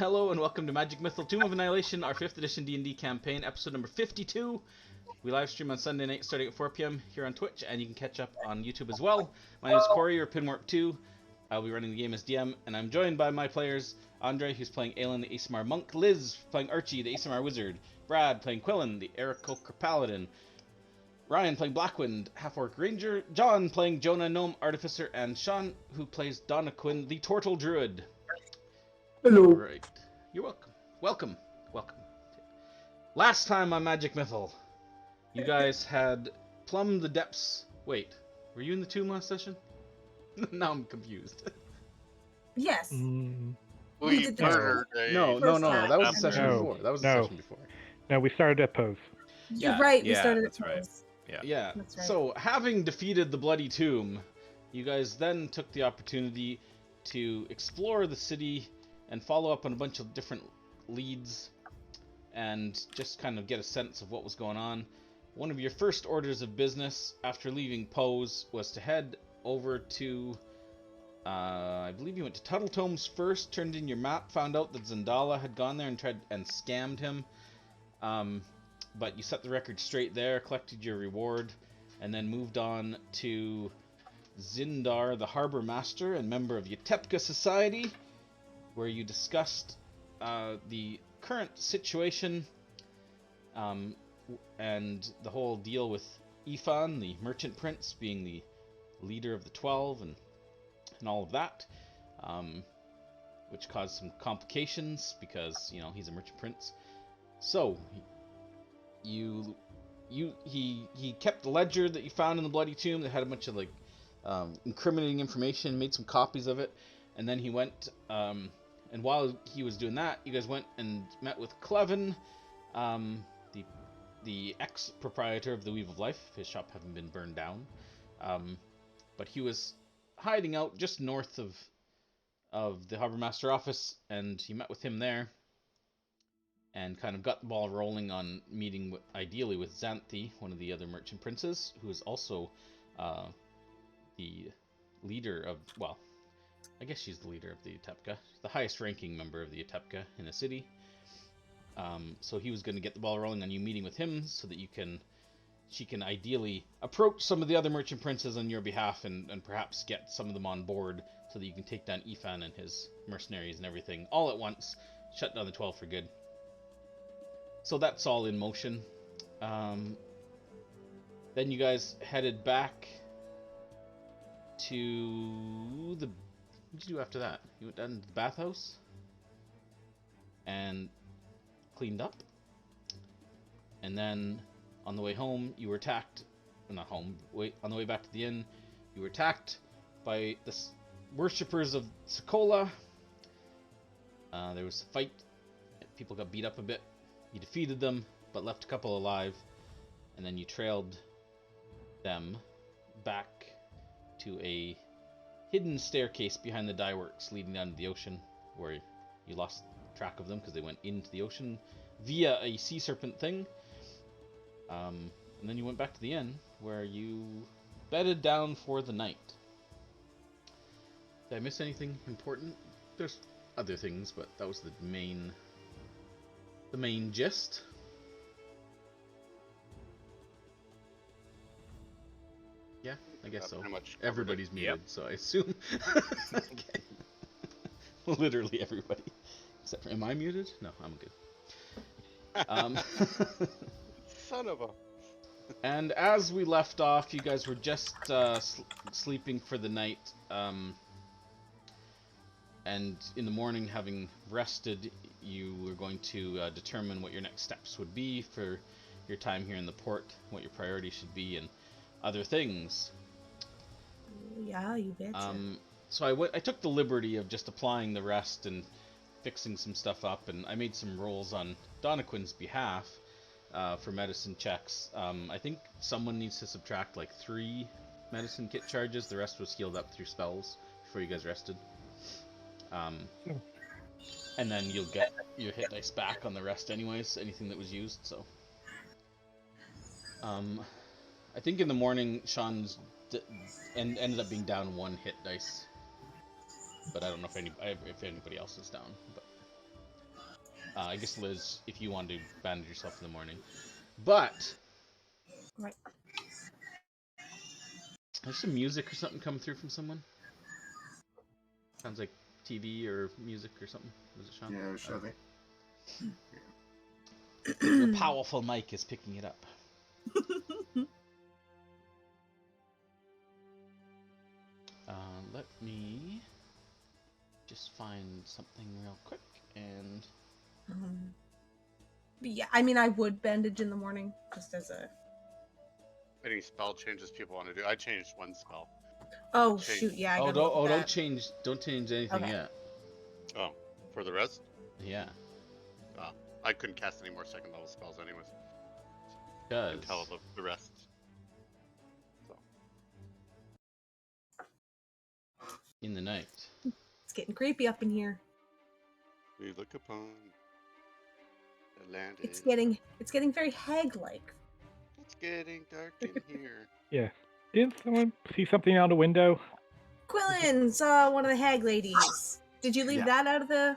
Hello and welcome to Magic Mythal Tomb of Annihilation, our 5th edition D&D campaign, episode number 52. We live stream on Sunday night starting at 4 p.m. here on Twitch, and you can catch up on YouTube as well. My name is Corey, or Pinwarp2. I'll be running the game as DM, and I'm joined by my players, Andre, who's playing Aelin, the ASMR Monk, Liz, playing Archie, the ASMR Wizard, Brad, playing Quillen, the Aarakocra Paladin, Ryan, playing Blackwind, Half-Orc Ranger, John, playing Jonah, Gnome Artificer, and Sean, who plays Donna Quinn, the Tortle Druid. Hello. Alright. You're welcome. Welcome. Welcome. Last time on Magic Mythal, you guys had plumbed the depths. Wait, were you in the tomb last session? Now I'm confused. Yes. Mm, We did murdered No, that was the session before. That was the session before. no, we started at Pose. You're Yeah. right, we Yeah, started that's at right. Pose. Yeah. That's right. So, having defeated the Bloody Tomb, you guys then took the opportunity to explore the city and follow up on a bunch of different leads and just kind of get a sense of what was going on. One of your first orders of business after leaving Pose was to head over to, I believe you went to Tuttletomes first, turned in your map, found out that Zendala had gone there and tried and scammed him. But you set the record straight there, collected your reward, and then moved on to Zindar, the Harbor Master and member of Yatepka Society, where you discussed the current situation and the whole deal with Ifan, the Merchant Prince, being the leader of the 12 and all of that, which caused some complications because, you know, he's a Merchant Prince. So, he kept the ledger that you found in the Bloody Tomb that had a bunch of, like, incriminating information, made some copies of it, and then he went, and while he was doing that, you guys went and met with Clevin, the ex-proprietor of the Weave of Life, his shop having been burned down, but he was hiding out just north of the Harbor Master office, and you met with him there, and kind of got the ball rolling on meeting, ideally, with Xanthi, one of the other merchant princes, who is also the leader of, well, I guess she's the leader of the Yatepka, the highest ranking member of the Yatepka in the city. So he was going to get the ball rolling on you meeting with him so that she can ideally approach some of the other merchant princes on your behalf and perhaps get some of them on board so that you can take down Ifan and his mercenaries and everything all at once, shut down the 12 for good. So that's all in motion. Then you guys headed back to the... What did you do after that? You went down to the bathhouse and cleaned up. And then on the way home, you were attacked. Well, not home. On the way back to the inn, you were attacked by the worshippers of Sokola. There was a fight. People got beat up a bit. You defeated them, but left a couple alive. And then you trailed them back to a hidden staircase behind the dye works leading down to the ocean, where you lost track of them because they went into the ocean via a sea serpent thing. And then you went back to the inn, where you bedded down for the night. Did I miss anything important? There's other things, but that was the main gist. Yeah, I guess so. Pretty much Everybody's muted, so I assume. Okay. Literally everybody. Except for, am I muted? No, I'm good. Son of a... And as we left off, you guys were just sleeping for the night. And in the morning, having rested, you were going to determine what your next steps would be for your time here in the port, what your priorities should be, and other things. Yeah, you betcha. So I took the liberty of just applying the rest and fixing some stuff up, and I made some rolls on Donna Quinn's behalf for medicine checks. I think someone needs to subtract like 3 medicine kit charges. The rest was healed up through spells before you guys rested. And then you'll get your hit dice back on the rest anyways, anything that was used, so. I think in the morning, Sean's ended up being down 1 hit dice. But I don't know if anybody else is down. But I guess Liz, if you want to bandage yourself in the morning. But Right. there's some music or something coming through from someone. Sounds like TV or music or something. Was it Sean? Yeah, shoving. Your powerful mic is picking it up. Let me just find something real quick and. But yeah, I mean, I would bandage in the morning just as a. Any spell changes people want to do. I changed one spell. Oh Change. shoot! Yeah, I Oh, gotta look at that. don't change anything Okay. yet. Oh, for the rest? Yeah, I couldn't cast any more second level spells anyways. because Until the rest. So. in the night. It's getting creepy up in here. We look upon the land. It's getting very hag-like. It's getting dark in here. Yeah. Didn't someone see something out a window? Quillen saw one of the hag ladies. Did you leave Yeah. that out of the?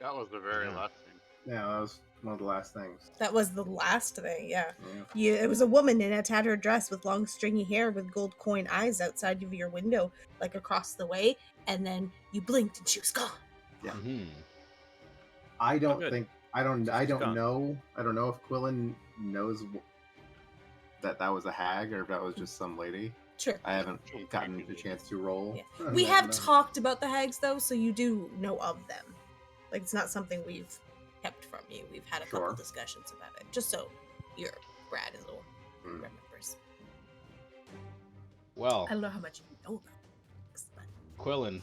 That was the very Yeah. last thing. Yeah, that was one of the last things. That was the last thing. Yeah. Yeah. It was a woman in a tattered dress with long stringy hair with gold coin eyes outside of your window, like across the way, and then you blinked and she was gone. Yeah. Mm-hmm. I don't good. think I don't gone. know. I don't know if Quillen knows that was a hag or if that was just some lady. Sure. I haven't Some gotten creepy the lady. chance to roll. Yeah. We have talked about the hags though, so you do know of them. Like it's not something we've kept from you. We've had a couple Sure. discussions about it, just so your Brad is all Mm. remembers. Well, I don't know how much you know about hags, but Quillen,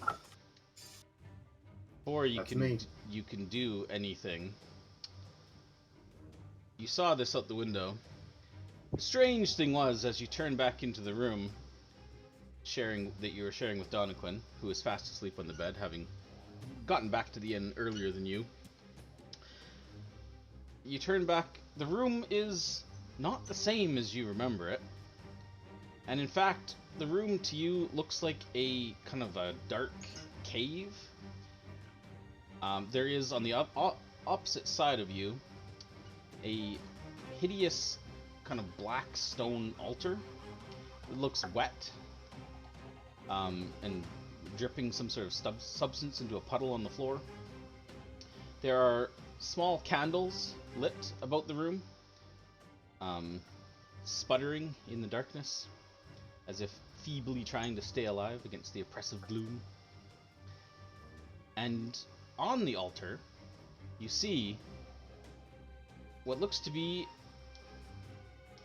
before That's me. you can do anything, you saw this out the window. The strange thing was, as you turned back into the room, you were sharing with Donna-Quinn, who was fast asleep on the bed, having gotten back to the inn earlier than you. You turn back. The room is not the same as you remember it. And in fact, the room to you looks like a kind of a dark cave. There is on the opposite side of you a hideous kind of black stone altar. It looks wet and dripping some sort of substance into a puddle on the floor. There are small candles lit about the room, sputtering in the darkness, as if feebly trying to stay alive against the oppressive gloom. And on the altar, you see what looks to be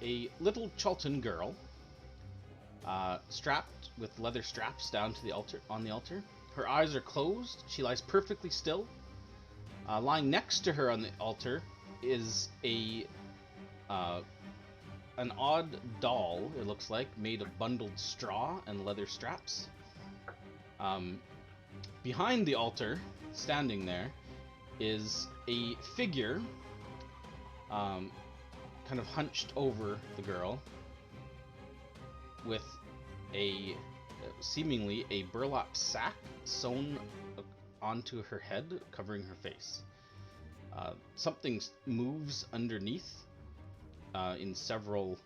a little Chultan girl, strapped with leather straps down to the altar. On the altar, her eyes are closed. She lies perfectly still. Lying next to her on the altar is an odd doll. It looks like made of bundled straw and leather straps. Behind the altar, standing there, is a figure, kind of hunched over the girl, with seemingly a burlap sack sewn onto her head, covering her face. Something moves underneath in several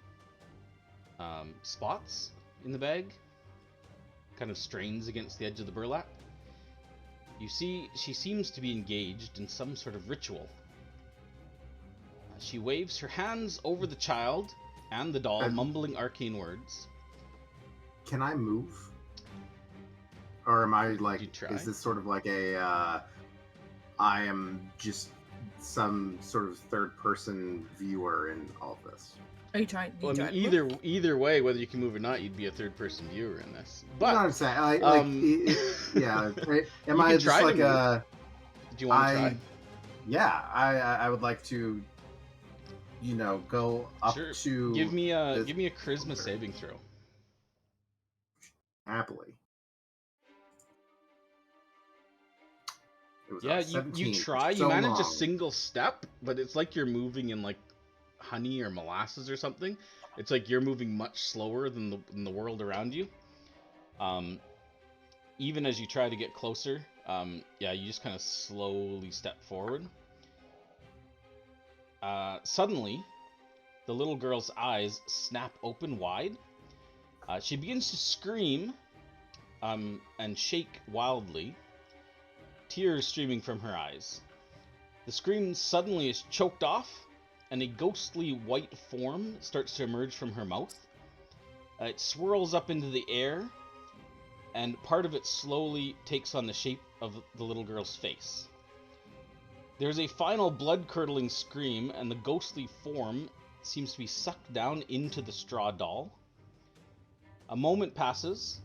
spots in the bag, kind of strains against the edge of the burlap. You see, she seems to be engaged in some sort of ritual. She waves her hands over the child and the doll, mumbling arcane words. Can I move? Or am I like, You try. is this sort of like I am just some sort of third person viewer in all of this? are you trying? Well, I mean, either way, whether you can move or not, you'd be a third person viewer in this. You know what But I'm saying? Yeah. Am You I can just try to like move. Do you want to try? Yeah, I would like to, go up Sure. to. Give me a this charisma altar. saving throw. Happily. It was Yeah, a 17 you for try. so You manage a long. single step, but it's like you're moving in like honey or molasses or something. It's like you're moving much slower than the world around you. Even as you try to get closer, you just kind of slowly step forward. Suddenly, the little girl's eyes snap open wide. She begins to scream and shake wildly, tears streaming from her eyes. The scream suddenly is choked off, and a ghostly white form starts to emerge from her mouth. It swirls up into the air, and part of it slowly takes on the shape of the little girl's face. There's a final blood-curdling scream, and the ghostly form seems to be sucked down into the straw doll. A moment passes,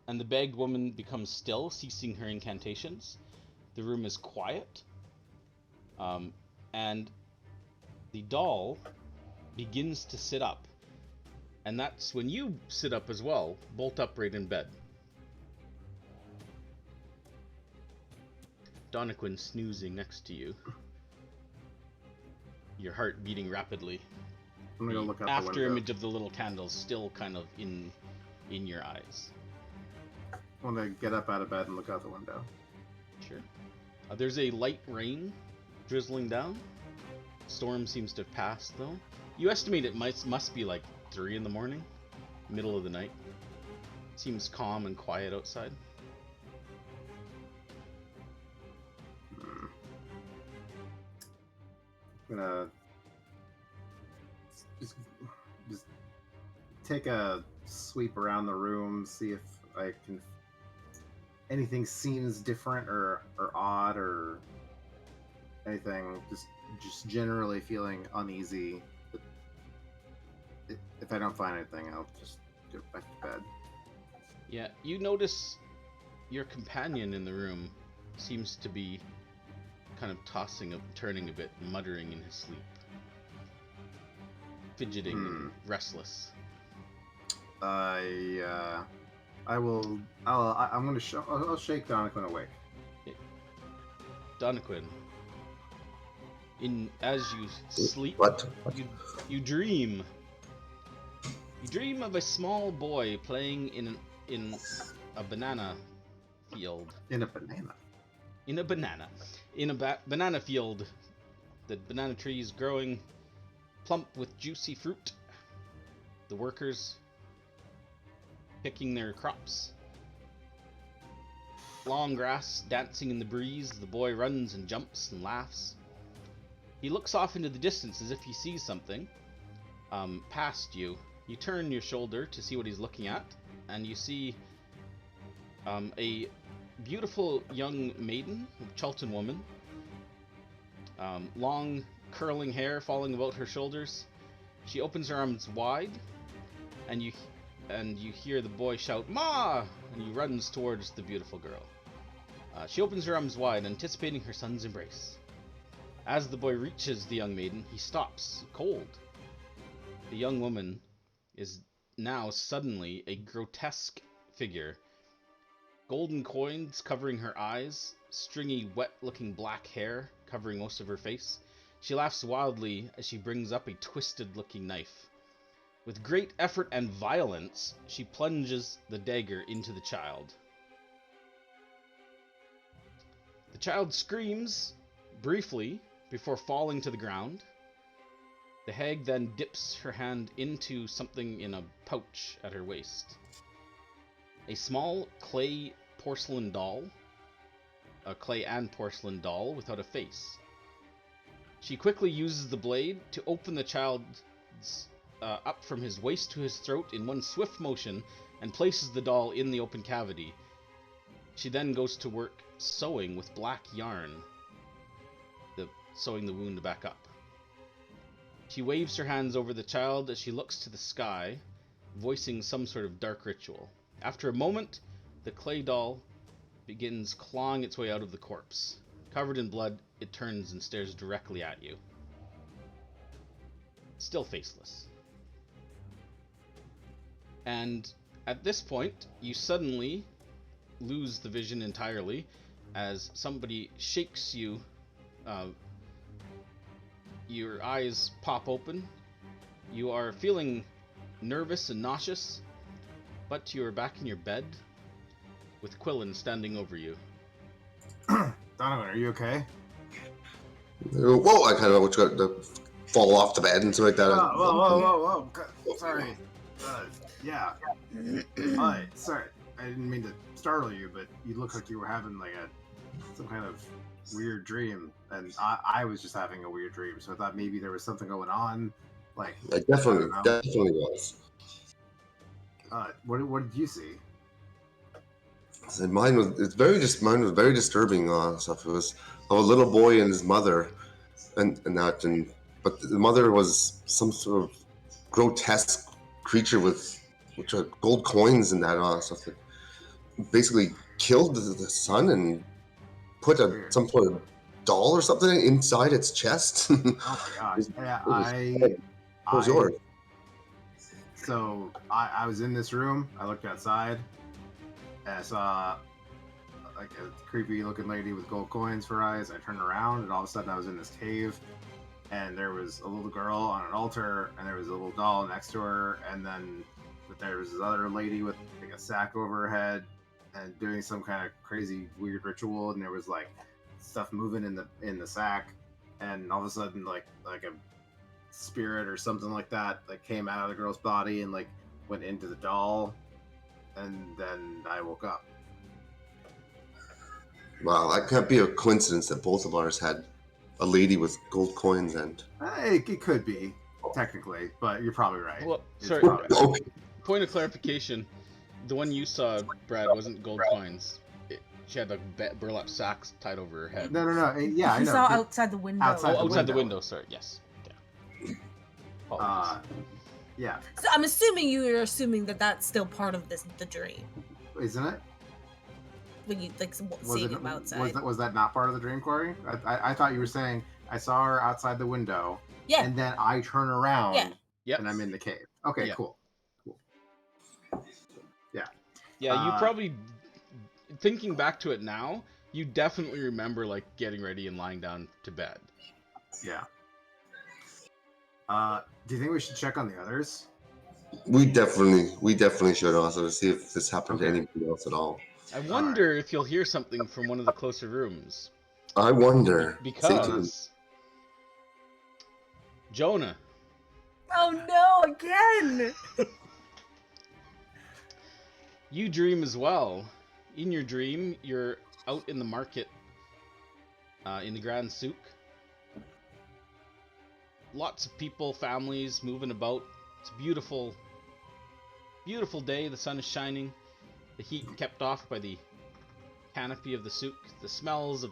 and the bagged woman becomes still, ceasing her incantations. The room is quiet, and the doll begins to sit up. And that's when you sit up as well, bolt upright in bed. Donequin snoozing next to you. Your heart beating rapidly. I'm gonna go look out the after window. image of the little candles still kind of in your eyes. I want to get up out of bed and look out the window. Sure. There's a light rain drizzling down. Storm seems to have passed though. You estimate it must be like 3 in the morning, middle of the night. Seems calm and quiet outside. I'm gonna just take a sweep around the room, see if I can. Anything seems different or odd or anything. Just generally feeling uneasy. But if I don't find anything, I'll just go back to bed. Yeah, you notice your companion in the room seems to be kind of tossing up, turning a bit, muttering in his sleep, fidgeting and restless. I'll shake Donequin awake. Donequin, as you sleep, What? you dream. You dream of a small boy playing in a banana field. In a banana. In a banana field. The banana trees growing plump with juicy fruit. The workers picking their crops. Long grass dancing in the breeze. The boy runs and jumps and laughs. He looks off into the distance as if he sees something past you. You turn your shoulder to see what he's looking at, and you see a beautiful young maiden, Chalton woman. Long curling hair falling about her shoulders. She opens her arms wide, and you hear the boy shout, "Ma!" and he runs towards the beautiful girl. She opens her arms wide, anticipating her son's embrace. As the boy reaches the young maiden, he stops, cold. The young woman is now suddenly a grotesque figure. Golden coins covering her eyes, stringy, wet-looking black hair covering most of her face. She laughs wildly as she brings up a twisted-looking knife. With great effort and violence, she plunges the dagger into the child. The child screams briefly before falling to the ground. The hag then dips her hand into something in a pouch at her waist. A small clay and porcelain doll without a face. She quickly uses the blade to open the child's up from his waist to his throat in one swift motion and places the doll in the open cavity. She then goes to work sewing with black yarn, sewing the wound back up. She waves her hands over the child as she looks to the sky, voicing some sort of dark ritual. After a moment, the clay doll begins clawing its way out of the corpse. Covered in blood, it turns and stares directly at you. Still faceless. And at this point, you suddenly lose the vision entirely as somebody shakes you. Your eyes pop open. You are feeling nervous and nauseous, but you are back in your bed with Quillen standing over you. Donovan, are you okay? Whoa! I kind of got to fall off the bed and stuff like that. Whoa. Sorry. Yeah. Sorry. I didn't mean to startle you, but you look like you were having like some kind of weird dream, and I was just having a weird dream, so I thought maybe there was something going on. Like, I definitely was. What did you see? And mine was very disturbing stuff. It was of a little boy and his mother, but the mother was some sort of grotesque creature with gold coins and that stuff that basically killed the son and put some sort of doll or something inside its chest. Oh my gosh! What was yours? So I was in this room. I looked outside, and I saw like a creepy looking lady with gold coins for eyes. I turned around, and all of a sudden I was in this cave, and there was a little girl on an altar, and there was a little doll next to her, and then there was this other lady with like a sack over her head and doing some kind of crazy weird ritual, and there was like stuff moving in the sack, and all of a sudden like a spirit or something like that came out of the girl's body and like went into the doll, and then I woke up. Wow, that can't be a coincidence that both of ours had a lady with gold coins and. It could be technically, but you're probably right. Well, It's sorry. probably right. Okay. Point of clarification: the one you saw, Brad, wasn't gold coins. She had like burlap sacks tied over her head. No. Yeah, I You know. saw outside the window. Outside the window. Sorry. Yes. Yeah. Yeah. So I'm assuming you're assuming that that's still part of the dream Isn't it? when you like seeing him outside. Was that not part of the dream, Corey? I thought you were saying I saw her outside the window, Yeah. and then I turn around, Yep. and I'm in the cave. Okay, Yeah. cool. Yeah, you probably, thinking back to it now, you definitely remember like getting ready and lying down to bed. Yeah. Do you think we should check on the others? We definitely should also see if this happened to Okay. anybody else at all. I wonder if you'll hear something from one of the closer rooms. I wonder. Because Jonah, Oh no, again! you dream as well. In your dream, you're out in the market, in the Grand Souk. Lots of people, families moving about. It's a beautiful, beautiful day. The sun is shining. The heat kept off by the canopy of the souk. The smells of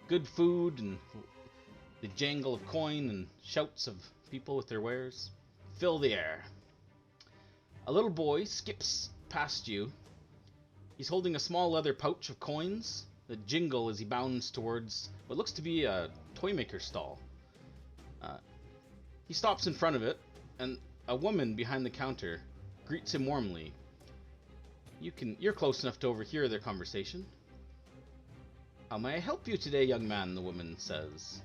good food and the jangle of coin and shouts of people with their wares fill the air. A little boy skips past you. He's holding a small leather pouch of coins that jingle as he bounds towards what looks to be a toy maker stall. He stops in front of it, and a woman behind the counter greets him warmly. You're close enough to overhear their conversation. "How may I help you today, young man?" the woman says.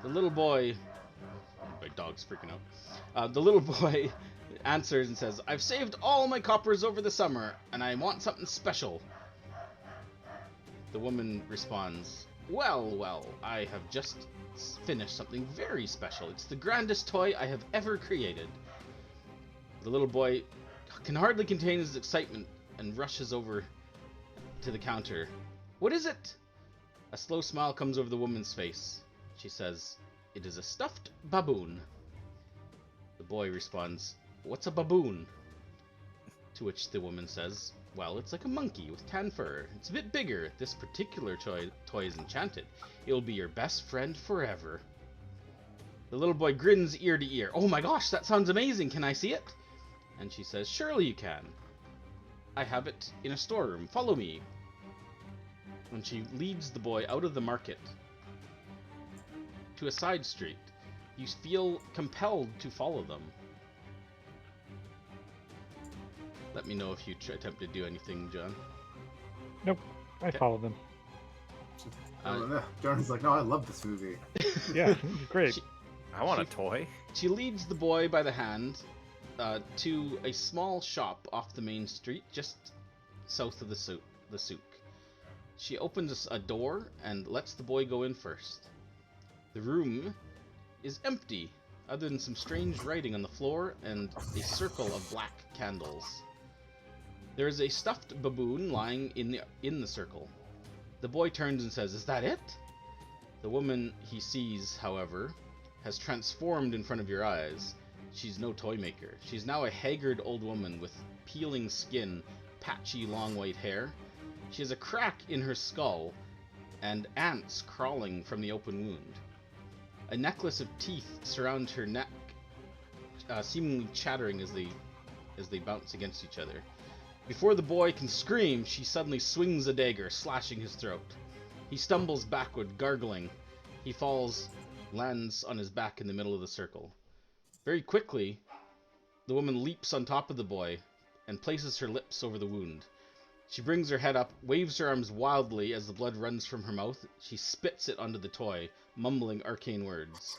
The little boy... My dog's freaking out. The little boy answers and says, "I've saved all my coppers over the summer, and I want something special." The woman responds, Well, I have just finished something very special. It's the grandest toy I have ever created." The little boy can hardly contain his excitement and rushes over to the counter. "What is it?" A slow smile comes over the woman's face. She says, "It is a stuffed baboon." The boy responds, "What's a baboon?" To which the woman says, "Well, it's like a monkey with tan fur. It's a bit bigger. This particular toy is enchanted. It'll be your best friend forever." The little boy grins ear to ear. "Oh my gosh, that sounds amazing. Can I see it?" And she says, "Surely you can. I have it in a storeroom. Follow me." And she leads the boy out of the market to a side street. You feel compelled to follow them. Let me know if you attempt to do anything, John. Nope, I follow them. Jonah's like, "No, I love this movie." Yeah, great. I want a toy. She leads the boy by the hand to a small shop off the main street, just south of the souk. She opens a door and lets the boy go in first. The room is empty, other than some strange writing on the floor and a circle of black candles. There is a stuffed baboon lying in the circle. The boy turns and says, "Is that it?" The woman he sees, however, has transformed in front of your eyes. She's no toy maker. She's now a haggard old woman with peeling skin, patchy long white hair. She has a crack in her skull and ants crawling from the open wound. A necklace of teeth surrounds her neck, seemingly chattering as they bounce against each other. Before the boy can scream, she suddenly swings a dagger, slashing his throat. He stumbles backward, gargling. He falls, lands on his back in the middle of the circle. Very quickly, the woman leaps on top of the boy and places her lips over the wound. She brings her head up, waves her arms wildly as the blood runs from her mouth. She spits it onto the toy, mumbling arcane words.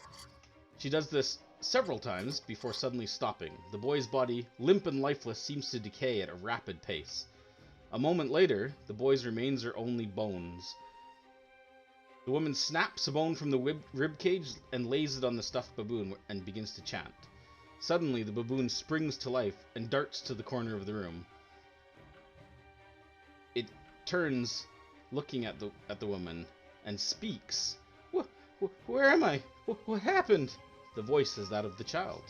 She does this several times before suddenly stopping. The boy's body, limp and lifeless, seems to decay at a rapid pace. A moment later, the boy's remains are only bones. The woman snaps a bone from the rib cage and lays it on the stuffed baboon and begins to chant. Suddenly, the baboon springs to life and darts to the corner of the room. It turns, looking at the woman, and speaks. Where am I? What happened? The voice is that of the child.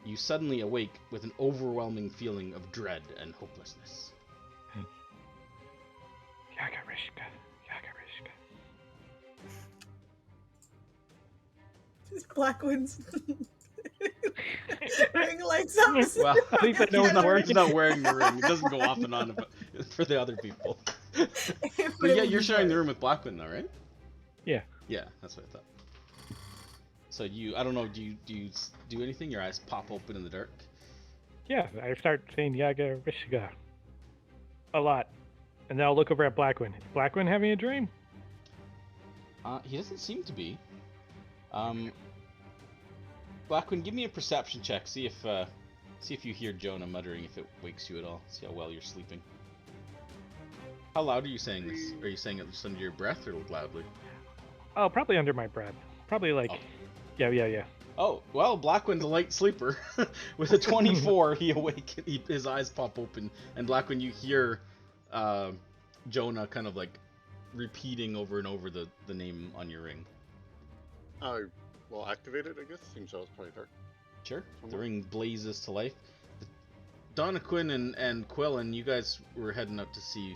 You suddenly awake with an overwhelming feeling of dread and hopelessness. Yagarishka. Blackwood's ring lights up. Well, I think that no one's wearing he's not wearing the ring. It doesn't go off and on for the other people. But yeah, you're sharing the room with Blackwood now, right? Yeah. Yeah, that's what I thought. So I don't know, do you do anything? Your eyes pop open in the dark? Yeah, I start saying Yagarishka a lot. And then I'll look over at Blackwood. Is Blackwood having a dream? He doesn't seem to be. Blackwood, give me a perception check. See if you hear Jonah muttering, if it wakes you at all. See how well you're sleeping. How loud are you saying this? Are you saying it just under your breath or loudly? Oh, probably under my breath. Probably like, yeah. Oh, well, Blackwood's a light sleeper. With a 24, he awake. His eyes pop open, and Blackwood, you hear Jonah kind of like repeating over and over the name on your ring. Well, activate it, I guess. Seems so. It's probably dark. Sure. The ring blazes to life. Donna Quinn and Quillen, you guys were heading up to see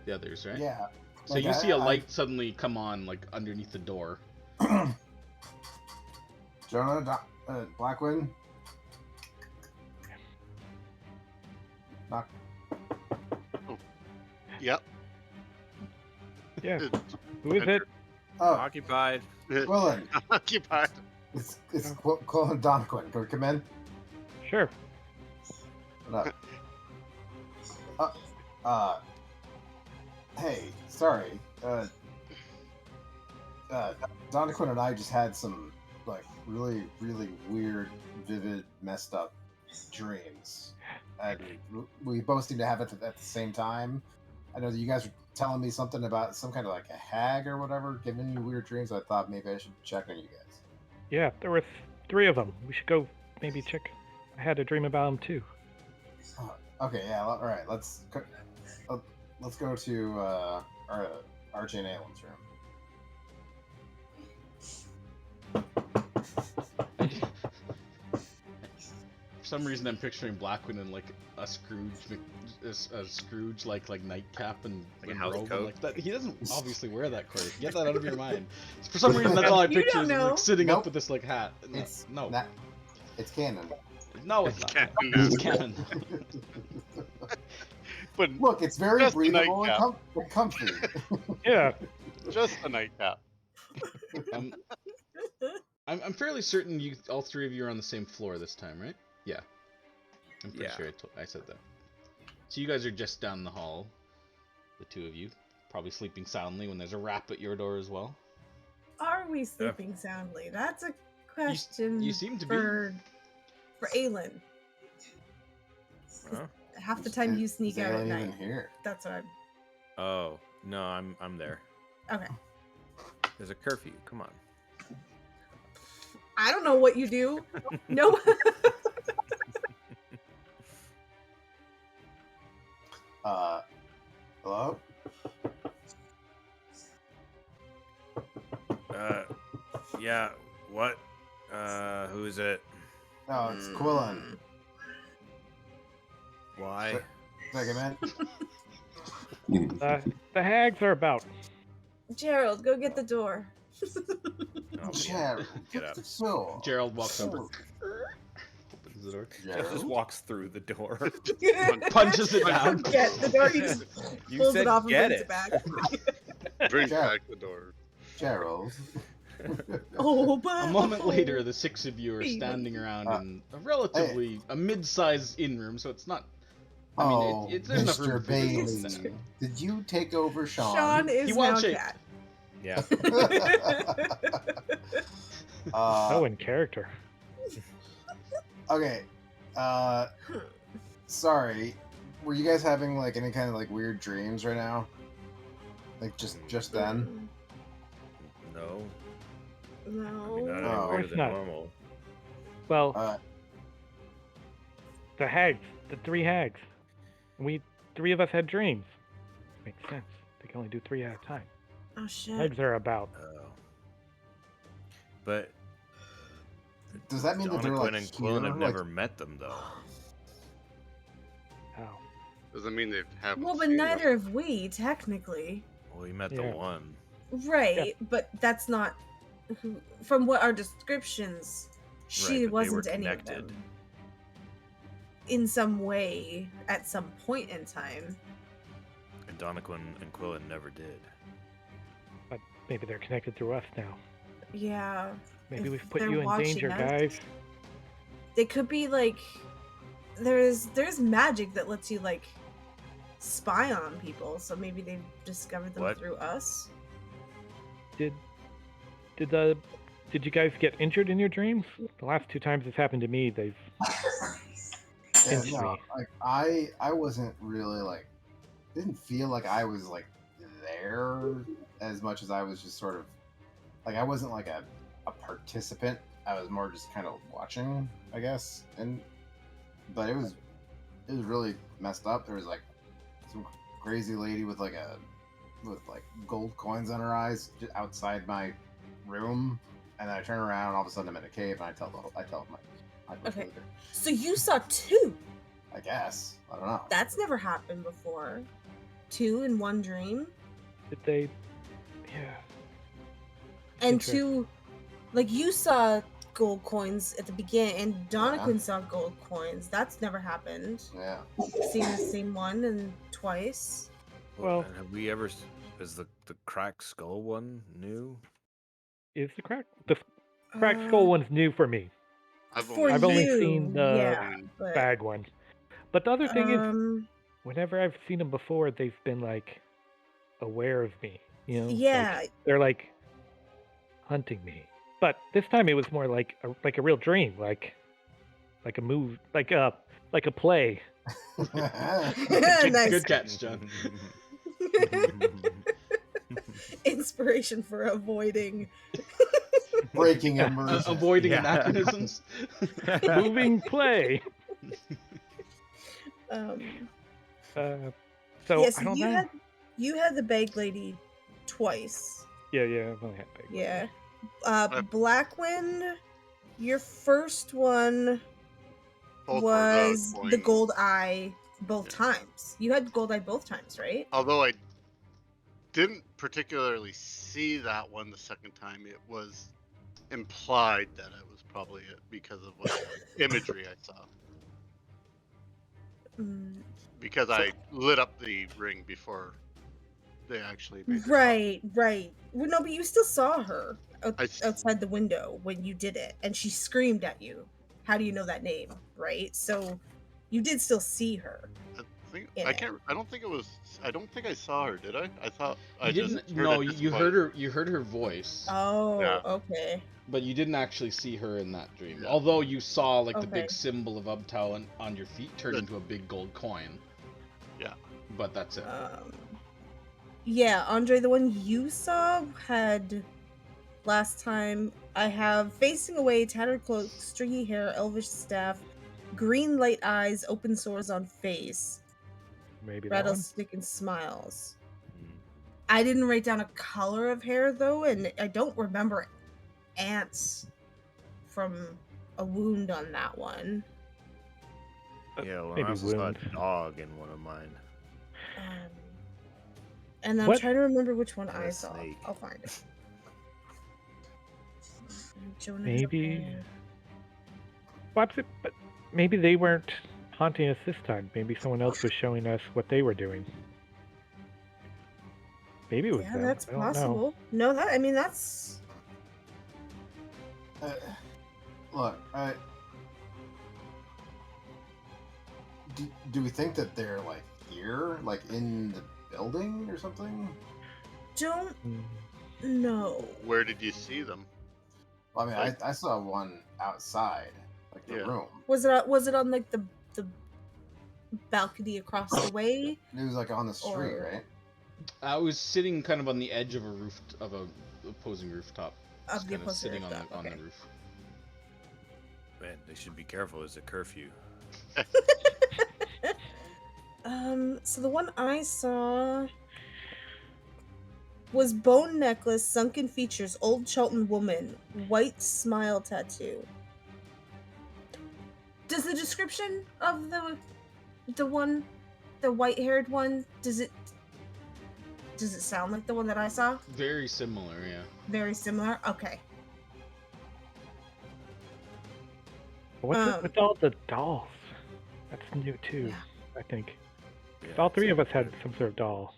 the others, right? Yeah. So you see a light suddenly come on, like, underneath the door. Jonah, Blackwood. Knock. Yep. Yeah. Who is it? Oh, Occupied. Quillen. Occupied. It's Quillen Donquin. Can we come in? Sure. What up? Hey, sorry. Donquin and I just had some, like, really, really weird, vivid, messed up dreams. And we both seem to have it at the same time. I know that you guys were telling me something about some kind of like a hag or whatever, giving you weird dreams. I thought maybe I should check on you guys. Yeah, there were 3 of them. We should go maybe check. I had a dream about them too. Oh, okay, yeah, all right. Let's go to our Archie and Aelin's room. For some reason, I'm picturing Blackwood in like a Scrooge like nightcap and Like a and house robe coat? and like that. He doesn't obviously wear that, Corey. Get that out of your mind. For some reason, that's all I You picture don't is him, know. like sitting Nope. up with this like hat. No, It's no, it's canon. no, it's not. canon. It's canon. But Look, it's very Just a breathable nightcap. and comfy. Yeah. just a nightcap. I'm fairly certain all 3 of you are on the same floor this time, right? Yeah. I'm pretty Yeah. sure I said that. So you guys are just down the hall, the 2 of you, probably sleeping soundly when there's a rap at your door as well. Are we sleeping soundly? That's a question. You seem to be. for Aelin. Huh? Half the time you sneak Is out at Aelin even night. here? That's what I'm. Oh no, I'm there. Okay. There's a curfew. Come on. I don't know what you do. No. Hello? Yeah. What? Who is it? Oh, it's Quillen. Why? Second The hags are about. Gerald, go get the door. Oh, Gerald, get up. So, Gerald walks over, opens the door, Just walks through the door. punches it down. Get the door. He just You pulls said it off and get brings it. it back. Bring Gerald. back the door. Gerald. Oh, A moment later, the six of you are standing around in a relatively a mid-sized inn room, so it's not. I mean, it's there's enough room Mr. for you to Bailey, stand. did you take over Sean? Sean is He now wall-shaped. cat. Yeah. So in character. Okay. Sorry. Were you guys having like any kind of like weird dreams right now? Like just then? No. I No. mean, not Oh. any Of weirder course than not. normal. Well, the hags, the 3 hags. We 3 of us had dreams. Makes sense. They can only do 3 at a time. Oh shit. Hags are about. Oh. But Does that mean that they're Donnaquin like and Quillen here? have Like, never met them though. How? Doesn't mean they haven't. Well, but seen neither have we, technically. Well, we met Yeah. the one. Right, but that's not who. From what our descriptions, she Right, but they wasn't were any of connected. them. In some way, at some point in time. And Donnaquin and Quillen never did. But maybe they're connected through us now. Yeah. Maybe If we've put they're you in watching danger, us. guys. They could be like. There's magic that lets you like spy on people, so maybe they've discovered them What? through us. Did you guys get injured in your dreams? The last 2 times this happened to me, they've yeah, pinched no, me. like I wasn't really like didn't feel like I was like there as much as I was just sort of like I wasn't like a participant. I was more just kind of watching, I guess. But it was really messed up. There was like some crazy lady with like gold coins on her eyes just outside my room, and then I turn around and all of a sudden I'm in a cave and I tell my Okay. So you saw 2. I guess. I don't know. That's never happened before. 2 in one dream. Did they? Yeah. And Interesting. 2, like you saw gold coins at the beginning, and Donnaquin saw gold coins. That's never happened. Yeah. Seen the same one and twice. Well- and have we ever? Is the cracked skull one new? Is the cracked skull one's new for me? For I've only you, seen the yeah, but, bag one. But the other thing is, um, whenever I've seen them before, they've been like aware of me. You know? Like, yeah, they're like hunting me. But this time it was more like a real dream, like a move, like a play. nice. Good catch, John. Inspiration for avoiding. Breaking immersion. Avoiding Yeah. anachronisms. Moving play. Um, So yes, I don't know. you had the bag lady twice. Yeah, I've only had big. Yeah. Blackwind, your first one Both were was the coins. gold eye both Yeah. times. You had gold eye both times, right? Although I didn't particularly see that one the second time, it was implied that it was probably it because of what imagery I saw. Mm, Because I lit up the ring before they actually made the right. Well, no, but you still saw her I- outside the window when you did it, and she screamed at you. How do you know that name, right? So you did still see her. I can't. I don't think it was. I don't think I saw her. Did I? I thought I You just didn't. heard No, it just you by- heard her. You heard her voice, Oh, Yeah. okay. but you didn't actually see her in that dream. Yeah. Although you saw like the Okay. big symbol of Ubtao on your feet turn Good. into a big gold coin. Yeah. But that's it. Yeah, Andre, the one you saw had last time. I have facing away, tattered cloak, stringy hair, elvish staff, green light eyes, open sores on face, Maybe that one. rattlestick and smiles. Mm. I didn't write down a color of hair though, and I don't remember ants from a wound on that one. Yeah, well, I maybe also saw wound. a dog in one of mine. And I'm What? trying to remember which one And I a saw. snake. I'll find it. Jonah's Maybe. okay. But maybe they weren't haunting us this time. Maybe someone else was showing us what they were doing. Maybe it was Yeah, them. that's I don't know. possible. No, I mean that's. Look, do we think that they're like here, like in the building or something? Don't Mm. know. Where did you see them? Well, I mean, Like- I saw one outside, like the Yeah. room. Was it on like the balcony across the way? It was like on the street, Or- right? I was sitting kind of on the edge of a opposing rooftop. Of Just the kind of opposing sitting rooftop, on the okay. roof. Man, they should be careful. It's a curfew. So the one I saw was bone necklace, sunken features, old Chelton woman, white smile tattoo. Does the description of the white-haired one, does it sound like the one that I saw? Very similar, yeah. Very similar? Okay. What's it Um, with all the dolls? That's new too, Yeah. I think. Yeah, All it's three of like us had they're- some sort of doll.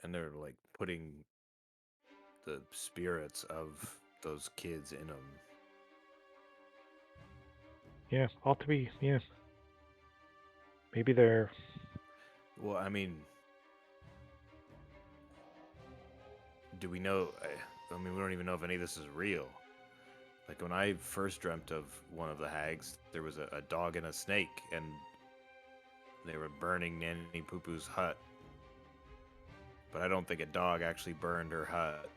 And they're like putting the spirits of those kids in them. Yeah, all three. Yeah. Maybe they're. Well, I mean, do we know? I mean, we don't even know if any of this is real. Like when I first dreamt of one of the hags, there was a dog and a snake, and they were burning Nanny Poo Poo's hut. But I don't think a dog actually burned her hut.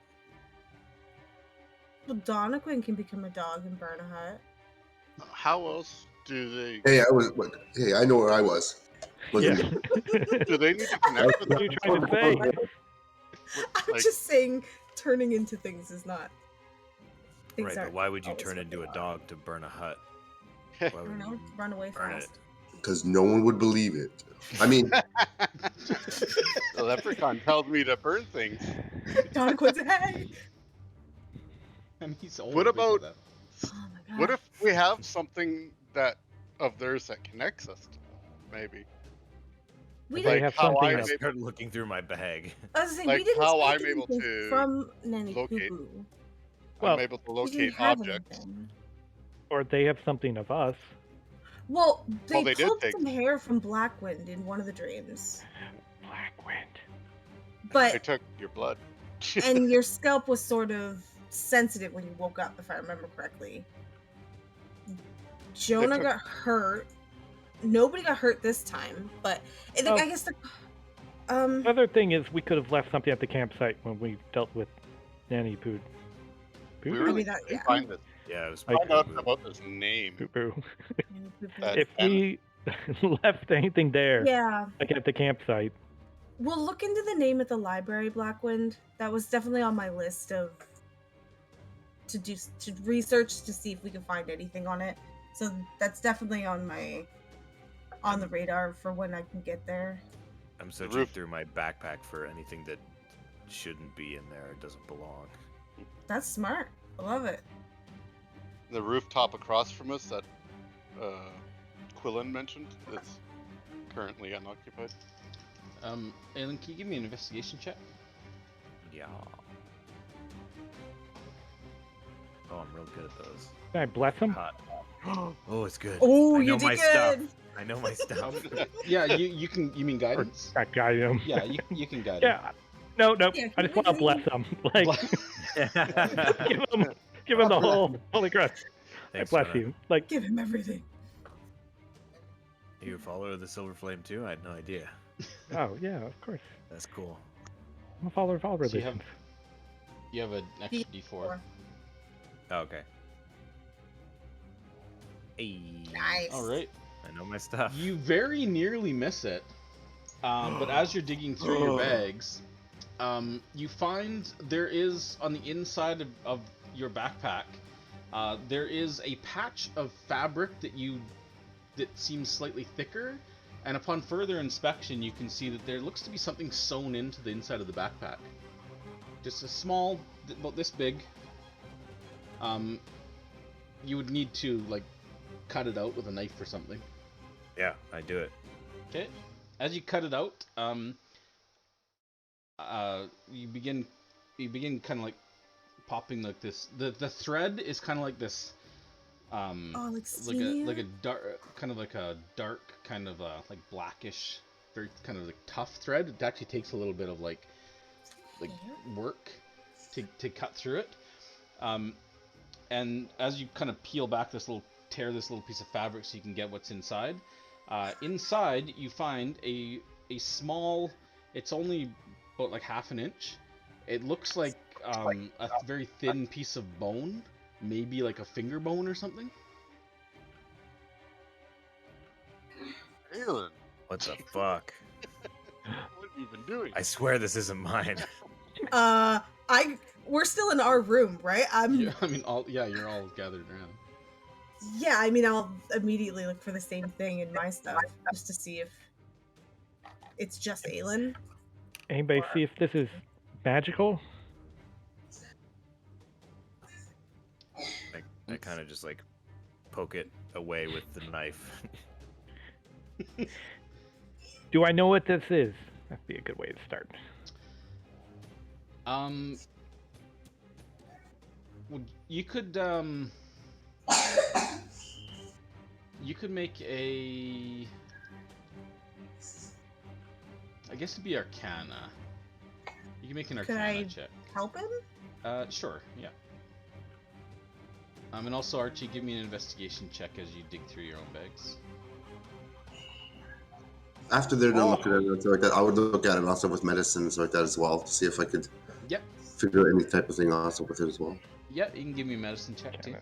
Well, Donnequin can become a dog and burn a hut. How else do they? Hey, Hey, I know where I was. Was Yeah. in- Do they need to connect with What are you them? trying to say? I'm Like- just saying, turning into things is not. things Right, but aren't why would you always turn what into they a are. dog to burn a hut? Why I would don't know. you Run away burn it? fast. because no one would believe it. I mean, The leprechaun tells me to burn things. Donnequin's hey. And he's old. What think of about- that. Oh my god. What if we have something that of theirs that connects us to them? Maybe. we They didn't? have how something I I else. maybe started looking through my bag. I was saying like we didn't how take I'm able anything to from Nanny locate- Poo-Poo. Well, I'm able to We didn't locate have objects. anything. Or they have something of us. Well, they, they did pulled take- some hair from Blackwind in one of the dreams, Black wind. I but took your blood. and your scalp was sort of sensitive when you woke up, if I remember correctly. Jonah took- got hurt. Nobody got hurt this time, but I think Oh. I guess the Another thing is we could have left something at the campsite when we dealt with Nanny Poo. We Poo really mean, that- didn't yeah. find this. Yeah, it was Like- Find out Poo-Poo. about this name. Poo Poo. Nanny Poo-Poo. That- If we left anything there, Yeah, like at the campsite, we'll look into the name at the library, Blackwind. That was definitely on my list of to research to see if we can find anything on it. So that's definitely on the radar for when I can get there. I'm searching roof- through my backpack for anything that shouldn't be in there. It doesn't belong. That's smart. I love it. The rooftop across from us that Quillen mentioned is currently unoccupied. Alan, can you give me an investigation check? Yeah. Oh, I'm real good at those. can I bless him? Hot. Oh, it's good. Oh, I you know did my good. stuff. I know my stuff. Yeah, you mean guidance? Or guide him? Yeah, you can guide him. Yeah. No. Yeah, I just want to bless him. Like, give him the whole holy crust. Thanks, I bless Jonah. you. Like, Give him everything. You a follower of the Silver Flame too? I had no idea. oh yeah, of course. That's cool. I'm a follower of all So you religions. You have an extra D4. Oh, okay. Hey. Nice. All right. I know my stuff. You very nearly miss it, but as you're digging through your bags, you find there is on the inside of your backpack, there is a patch of fabric that seems slightly thicker, and upon further inspection, you can see that there looks to be something sewn into the inside of the backpack. Just a small, about this big. You would need to like cut it out with a knife or something. Yeah, I do it. Okay. As you cut it out, you begin kind of like popping like this. The thread is kind of like this. Like like sinew? a dark kind of like blackish, very kind of like tough thread. It actually takes a little bit of like work to cut through it. And as you kind of peel back tear this little piece of fabric so you can get what's inside. Inside you find a small, it's only about like half an inch. It looks like a very thin piece of bone, maybe like a finger bone or something. Aelin, What the fuck? what have you been doing? I swear this isn't mine. We're still in our room, right? Yeah, I mean, you're all gathered around. Yeah, I mean, I'll immediately look for the same thing in my stuff just to see if it's just Aelin. Anybody see if this is magical? I kind of just like poke it away with the knife. Do I know what this is? That'd be a good way to start. You could make a, I guess it'd be Arcana. You can make an Arcana check. Help him? Sure, yeah. And also Archie, give me an investigation check as you dig through your own bags. After they're done looking at it and stuff like that, I would look at it also with medicine and stuff like that as well to see if I could figure out any type of thing also with it as well. Yeah, you can give me a medicine check too.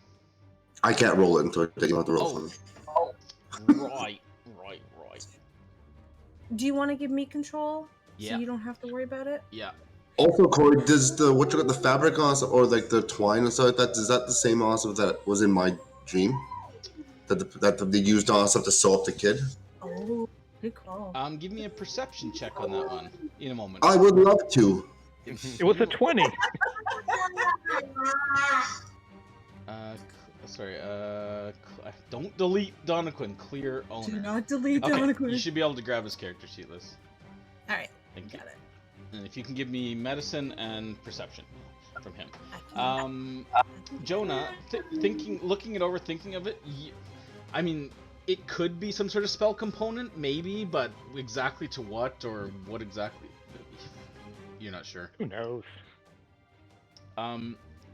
I can't roll it until they have to roll for me. Right. Do you want to give me control? Yeah. So you don't have to worry about it? Yeah. Also, Corey, does the fabric also, or like the twine and stuff like that, is that the same also that was in my dream? That they used also to sew up the kid? Oh, good call. Give me a perception check on that one in a moment. I would love to. It was a 20. Sorry, don't delete Donaquin, clear owner. Do not delete Okay, Donaquin. you should be able to grab his character sheet, Liz. Alright, Thank you. got it. And if you can give me medicine and perception from him. Jonah, looking it over, thinking of it, I mean, it could be some sort of spell component, maybe, but exactly to what, or what exactly, you're not sure. Who knows?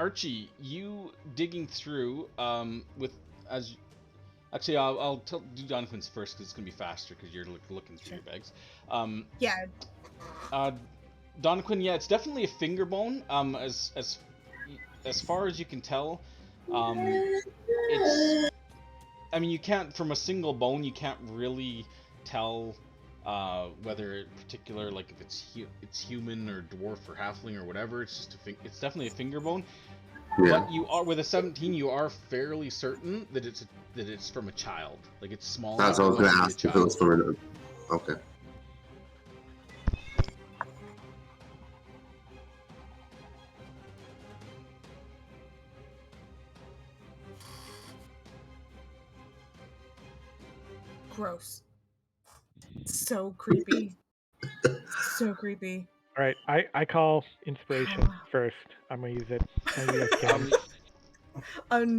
Archie, you digging through I'll do Donovan's first because it's gonna be faster because you're looking through your bags. Yeah. Donovan, yeah, it's definitely a finger bone. As far as you can tell, it's. I mean, you can't from a single bone. You can't really tell whether in particular, like if it's human or dwarf or halfling or whatever. It's just it's definitely a finger bone. Yeah. But you are with a 17. You are fairly certain that it's from a child. Like it's small. That's what I was going to ask if it was from an. Okay. Gross. So creepy. So creepy. All right, I call inspiration first. I'm gonna use it.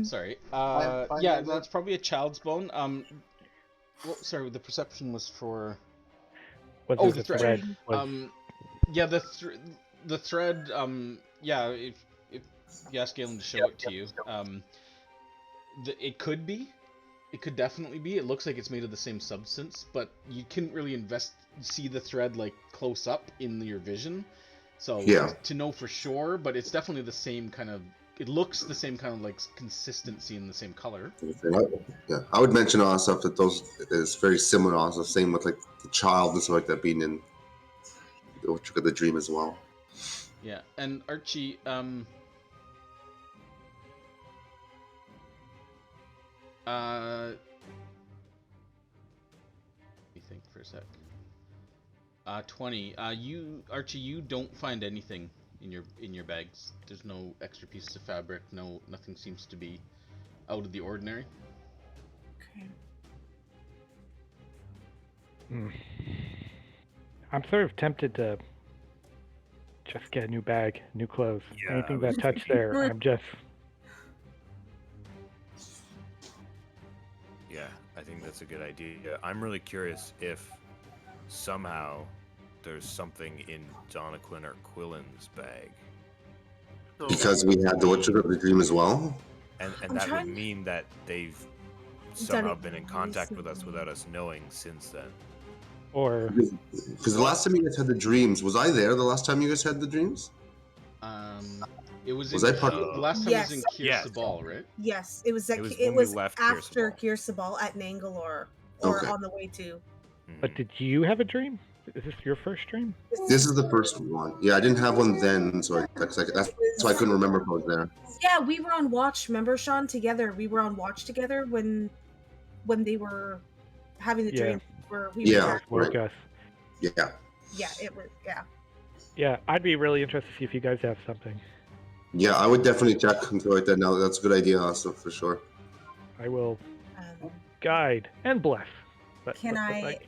Sorry. Fine, Yeah, then. that's probably a child's bone. Well, sorry, the perception was for. Was the the thread. was- Yeah, the thread. Yeah, if you ask Galen to show it to you, it could be. It could definitely be. It looks like it's made of the same substance, but you couldn't really see the thread like close up in your vision. So Yeah. to know for sure, but it's definitely the same kind of. It looks the same kind of like consistency and the same color. Yeah, I would mention also that those is very similar. Also, same with like the child and stuff like that being in what you got the dream as well. Yeah, and Archie, let me think for a sec. 20. Archie, you don't find anything in your bags. There's no extra pieces of fabric. Nothing seems to be out of the ordinary. Okay. I'm sort of tempted to just get a new bag, new clothes. Yeah, Anything I was- that touch there, I'm just. Yeah, I think that's a good idea. I'm really curious if somehow there's something in Donnaquin or Quillen's bag. So, Because we had the what you got the dream as well. And I'm that trying- would mean that they've Done somehow it been in contact with us recently. without us knowing since then. Or Because the last time you guys had the dreams, was I there? The last time you guys had the dreams? It was Was in I part- the last time Yes. was in Yes. Kirsabal, right? Yes, it was. It was It when we was left after Kirsabal. Kirsabal at Nangalore, or Okay. on the way to. But Mhm. did you have a dream? Is this your first dream? This is the first one. Yeah, I didn't have one then, so that's why I couldn't remember if I was there. Yeah, we were on watch. Remember, Sean? Together, we were on watch together when they were having the Yeah. dream. Where we Yeah. were. Woke right. us. Yeah. Yeah, it was. Yeah. Yeah, I'd be really interested to see if you guys have something. Yeah, I would definitely check into like that now. That's a good idea, also, for sure. I will Um, guide and bless. But, Can but I-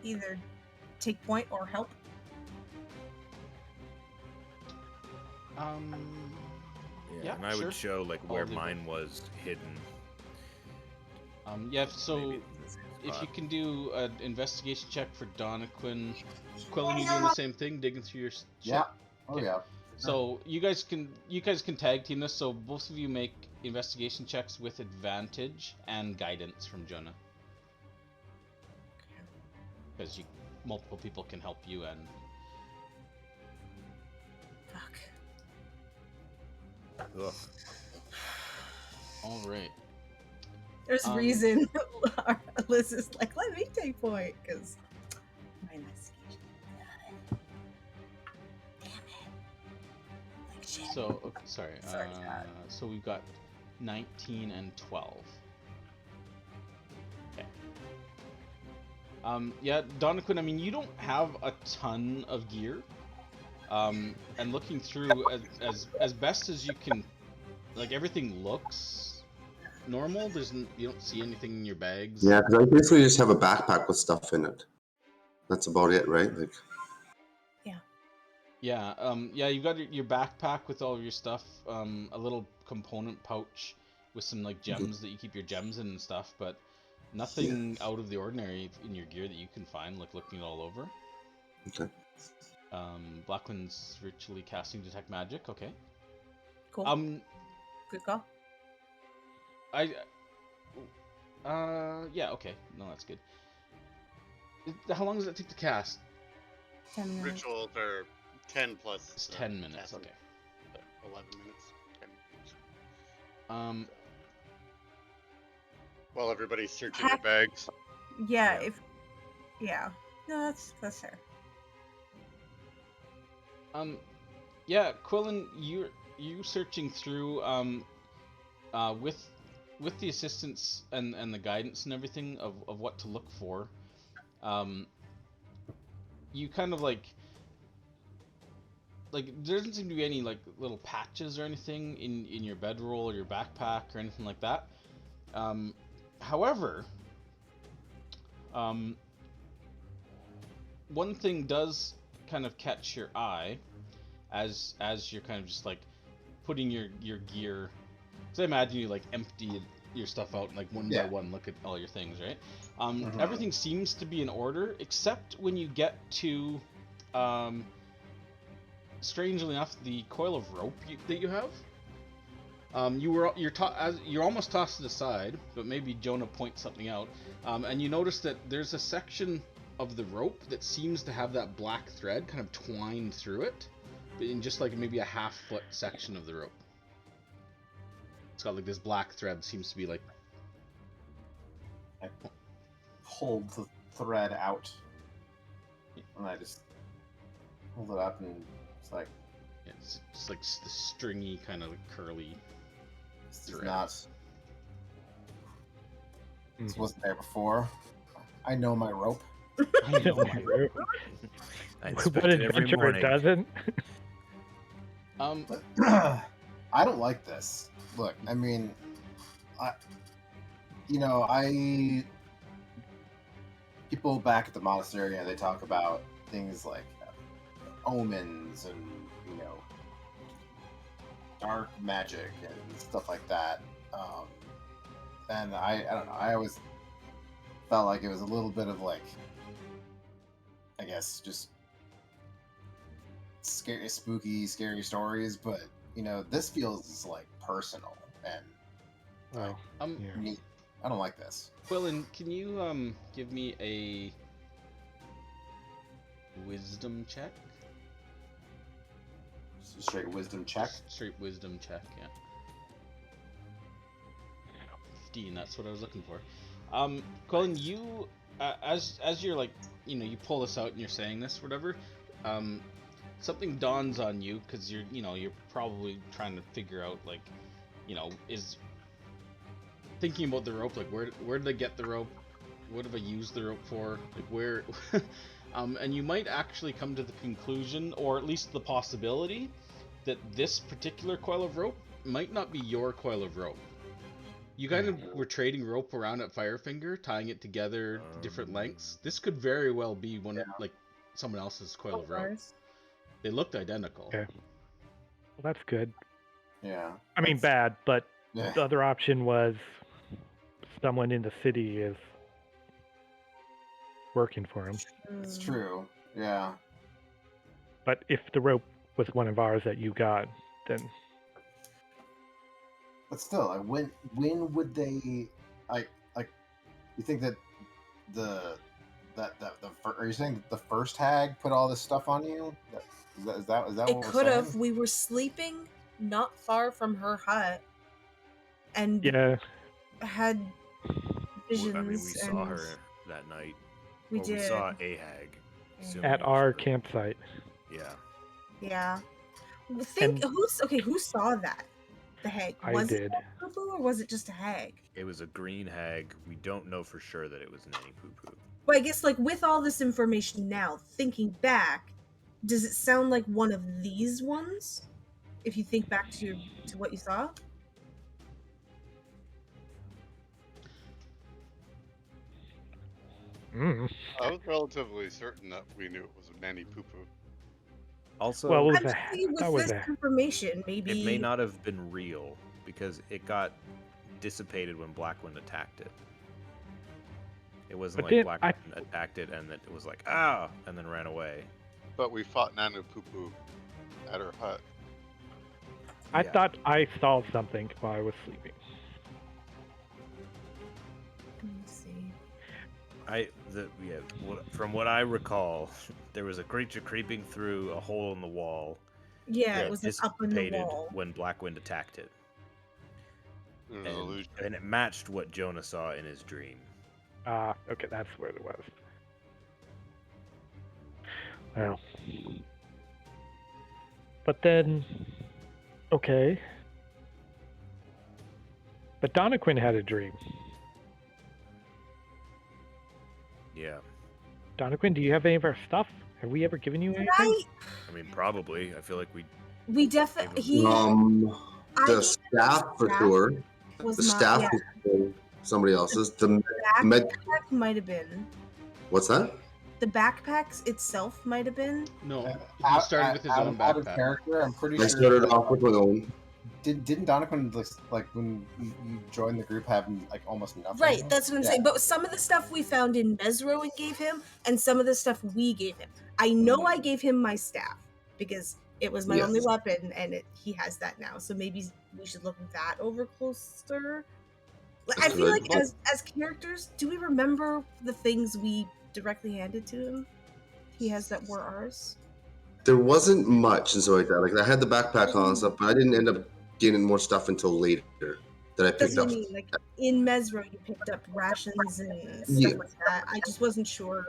either take point or help. Yeah, and I sure. would show like All where the- mine was hidden. Yeah. So maybe in the same if spot. you can do an investigation check for Donnaquin, Quillen, you doing the same thing, digging through your shit? Yeah. Oh Okay. yeah. So you guys can tag team this. So both of you make investigation checks with advantage and guidance from Jonah, because multiple people can help you. And Fuck. Ugh. all right. There's Um, reason Liz is like, let me take point, because my investigation. Damn it. Like shit. So okay, sorry. Sorry, Chad. So we've got 19 and 12. Okay. Yeah, Donnaquin, I mean, you don't have a ton of gear. And looking through as best as you can, like, everything looks normal. You don't see anything in your bags. Yeah, because I basically just have a backpack with stuff in it. That's about it, right? Like, Yeah, you've got your backpack with all of your stuff, a little component pouch with some like gems that you keep your gems in and stuff, but nothing out of the ordinary in your gear that you can find, like looking it all over. okay. Blackland's virtually casting detect magic. Okay. Cool. Good call. Yeah, okay. No, that's good. How long does it take to cast? 10 minutes. rituals are 10 plus. It's 10 minutes. casting. Okay. 11 minutes. 10 minutes. While everybody's searching their bags. Yeah, Yeah. yeah. No, that's fair. Yeah, Quillen, you searching through with the assistance and the guidance and everything of what to look for. You kind of like there doesn't seem to be any like little patches or anything in your bedroll or your backpack or anything like that. However, one thing does kind of catch your eye as you're kind of just like putting your gear. So I imagine you like empty your stuff out and like one by one look at all your things, right? Everything seems to be in order except when you get to strangely enough, the coil of rope that you have. You're almost tossed to the side, but maybe Jonah points something out, and you notice that there's a section of the rope that seems to have that black thread kind of twined through it, in just like maybe a half-foot section of the rope. It's got like this black thread. Seems to be like. I pulled the thread out, and I just pulled it up, and it's like It's just like the stringy kind of curly. this is thread. not. This wasn't there before. I know my rope. I know my rope. I What inspect it every adventurer morning. doesn't? I don't like this. Look, I mean, people back at the monastery, they talk about things like omens and dark magic and stuff like that. And I don't know. I always felt like it was a little bit of like, I guess, just scary, spooky, scary stories. But this feels like personal and Well, yeah. neat. I don't like this. Quillen, can you give me a wisdom check? Just a straight wisdom check. Straight wisdom check, yeah. 15, that's what I was looking for. Quillen, you, as you're like, you pull this out and you're saying this, whatever, something dawns on you, because you're probably trying to figure out, like, is thinking about the rope, like, where did I get the rope? What have I used the rope for? Like, where, and you might actually come to the conclusion, or at least the possibility, that this particular coil of rope might not be your coil of rope. You kind of were trading rope around at Firefinger, tying it together different lengths. This could very well be like someone else's coil of rope. They looked identical. Okay. Well, that's good. Yeah. I mean, bad, but Yeah. the other option was someone in the city is working for him. It's true. Yeah. But if the rope was one of ours that you got, then But still, like, when would they? You think that are you saying that the first hag put all this stuff on you? Is that It what we're could have. saying? We were sleeping not far from her hut, and yeah, had visions. I mean, we saw and her that night. We Or did. we saw a hag. assuming at it was our her. campsite. Yeah. Yeah. And- Who saw that? The hag. I Was did. it Poo Poo or was it just a hag? It was a green hag. We don't know for sure that it was Nanny Poo Poo. Well, I guess like with all this information now, thinking back, does it sound like one of these ones? If you think back to what you saw? Mm. I was relatively certain that we knew it was Nanny Poo Poo. Also, Well, I'm just saying that with was this a- information, maybe it may not have been real because it got dissipated when Blackwind attacked it. It wasn't But like then Blackwind attacked it and it was like, ah, and then ran away. But we fought Nanu Poo Poo at her hut. I Yeah. thought I saw something while I was sleeping. Let me see. From what I recall, there was a creature creeping through a hole in the wall. Yeah, that it was like up in the dissipated wall. when Blackwind attacked it, It was an illusion. and it matched what Jonah saw in his dream. Okay, that's where it was. Well, but then, okay. But Donna Quinn had a dream. Yeah, Donna Quinn, do you have any of our stuff? Have we ever given you anything? Right? I mean, probably. I feel like We definitely he I The gave staff for staff sure. was The not staff yeah, was somebody else's. The med. backpack might have been. What's that? The backpacks itself might have been. No, he started with his own Out of backpack. character, I'm pretty I sure. started off with my own. Didn't Donovan like when you joined the group have like almost nothing? Right, that's what I'm Yeah. saying. But some of the stuff we found in Mesro and gave him, and some of the stuff we gave him. I know I gave him my staff because it was my only Yes. weapon, and he has that now. So maybe we should look that over closer. Like, I That's feel good. like as characters, do we remember the things we directly handed to him? He has that were ours. There wasn't much and so like that. Like I had the backpack on and stuff, but I didn't end up getting more stuff until later that I That's picked what I up. mean. Like in Mesro, you picked up rations and stuff Yeah. like that. I just wasn't sure.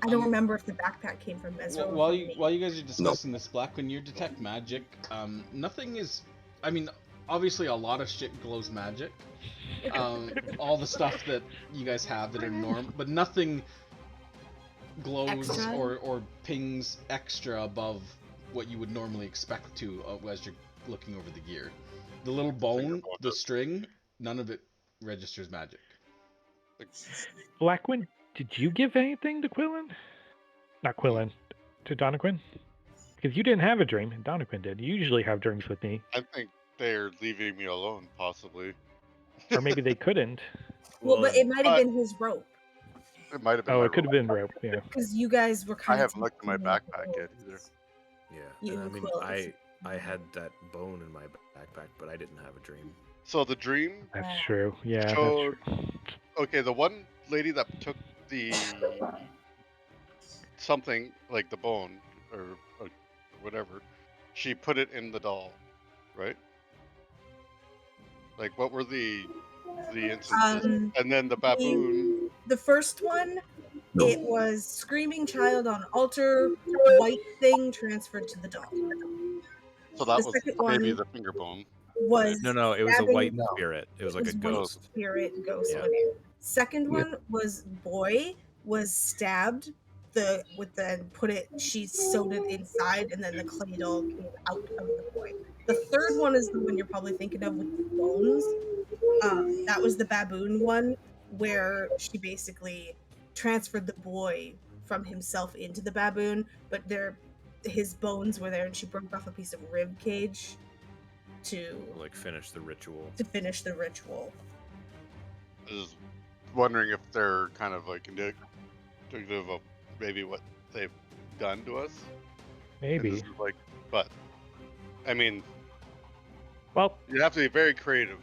I don't remember if the backpack came from Mesro. or While from you me. while you guys are discussing this, Black, when you detect magic, nothing is. I mean, obviously a lot of shit glows magic. All the stuff that you guys have that are norm, but nothing glows Extra? or pings extra above what you would normally expect to as you're looking over the gear. The little bone, the string, none of it registers magic. Blackwind, did you give anything to Quillen? Not Quillen, to Donaquin? Because you didn't have a dream, and Donaquin did. You usually have dreams with me. I think they're leaving me alone, possibly. Or maybe they couldn't. Well, but it might have but- been his rope It might have been. Oh, my it could have rope. been rope, yeah. because you guys were I kind of. haven't looked in my backpack yet either. Yeah, You and I and mean, Quillen. I had that bone in my backpack, but I didn't have a dream. So the dream. That's true. Yeah, So- that's true. Okay, the one lady that took the something like the bone or whatever, she put it in the doll, right? Like, what were the instances? And then the baboon. The first one, No. it was screaming child on altar, white thing transferred to the doll. So that the was second maybe one- the finger bone. Was No, it was a stabbing- white No. spirit. It was like a white ghost. spirit ghost Yeah. went in. Second Yeah. one was boy was stabbed she sewed it inside and then the clay doll came out of the boy. The third one is the one you're probably thinking of with the bones. That was the baboon one where she basically transferred the boy from himself into the baboon, but his bones were there and she broke off a piece of rib cage to Like finish the ritual. finish the ritual. I was wondering if they're kind of like indicative of maybe what they've done to us. And Maybe. this is like, but I mean, Well, you have to be very creative.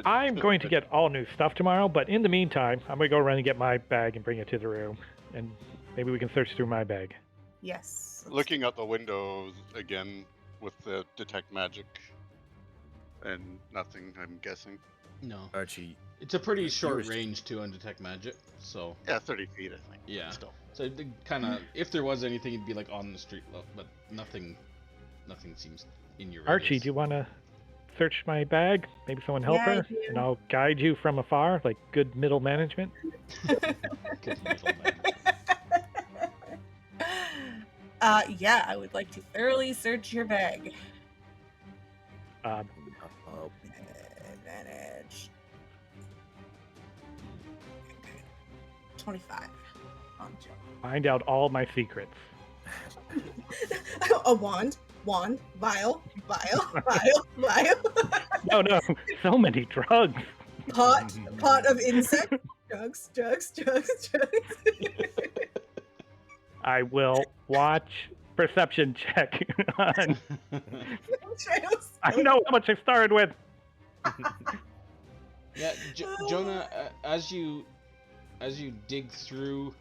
I'm going to get all new stuff tomorrow, but in the meantime, I'm going to go around and get my bag and bring it to the room. And maybe we can search through my bag. Yes. Looking out the windows again with the detect magic and nothing, I'm guessing. No, Archie, it's a pretty You short were- range to undetect magic, so Yeah, 30 feet, I think. Yeah. Still. so it kind of if there was anything, it'd be like on the street level, but nothing seems in your Archie, radius. do you want to search my bag? Maybe someone help Yeah, I her? do. And I'll guide you from afar, like good middle management. Good middleman. Yeah, I would like to thoroughly search your bag. Advantage. 25. On Joe. Find out all my secrets. A wand, vial. No, so many drugs. pot of insect. Drugs. I will watch perception check on. I know how much I started with. Yeah, Jonah, as you dig through,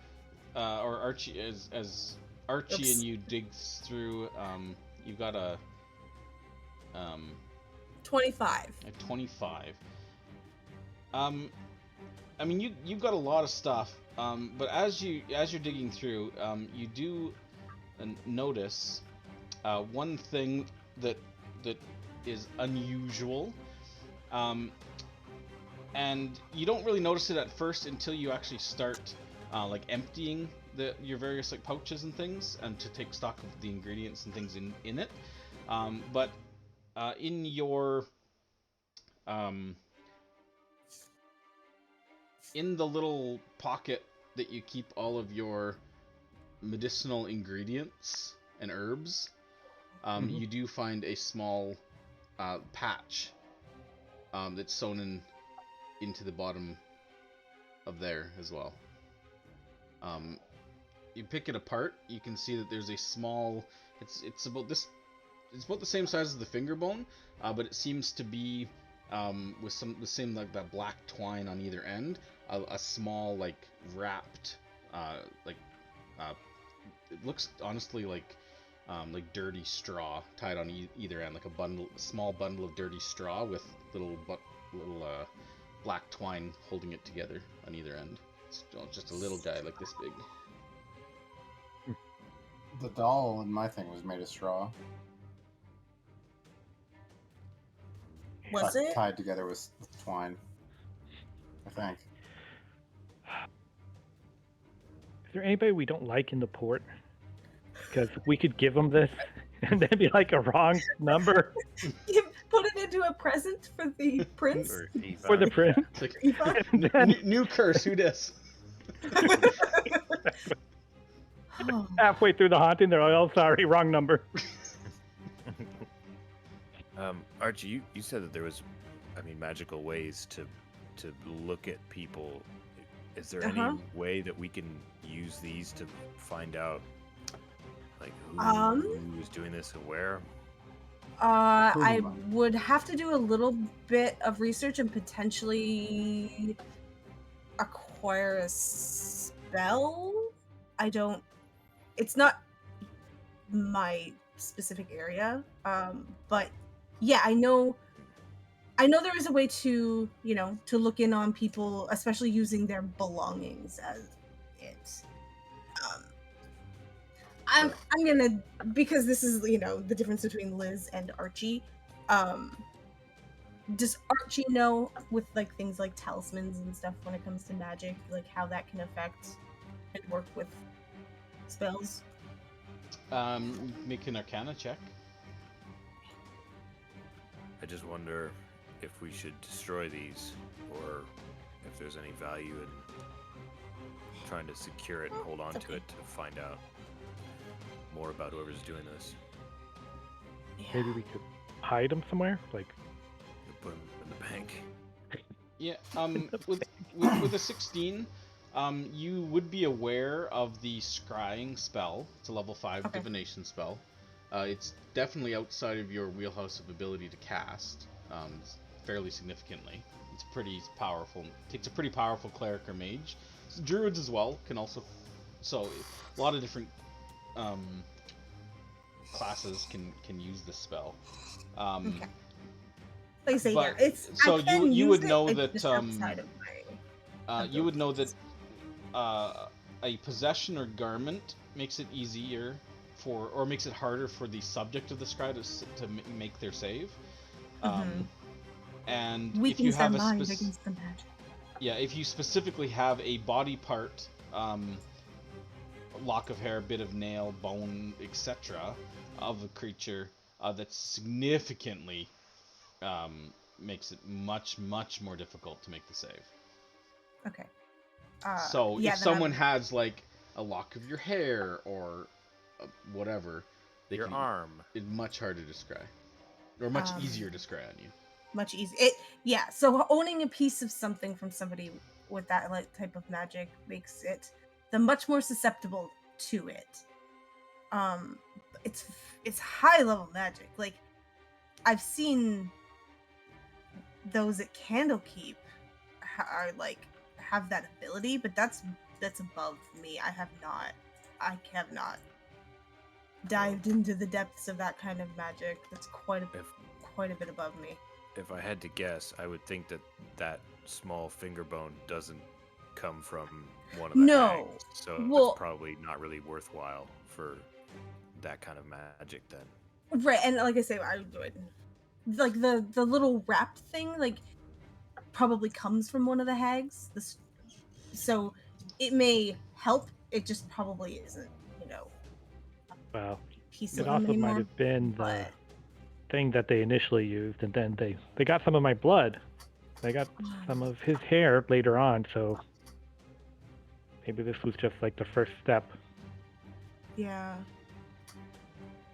or Archie, as Archie Oops. and you dig through, you got a 25. 25. I mean, you've got a lot of stuff, but as you're digging through, you do notice one thing that is unusual, and you don't really notice it at first until you actually start like emptying your various like pouches and things, and to take stock of the ingredients and things in it. But in your in the little pocket that you keep all of your medicinal ingredients and herbs, you do find a small patch that's sewn into the bottom of there as well. You pick it apart, you can see that there's a small, it's about the same size as the finger bone, but it seems to be with the same like that black twine on either end, a small like wrapped it looks honestly like like dirty straw tied on either end, like a small bundle of dirty straw with little black twine holding it together on either end. It's just a little guy like this big. The doll in my thing was made of straw. Was it? Tied together with twine, I think. Is there anybody we don't like in the port? Because we could give them this and then be like a wrong number Put it into a present for the prince. Or for the prince. It's like Eva? And then new curse. Who dis? Oh. halfway through the haunting, they're like, "Oh, sorry, wrong number." Archie, you said that there was, magical ways to look at people. Is there any way that we can use these to find out, like, who is doing this and where? I would have to do a little bit of research and potentially acquire a spell. It's not my specific area, but yeah, I know there is a way to, to look in on people, especially using their belongings as it. I'm gonna, because this is, the difference between Liz and Archie. Does Archie know with like things like talismans and stuff when it comes to magic, like how that can affect and work with spells? Make an Arcana check. I just wonder if we should destroy these, or if there's any value in trying to secure it and hold on to it to find out more about whoever's doing this. Maybe we could hide them somewhere, like Put them in the bank. Yeah. With a 16, you would be aware of the Scrying Spell. It's a level 5 divination spell. It's definitely outside of your wheelhouse of ability to cast, fairly significantly. It's pretty powerful. It takes a pretty powerful cleric or mage. Druids as well can also. So a lot of different classes can use this spell. Okay. Like I say, but, yeah, it's so I can you use would it, know it's that just outside of my you would know that a possession or garment makes it easier for, or makes it harder for the subject of the scry to make their save. And if you have against the magic. Yeah, if you specifically have a body part, lock of hair, bit of nail, bone, etc., of a creature that significantly makes it much more difficult to make the save. Okay. So yeah, if someone has like a lock of your hair or whatever, Your arm. It's much harder to scry, or much easier to scry on you. Much easier. Yeah. So owning a piece of something from somebody with that like type of magic makes it them much more susceptible to it. It's high level magic. Like I've seen those at Candlekeep are like have that ability, but that's above me. I have not dived into the depths of that kind of magic. That's quite a bit above me. If I had to guess, I would think that small finger bone doesn't come from one of the hags, so it's probably not really worthwhile for that kind of magic then. Right, and like I say, I would like the little wrap thing, like probably comes from one of the hags. So it may help. It just probably isn't, Well, piece it of also them anymore, might have been the but thing that they initially used, and then they got some of my blood. They got some of his hair later on, so maybe this was just like the first step. yeah.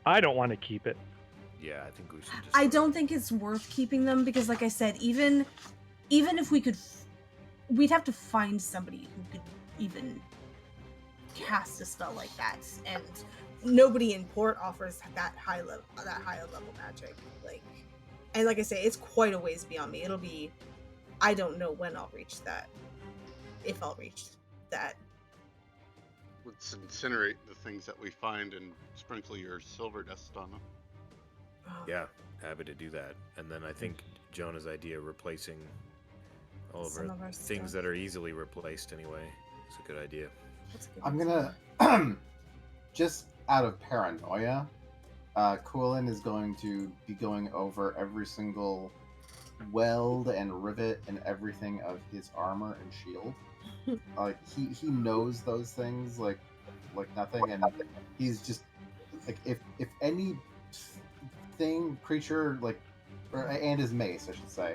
I don't want to keep it. Yeah, I think we should just. I don't think it's worth keeping them because, like I said, even if we could, we'd have to find somebody who could even cast a spell like that, and nobody in port offers that high level magic. And like I say, it's quite a ways beyond me. It'll be, I don't know when I'll reach that, if I'll reach that Let's incinerate the things that we find and sprinkle your silver dust on them. Yeah, happy to do that. And then I think Jonah's idea of replacing all of Some our of our things stuff. that are easily replaced anyway is a good idea. That's a good I'm idea. gonna, just out of paranoia, Coolin is going to be going over every single weld and rivet and everything of his armor and shield. Like he knows those things like nothing, and he's just like if any creature and his mace, I should say.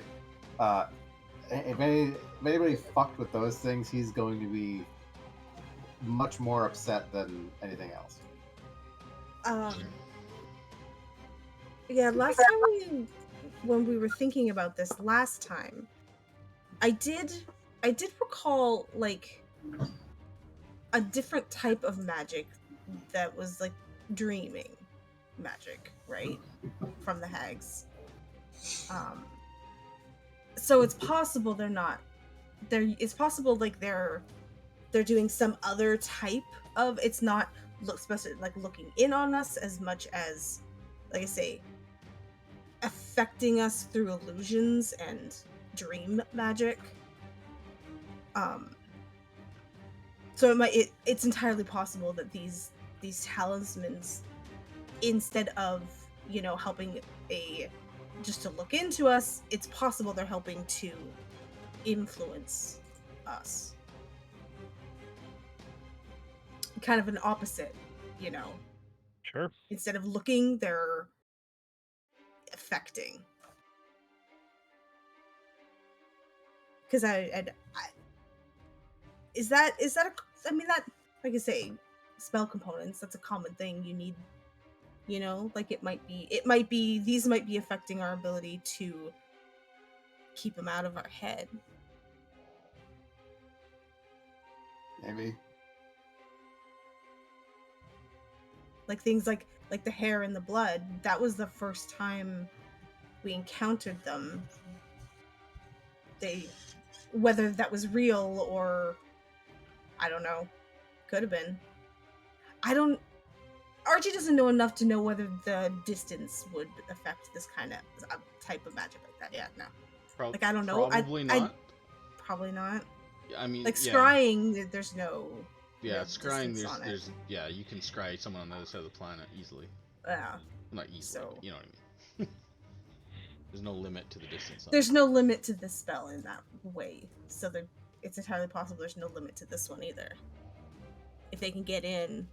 If anybody fucked with those things, he's going to be much more upset than anything else. Yeah, last time when we were thinking about this last time, I did recall like a different type of magic that was like dreaming magic, right? From the hags. So it's possible it's possible like they're doing some other type of, it's not like looking in on us as much as, like I say, affecting us through illusions and dream magic. So it's entirely possible that these talismans, instead of, you know, helping just to look into us, it's possible they're helping to influence us. Kind of an opposite, you know. Sure. Instead of looking, they're affecting. Because is that I mean, that, like I say, spell components, that's a common thing you need, you know, like it might be these might be affecting our ability to keep them out of our head. Maybe. Like things like the hair and the blood, that was the first time we encountered them. Whether that was real or, I don't know, could have been. Archie doesn't know enough to know whether the distance would affect this kind of type of magic like that. Yeah, no. Like, I don't know. Probably not. Probably not. I mean, like yeah. Scrying, there's no. Yeah, no scrying. distance on it. There's yeah, you can scry someone on the other side of the planet easily. Yeah. Not easily, So- but you know what I mean. There's no limit to the distance. There's no limit to this spell in that way, so it's entirely possible there's no limit to this one either. If they can get in.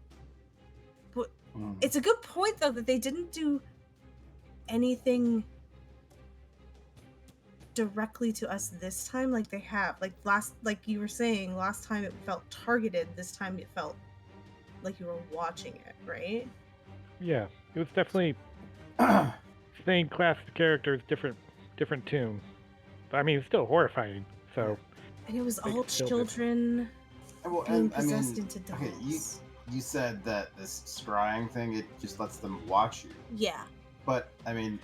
But it's a good point, though, that they didn't do anything directly to us this time like they have. Like you were saying, last time it felt targeted, this time it felt like you were watching it, right? Yeah, it was definitely same class of characters, different tune. But I mean, it's still horrifying. So. And it was Like, all it's still children Well, being possessed into dolls. Okay, you said that this scrying thing, it just lets them watch you. Yeah. But I mean,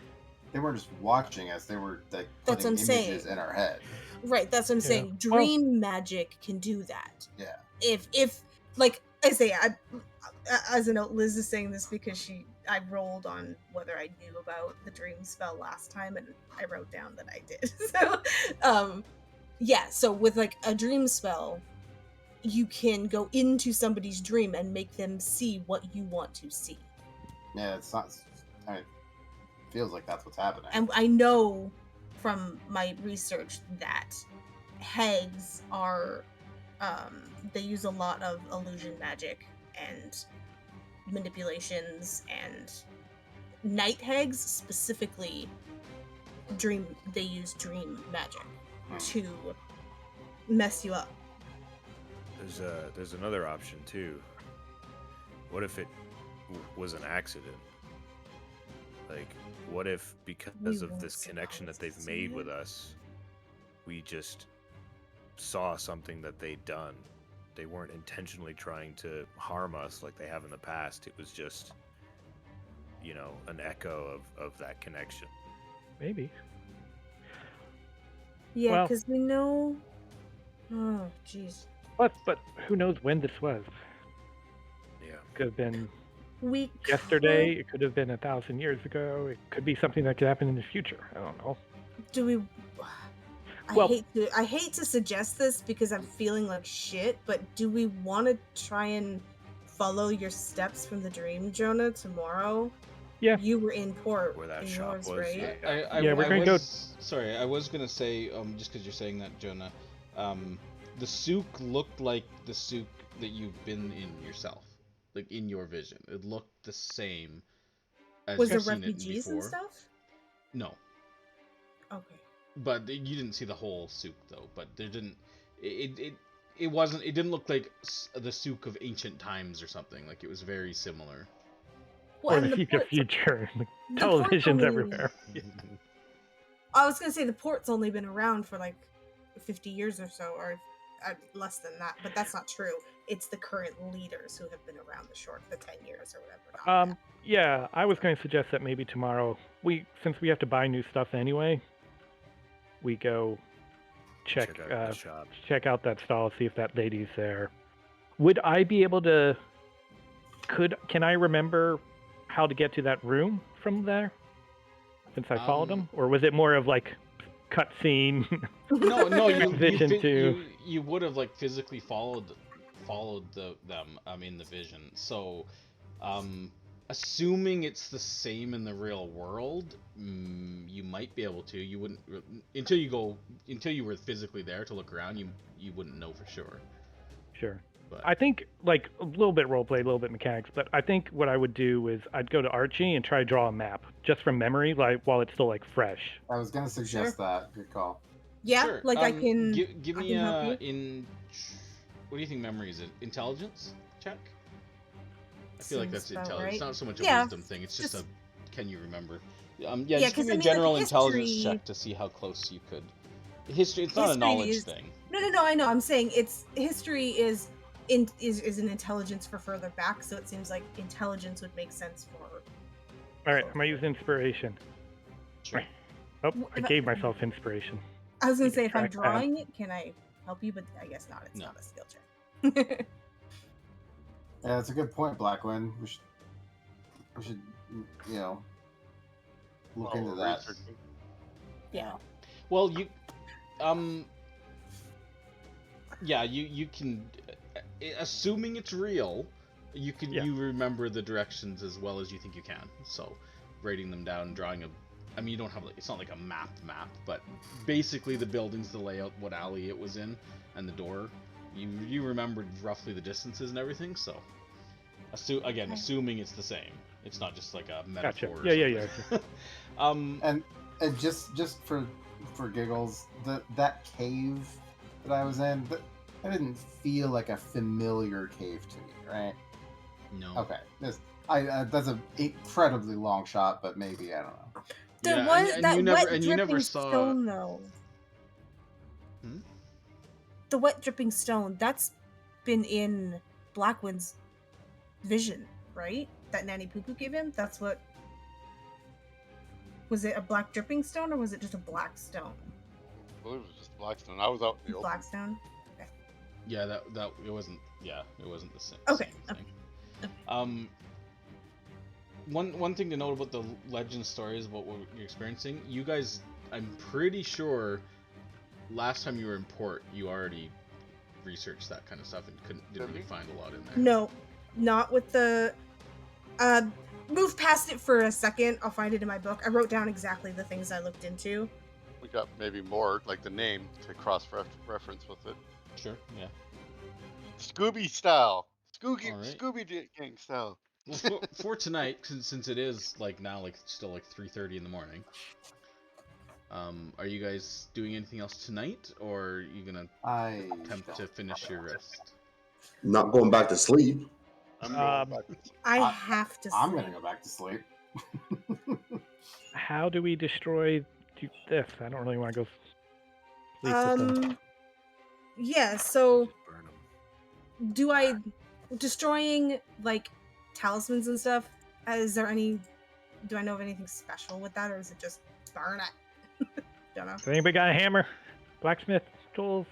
they weren't just watching us; they were like That's putting what I'm saying. images in our head. Right, that's what I'm Yeah. saying. Dream magic can do that. Yeah. If like I say, as a note, Liz is saying this because I rolled on whether I knew about the dream spell last time, and I wrote down that I did. So, yeah. So with like a dream spell, you can go into somebody's dream and make them see what you want to see. Yeah, it's not. I mean, it feels like that's what's happening. And I know from my research that hags are, they use a lot of illusion magic and manipulations, and night hags specifically they use dream magic to mess you up. There's another option too. What if it was an accident? Like, what if because of this connection that they've made with us, we just saw something that they'd done? They weren't intentionally trying to harm us like they have in the past. It was just, you know, an echo of that connection. Maybe. Yeah, Well- because we know. Oh, jeez. But who knows when this was? Could have been We yesterday. It could have been 1,000 years ago. It could be something that could happen in the future. I don't know. Do we? Well- I hate to suggest this because I'm feeling like shit, but do we want to try and follow your steps from the dream, Jonah, tomorrow? Yeah. You were in port Where that in shop yours, was, right? yeah. Yeah, we're gonna go- Sorry, I was gonna say, just because you're saying that, Jonah, the souk looked like the souk that you've been in yourself, like in your vision. It looked the same as Was there you've seen it refugees before. and stuff? No, Okay. but you didn't see the whole souk though. But there didn't. It wasn't. It didn't look like the souk of ancient times or something. Like it was very similar. Well, Or and the future, port's- future. the port's Television's only- everywhere. I was gonna say the port's only been around for like 50 years or so, or less than that, but that's not true. It's the current leaders who have been around the shore for 10 years or whatever. not that. Yeah, I was going to suggest that maybe tomorrow, since we have to buy new stuff anyway, we go check out the shop. check out that stall, see if that lady's there. Would I be able to? Can I remember how to get to that room from there? Since I followed them, or was it more of like cutscene? No, Vision too. you would have like physically followed them in the vision. So, assuming it's the same in the real world, you might be able to. You wouldn't until you were physically there to look around. You wouldn't know for sure. Sure. But I think like a little bit roleplay, a little bit mechanics, but I think what I would do is I'd go to Archie and try to draw a map just from memory, like while it's still like fresh. I was gonna suggest that. Good call. Yeah, sure. like I can. give I me can help what do you think memory is? It intelligence check? I feel like that's Seems about intelligence. right. It's not so much a Yeah, wisdom thing. It's just just- a can you remember? Yeah, Just give 'cause me I a mean, general like, intelligence history- check to see how close you could. History. It's not a History knowledge is- thing. No. I know. I'm saying it's history is an intelligence for further back, so it seems like intelligence would make sense for. All right, I'm gonna use inspiration. Sure. Oh, I gave myself inspiration. I was gonna You say can if I'm track that. drawing it, can I help you? But I guess not. It's No. not a skill check. Yeah, that's a good point, Blackwind. We should, look Well, into we're that. researching. Yeah. Well, you you can, assuming it's real, you remember the directions as well as you think you can. So, writing them down, drawing you don't have it's not like a map, but basically the buildings, the layout, what alley it was in, and the door. You remembered roughly the distances and everything. So, assuming it's the same. It's not just like a metaphor. Gotcha. Yeah. And just for giggles, that cave that I was in, that didn't feel like a familiar cave to me, right? No. Okay, that's an incredibly long shot, but maybe I don't know. There Yeah, was and that you never- wet and you never dripping saw- stone, though. Hmm? The wet dripping stone, that's been in Blackwind's vision, right? That Nanny Poo Poo gave him? That's what... Was it a black dripping stone, or was it just a black stone? I believe it was just Blackstone. I was out in the open. Black stone? Yeah, that it wasn't. Yeah, it wasn't the same. Okay, same thing. One thing to note about the legend stories about what you're experiencing, you guys, I'm pretty sure, last time you were in port, you already researched that kind of stuff and didn't really find a lot in there. No, not with the... Move past it for a second. I'll find it in my book. I wrote down exactly the things I looked into. We got maybe more, like the name, to cross-reference with it. Sure. Yeah. Scooby style. All right. Scooby Gang style. Well, for tonight, since it is still 3:30 in the morning, are you guys doing anything else tonight, or are you gonna attempt to finish your rest? Not going back to sleep. I'm going back. I have to I'm sleep. gonna go back to sleep. How do we destroy this? I don't really want to go sleep with them. Yeah, so Burn 'em. do I... Destroying, like, talismans and stuff, is there any... Do I know of anything special with that, or is it just burn it? Don't know. Has anybody got a hammer? Blacksmith tools?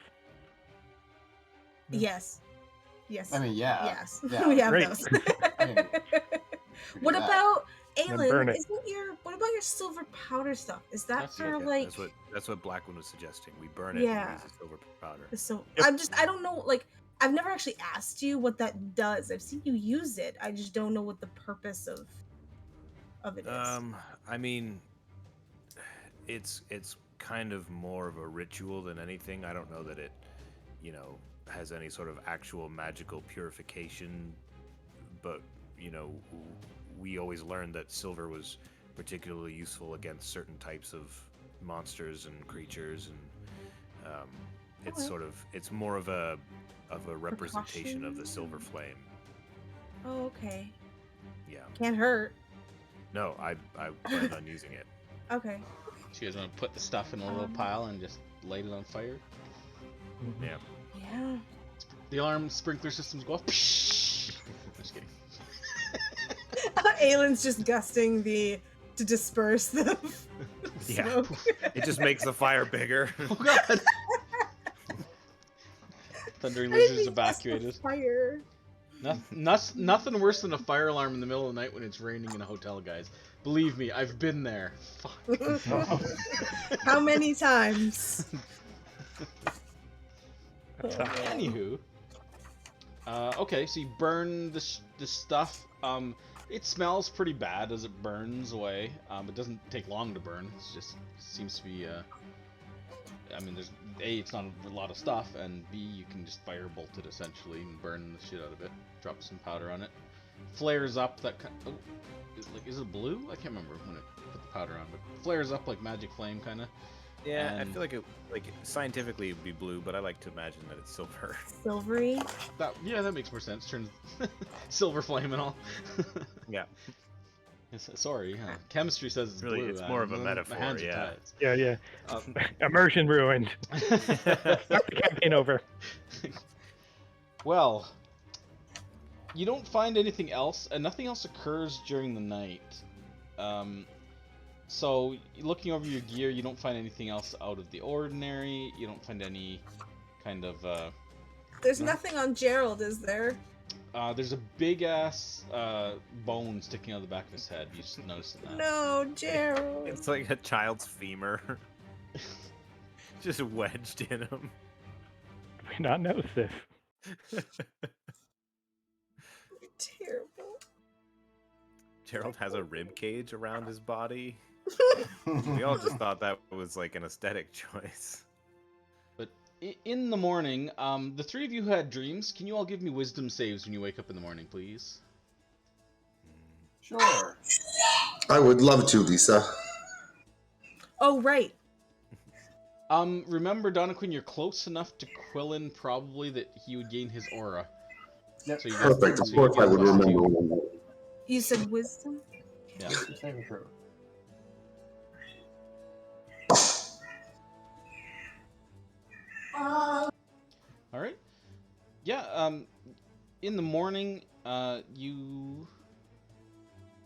No. Yes. Yes. I mean, yeah. Yes. Yeah. We have Great. those. What that. about Then burn Aelin? it. What about your silver powder stuff? Is that That's for okay. like? That's what Blackwood was suggesting. We burn it Yeah. and use the silver powder. So Yep. I don't know. Like, I've never actually asked you what that does. I've seen you use it. I just don't know what the purpose of it is. I mean, it's kind of more of a ritual than anything. I don't know that it, has any sort of actual magical purification, but we always learned that silver was particularly useful against certain types of monsters and creatures, and it's more of a representation of the silver flame. Oh, okay. Yeah. Can't hurt. No, I plan on using it. Okay. So you guys want to put the stuff in a little pile and just light it on fire? Yeah. Yeah. The alarm sprinkler systems go off. Just kidding. Aelin's just gusting to disperse the Yeah. smoke. It just makes the fire bigger. Oh god! Thundering I didn't Lizard's think that's the evacuated. Fire. Nothing worse than a fire alarm in the middle of the night when it's raining in a hotel, guys. Believe me, I've been there. Fuck. How many times? Anywho. Okay, so you burn the stuff. It smells pretty bad as it burns away. It doesn't take long to burn. It just seems to be, I mean, there's A, it's not a lot of stuff, and B, you can just firebolt it essentially and burn the shit out of it. Drop some powder on it. Flares up that kind. Oh, is it blue? I can't remember when it put the powder on, but flares up like magic flame kind of. Yeah, And- I feel like it scientifically it would be blue, but I like to imagine that it's silver. Silvery. That makes more sense. Turns silver flame and all. Yeah. Sorry, chemistry says it's Really, blue. it's more of a My metaphor, hands are yeah. tied. Yeah. Um, Immersion ruined. Start the campaign over. Well, you don't find anything else, and nothing else occurs during the night. So, looking over your gear, you don't find anything else out of the ordinary. You don't find any kind of, There's No. nothing on Gerald, is there? there's a big-ass, bone sticking out of the back of his head. You just noticed that. No, Gerald. It's like a child's femur. Just wedged in him. Do we not notice this? Terrible. Gerald has a rib cage around his body. We all just thought that was like an aesthetic choice. But in the morning, the three of you who had dreams, can you all give me wisdom saves when you wake up in the morning, please? Sure. I would love to, Lisa. Oh, right. Remember, Donna-Quinn, you're close enough to Quillen probably that he would gain his aura. Yep. So you get- Perfect. Of so you course, get I would +2. remember. You said wisdom? Yeah. Saving throw. All right. Yeah. In the morning, you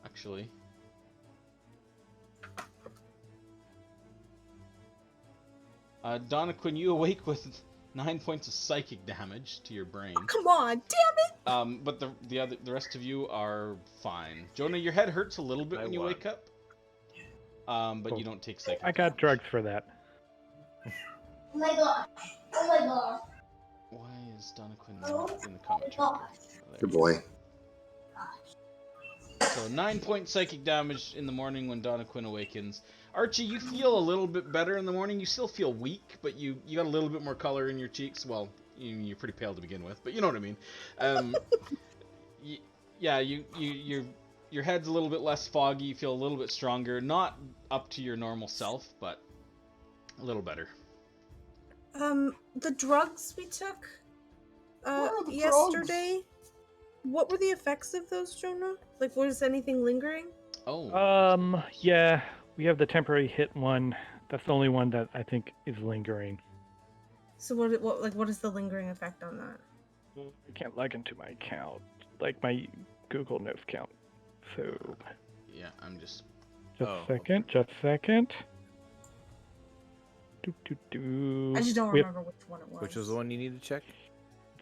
actually. Donna-Quinn, you awake with 9 points of psychic damage to your brain. Come on, damn it! But the rest of you are fine. Jonah, your head hurts a little bit I when you won. wake up. But Cool. you don't take psychic. I got drugs for that. Oh my gosh. Oh my gosh. Why is Donna-Quinn not in the comment chapter? Oh, Good boy. So 9 point psychic damage in the morning when Donna-Quinn awakens. Archie, you feel a little bit better in the morning. You still feel weak, but you got a little bit more color in your cheeks. Well, you're pretty pale to begin with, but you know what I mean. Your head's a little bit less foggy. You feel a little bit stronger. Not up to your normal self, but a little better. The drugs we took What are the yesterday, what were the effects of those, Jonah? Like, was anything lingering? Oh. Yeah, we have the temporary hit one. That's the only one that I think is lingering. So what is the lingering effect on that? I can't log into my account, like my Google Notes account. So, Yeah, I'm just. just Oh, a second, just a second. Do. I just don't We have- remember which one it was. Which was the one you need to check?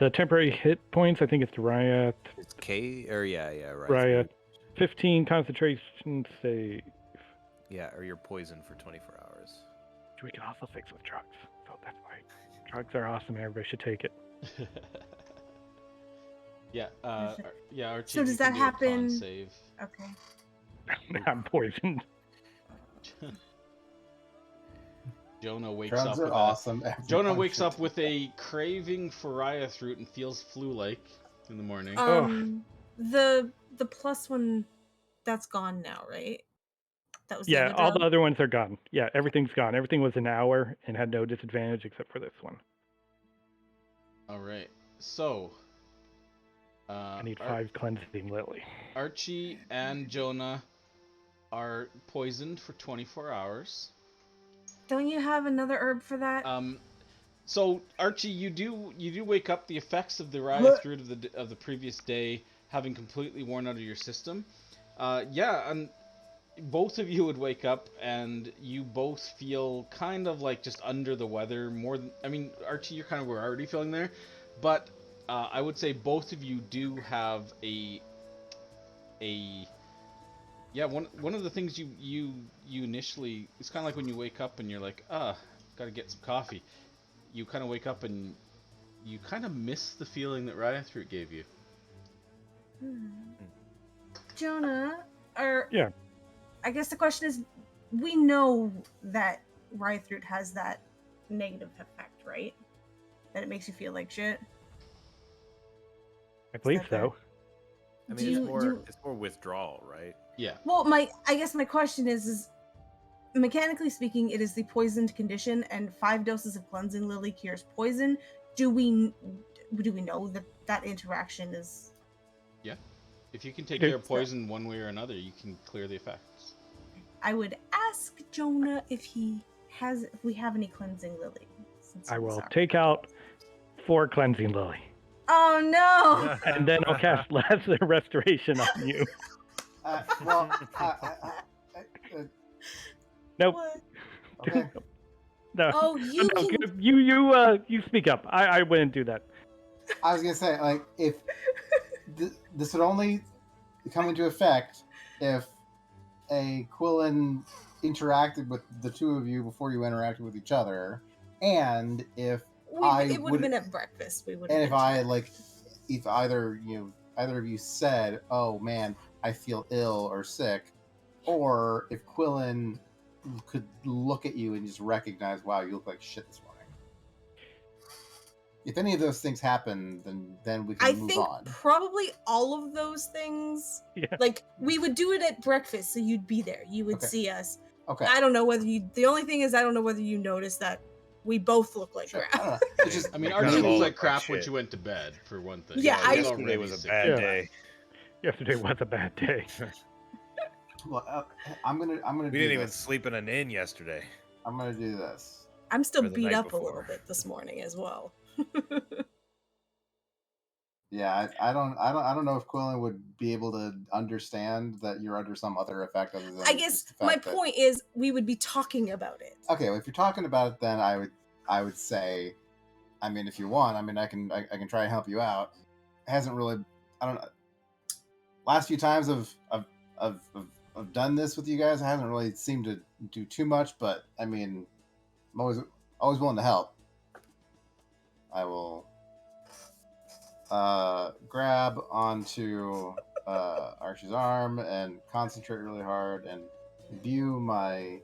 The temporary hit points, I think it's Riot. It's K or yeah, right. Riot. 15 concentration save. Yeah, or you're poisoned for 24 hours. Which we can also fix with drugs. So that's why drugs are awesome. Everybody should take it. Yeah, Archie, So you does can that do a con happen- save. Okay. I'm poisoned. Jonah wakes Drugs up are with awesome. Jonah Everyone wakes should up with a craving for Riot Root and feels flu-like in the morning. The +1 that's gone now, right? That was the Yeah, other all drug? the other ones are gone. Yeah, everything's gone. Everything was an hour and had no disadvantage except for this one. All right, so I need 5 cleansing lily. Archie and Jonah are poisoned for 24 hours. Don't you have another herb for that? So Archie, you do wake up. The effects of the Riot Root of the previous day having completely worn out of your system. And both of you would wake up and you both feel kind of like just under the weather more than, I mean, Archie, you're kind of already feeling there, but I would say both of you do have one of the things you initially, it's kind of like when you wake up and you're like, gotta get some coffee. You kind of wake up and you kind of miss the feeling that Riot Root gave you. Jonah, Yeah. I guess the question is, we know that Riot Root has that negative effect, right? That it makes you feel like shit. I believe that fair? so. I mean, it's more withdrawal, right? Yeah. Well, I guess my question is mechanically speaking, it is the poisoned condition, and 5 doses of cleansing lily cures poison. Do we know that interaction is? Yeah. If you can take care of poison one way or another, you can clear the effects. I would ask Jonah if we have any cleansing lily. I will take out 4 cleansing lily. Oh no! And then I'll cast Lesser Restoration on you. Nope. What? Okay. No. Oh, You speak up. I wouldn't do that. I was gonna say, like, if this would only come into effect if a Quillen interacted with the two of you before you interacted with each other, and if it would have been at breakfast. We would. And if either of you said, "Oh man, I feel ill or sick," or if Quillen could look at you and just recognize, "Wow, you look like shit this morning." If any of those things happen, then we can move on. I think probably all of those things. Yeah. Like, we would do it at breakfast, so you'd be there. You would see us. Okay. I don't know whether you. The only thing is, I don't know whether you noticed that we both look like crap. I mean, Archie looked like crap when she went to bed, for one thing. Yeah, yesterday was a bad day. Yesterday was a bad day. Well, I'm gonna. We didn't even sleep in an inn yesterday. I'm gonna do this. I'm still beat up a little bit this morning as well. Yeah, I don't know if Quillen would be able to understand that you're under some other effect other than. I guess my point is we would be talking about it. Okay, well, if you're talking about it, then I would say, I mean, if you want, I mean, I can try and help you out. It hasn't really, I don't know. Last few times I've done this with you guys, it hasn't really seemed to do too much, but I mean, I'm always willing to help. I will grab onto Archie's arm and concentrate really hard and imbue my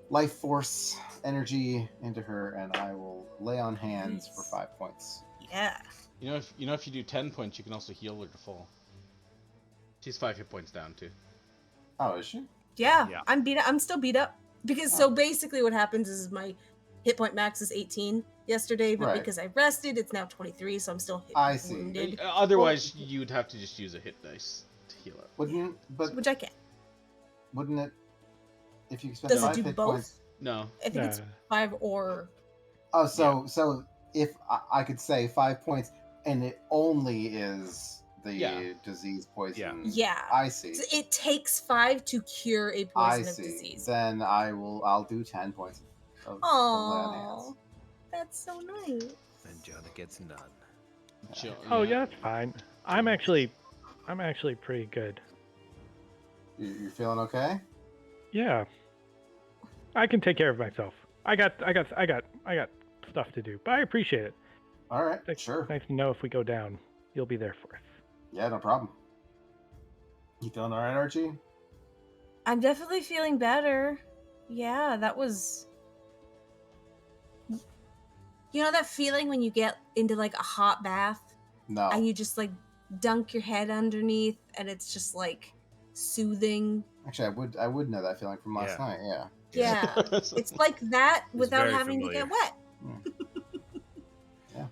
life force energy into her, and I will lay on hands for 5 points. Yeah. You know, if you do 10 points, you can also heal her to full. She's 5 hit points down too. Oh, is she? Yeah. I'm beat up. I'm still beat up because so basically what happens is my hit point max is 18 yesterday, but because I rested, it's now 23, so I'm still wounded. Otherwise, you'd have to just use a hit dice to heal up. Which I can. Wouldn't it? If you spend Does 5 it do hit both? points, no. I think it's 5 or. Oh, so if I could say 5 points, and it only is the disease poison. Yeah. I see. So it takes 5 to cure a poison of disease. Then I'll do 10 points. Oh, that's so nice. And Jonah gets none. Oh yeah, that's fine. I'm actually pretty good. You feeling okay? Yeah, I can take care of myself. I got stuff to do, but I appreciate it. All right, It's sure. nice to know if we go down, you'll be there for us. Yeah, no problem. You feeling all right, Archie? I'm definitely feeling better. Yeah, that was... You know that feeling when you get into like a hot bath No. and you just like dunk your head underneath and it's just like soothing? Actually, I would know that feeling from last Yeah. night. Yeah. Yeah. It's like that without very having to get familiar. wet. Yeah.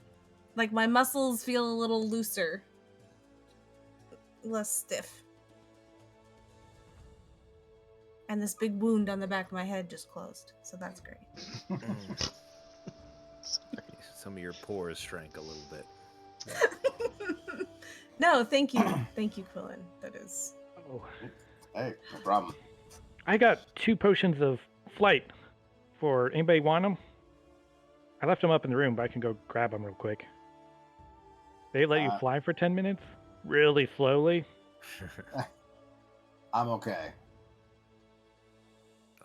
Like my muscles feel a little looser. Less stiff. And this big wound on the back of my head just closed. So that's great. Some of your pores shrank a little bit. No, thank you. Thank you, Quillen. That is... Oh, Hey, no problem. I got 2 potions of flight. For anybody want them? I left them up in the room, but I can go grab them real quick. They let you fly for 10 minutes, really slowly. I'm okay.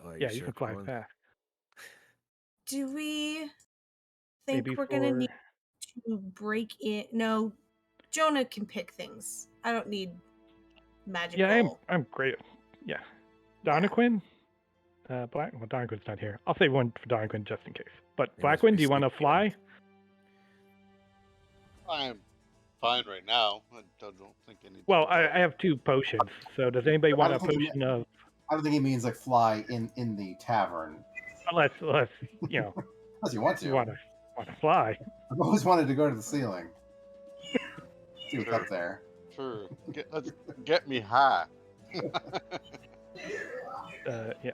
Oh, Yeah, you can fly Colin? fast. Do we think Maybe we're gonna for- need to break in? No, Jonah can pick things. I don't need magical. Yeah, I'm great. Yeah, Donaquin. Black. Well, Donaquin's not here. I'll save one for Donaquin just in case. But They must Blackquin, be do you want to sleeping. fly? I'm fine right now. I don't think I need. Well, to I have 2 potions. So does anybody want a potion of? I don't think he means like fly in the tavern. Unless you know, Unless you want to. you want to fly. I've always wanted to go to the ceiling. See what's Sure. up there. Sure. Let's get me high. Yeah.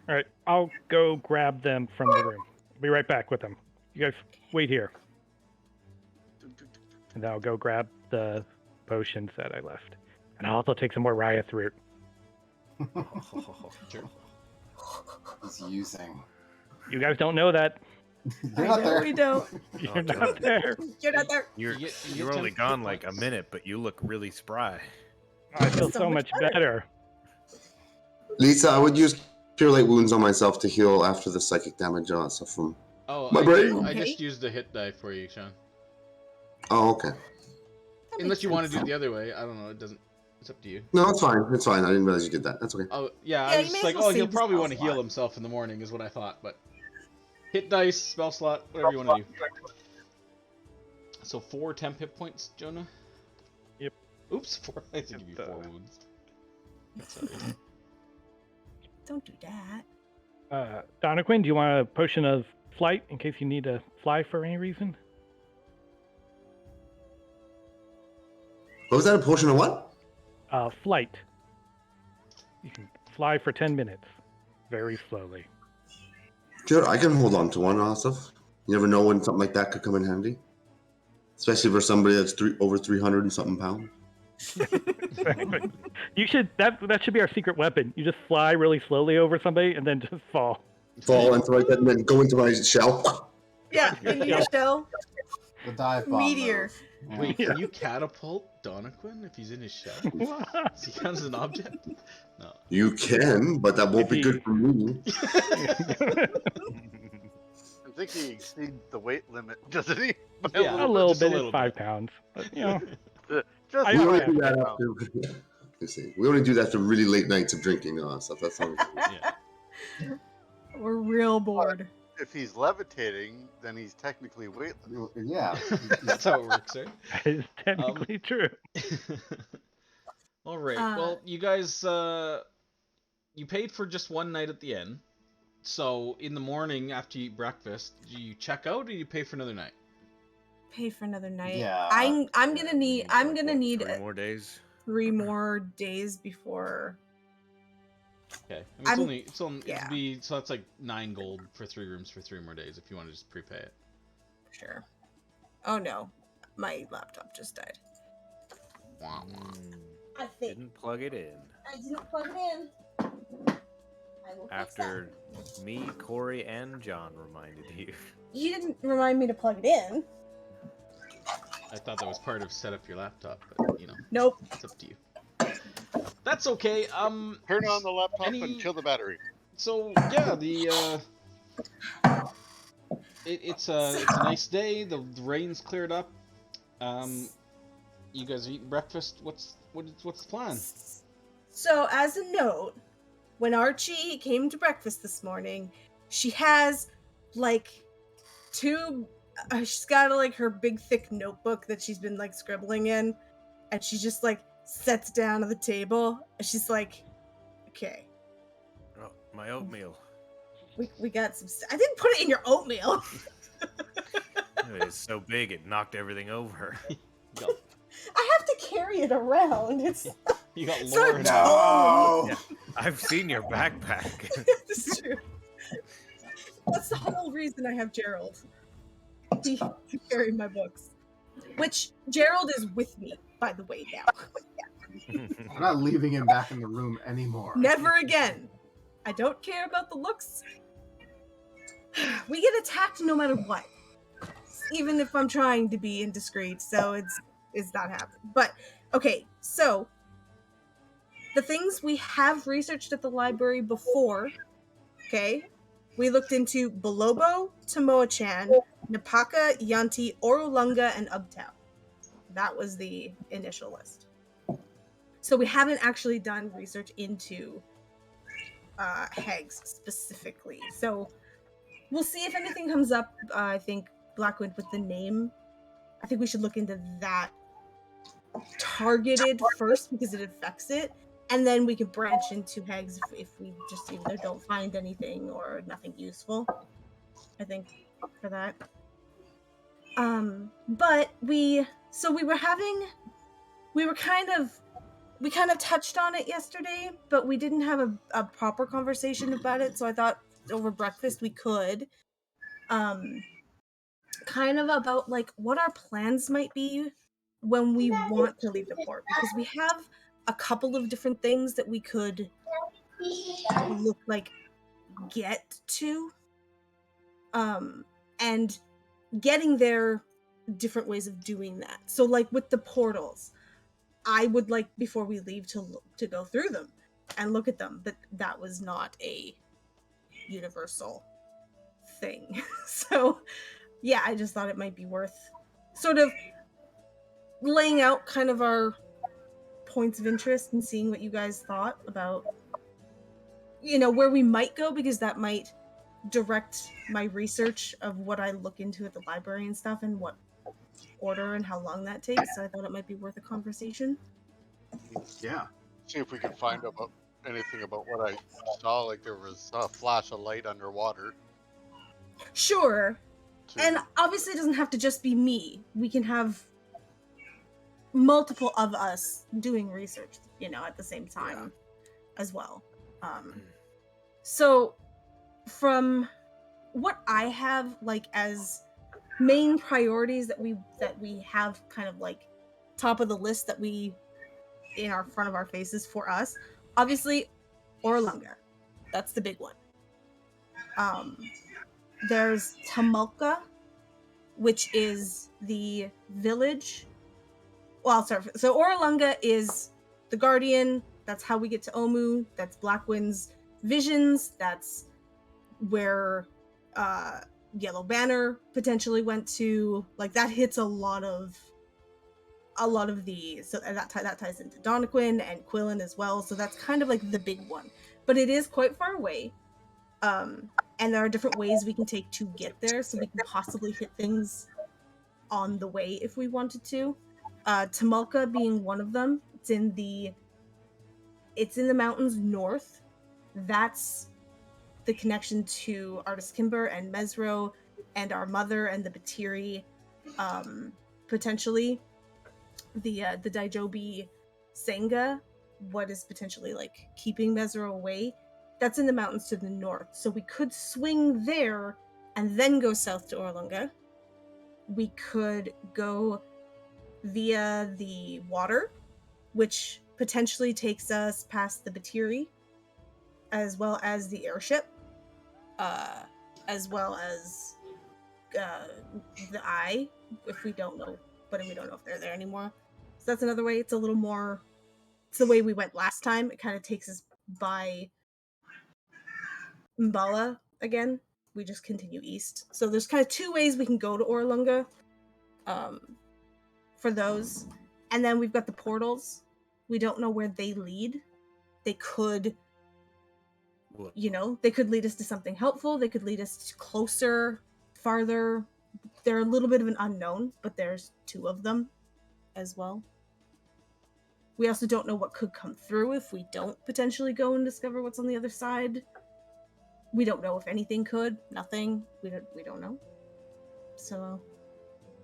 All right, I'll go grab them from the room. I'll be right back with them. You guys wait here, and then I'll go grab the potions that I left, and I'll also take some more Riot root. Sure. He's using. You guys don't know that. You're not there. We don't. You're Oh, not God. there. You're not there. You're You get you're only 10 gone hit like a points. minute, but you look really spry. I feel So so much much better. Lisa, I would use Cure Light Wounds on myself to heal after the psychic damage also from. Oh, My brain. I Okay. just used the hit die for you, Sean. Oh, okay. That Unless makes you want to sense. do it the other way. I don't know. It doesn't. It's up to you. No, it's fine. It's fine. I didn't realize you did that. That's okay. Oh, yeah. Yeah, I you was may just as like, well oh, he'll save the probably spell want to heal slot. himself in the morning, is what I thought. But hit dice, spell slot, whatever you want to do. So 4 temp hit points, Jonah? Yep. Oops, 4. I had to give you 4 wounds. Sorry. Don't do that. Donaquin, do you want a potion of flight in case you need to fly for any reason? What was that? A potion of what? Flight. You can fly for 10 minutes, very slowly. Sure, I can hold on to one, Asif. You never know when something like that could come in handy. Especially for somebody that's over 300 and something pounds. Exactly. You should that should be our secret weapon. You just fly really slowly over somebody and then just fall. Fall into like that and then go into my shell. Yeah, into your shell. The dive bomb. Meteor. move. Yeah. Wait, can you catapult Donaquin if he's in his shell? Does he count as an object? No. You can, but that won't be good for me. I think he exceeds the weight limit, doesn't he? Yeah. a little just a bit. little It's 5 bit. pounds, but you know. Just I We know only that. do that after. Let's see. We only do that after really late nights of drinking stuff. That's all. Yeah. We're real bored. if he's levitating, then he's technically weightless. Yeah. That's how it works, right? That is technically true. All right. Uh, Well, you guys, you paid for just one night at the inn. So in the morning after you eat breakfast, do you check out or do you pay for another night? Pay for another night. Yeah. I'm gonna need 3 more days. 3 more days before. Okay. I mean, I'm- it's only yeah. it'd be so that's like 9 gold for 3 rooms for 3 more days if you want to just prepay it. Sure. Oh no, my laptop just died. Wah, wah. I think Didn't plug it in. I didn't plug it in. after me, Corey, and John reminded you. You didn't remind me to plug it in. I thought that was part of set up your laptop, but Nope. it's up to you. That's okay. Turn on the laptop any- and kill the battery. So yeah, it's a nice day. The rain's cleared up. You guys are eating breakfast. What's the plan? So, as a note, when Archie came to breakfast this morning, she has like she's got like her big thick notebook that she's been like scribbling in, and she just like sets down at the table and she's like, okay, Oh, my oatmeal. we got some I didn't put it in your oatmeal. It is so big it knocked everything over. I have to carry it around. It's You got so Lauren. No. Yeah, I've seen your backpack. That's true. That's the whole reason I have Gerald. He carried my books. Which Gerald is with me, by the way, now. I'm not leaving him back in the room anymore. Never again. I don't care about the looks. We get attacked no matter what. Even if I'm trying to be indiscreet, so it's not happening. But okay, so the things we have researched at the library before, okay? We looked into Bolobo, Tomoa-chan, Napaka, Yanti, Orolunga, and Ubtao. That was the initial list. So we haven't actually done research into Hags specifically. So we'll see if anything comes up. I think Blackwood with the name. I think we should look into that targeted first because it affects it. And then we could branch into Hags if we just either don't find anything or nothing useful. I think for that. But we kind of touched on it yesterday, but we didn't have a proper conversation about it. So I thought over breakfast we could, kind of about like what our plans might be when we want to leave the port, because we have a couple of different things that we could look like get to, and getting there, different ways of doing that. So like with the portals, I would like before we leave to go through them and look at them, but that was not a universal thing. So yeah, I just thought it might be worth sort of laying out kind of our points of interest and seeing what you guys thought about, where we might go, because that might direct my research of what I look into at the library and stuff, and what order and how long that takes. So I thought it might be worth a conversation. Yeah. See if we can find about anything about what I saw. Like there was a flash of light underwater. Sure. And obviously it doesn't have to just be me. We can have multiple of us doing research, at the same time as well. So from what I have like as main priorities that we have kind of like top of the list that we in our front of our faces for us, obviously Orolunga. That's the big one. There's Tamulka, which is the village. Well, sorry. So Orolunga is the guardian. That's how we get to Omu. That's Blackwind's visions. That's where Yellow Banner potentially went to. Like that hits a lot of the. So that ties into Donnequin and Quillen as well. So that's kind of like the big one. But it is quite far away. And there are different ways we can take to get there, so we can possibly hit things on the way if we wanted to. Tamulka being one of them. It's in the mountains north. That's the connection to Artis Kimber and Mesro and our mother and the Batiri, potentially the Daijobi Senga, what is potentially like keeping Mesro away. That's in the mountains to the north. So we could swing there and then go south to Orolunga. We could go via the water, which potentially takes us past the Batiri, as well as the airship, as well as the eye, if we don't know, but we don't know if they're there anymore. So that's another way. It's a little more. It's the way we went last time. It kind of takes us by Mbala again. We just continue east. So there's kind of two ways we can go to Orlunga. For those, and then we've got the portals. We don't know where they lead. They could, Well, they could lead us to something helpful. They could lead us to closer, farther. They're a little bit of an unknown, but there's two of them as well. We also don't know what could come through if we don't potentially go and discover what's on the other side. We don't know if anything could. Nothing. We don't know. So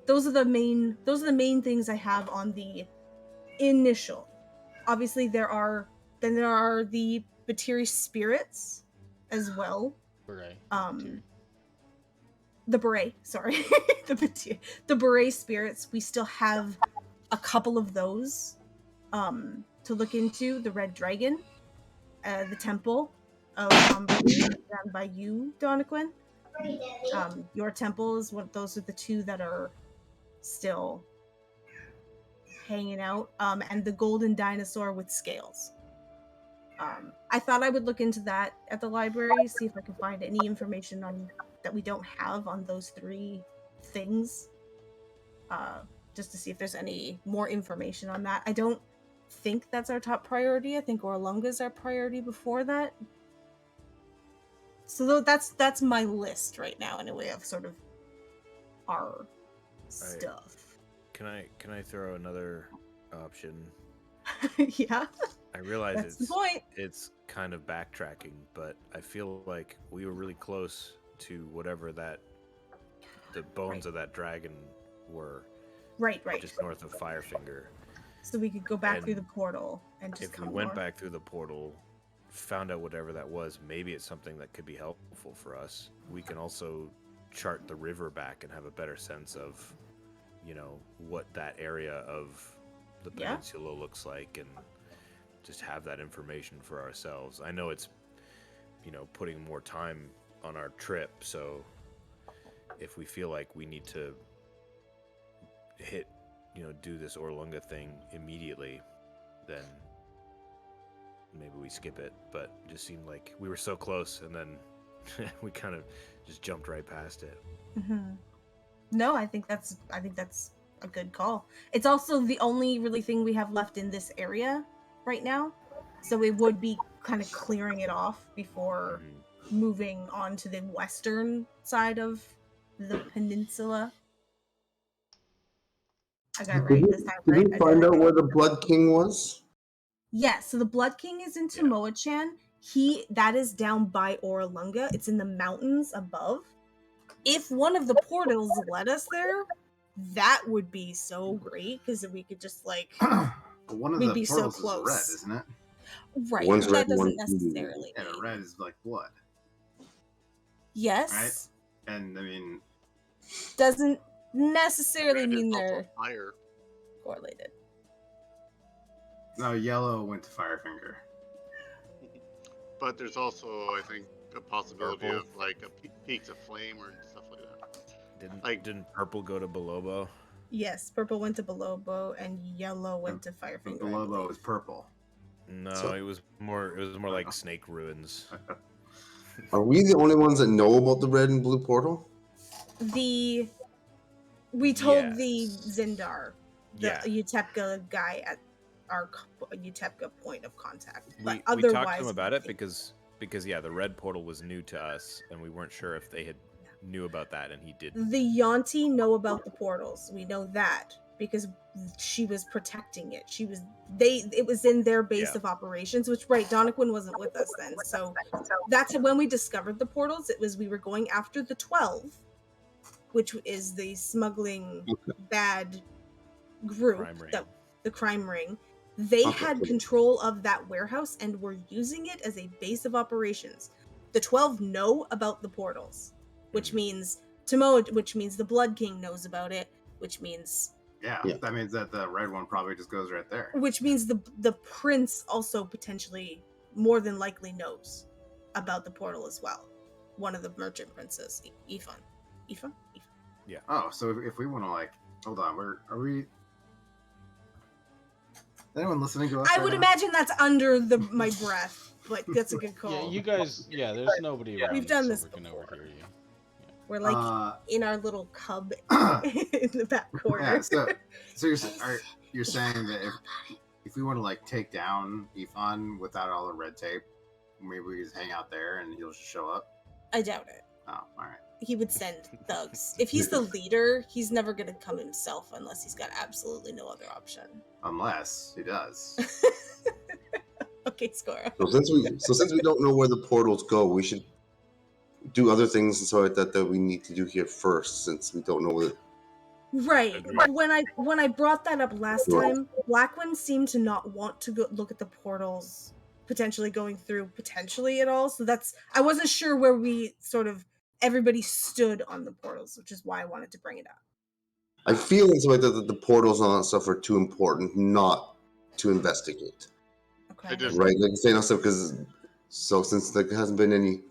those are the main things I have on the initial. Obviously there are the Batiri spirits as well. Beret. The beret, sorry. the beret spirits, we still have a couple of those to look into. The red dragon, the temple of run by you, Donaquin. Your temple is what those are the two that are still hanging out, and the golden dinosaur with scales. I thought I would look into that at the library, see if I can find any information on that we don't have on those three things, just to see if there's any more information on that. I don't think that's our top priority. I think Orlunga's our priority before that. So that's my list right now, in a way of sort of our stuff. Can I throw another option? Yeah. I realize That's the point. it's kind of backtracking, but I feel like we were really close to whatever the bones of that dragon were. Right. Just north of Firefinger. So we could go back through the portal and just if we went back through the portal, found out whatever that was, maybe it's something that could be helpful for us. We can also chart the river back and have a better sense of, what that area of the peninsula looks like, and just have that information for ourselves. I know it's, putting more time on our trip, so if we feel like we need to hit, do this Orlunga thing immediately, then maybe we skip it. But it just seemed like we were so close, and then we kind of just jumped right past it. Mm-hmm. No, I think that's a good call. It's also the only really thing we have left in this area right now, so we would be kind of clearing it off before moving on to the western side of the peninsula. I got it right this time, right? Did we find out where the Blood King was? Yeah, so the Blood King is in Tomoa-chan. That is down by Orlunga. It's in the mountains above. If one of the portals led us there, that would be so great, because we could just one of we'd the be portals so close. is red, isn't it? Right, One's that red, doesn't one's blue. necessarily Yeah, mean. red is like blood, Yes, right? And I mean, doesn't necessarily Red is mean also they're fire. correlated. no, yellow went to Firefinger. But there's also, I think, a possibility Purple. of a peaks of flame or stuff like that. Didn't purple go to Belobo? Yes, purple went to Belobo and yellow went to Firefinger. The I logo believe. is purple. No, So- it was more like snake ruins. Are we the only ones that know about the red and blue portal? We told the Yes. Zindar, the Yeah. Utepka guy at our Utepka point of contact. But We otherwise, talked to them about it we- because the red portal was new to us, and we weren't sure if they had knew about that, and he didn't. the Yonti know about the portals. We know that because she was protecting it. It was in their base Yeah. of operations, which Donaquin wasn't with us then. So that's when we discovered the portals. We were going after the 12, which is the smuggling bad group, Crime ring. the crime ring. They Okay. had control of that warehouse and were using it as a base of operations. The 12 know about the portals, which means which means the Blood King knows about it, which means Yeah, Yeah. that means that the red one probably just goes right there. the prince also potentially more than likely knows about the portal as well. One of the merchant princes, Ifan. Oh, so if we want to like, hold on, are we? Is anyone listening to us? I right would now? imagine that's under my breath, but that's a good call. Yeah, you guys. Yeah, there's nobody around. We've done this so we can before. overhear you. We're like in our little cub Yeah. in the back corner. Yeah. So you're saying that if we want to like take down Ifan without all the red tape, maybe we just hang out there and he'll just show up. I doubt it. Oh, all right. He would send thugs. If he's the leader, he's never going to come himself unless he's got absolutely no other option. Unless he does. Okay, Scora. So since we don't know where the portals go, we should do other things so that we need to do here first, since we don't know where. Right. When I brought that up last time, Blackwind seemed to not want to go look at the portals potentially going through potentially at all. So I wasn't sure where we sort of everybody stood on the portals, which is why I wanted to bring it up. I feel in some way that the portals and all that stuff are too important not to investigate. Okay. Right, like saying stuff because since there hasn't been any,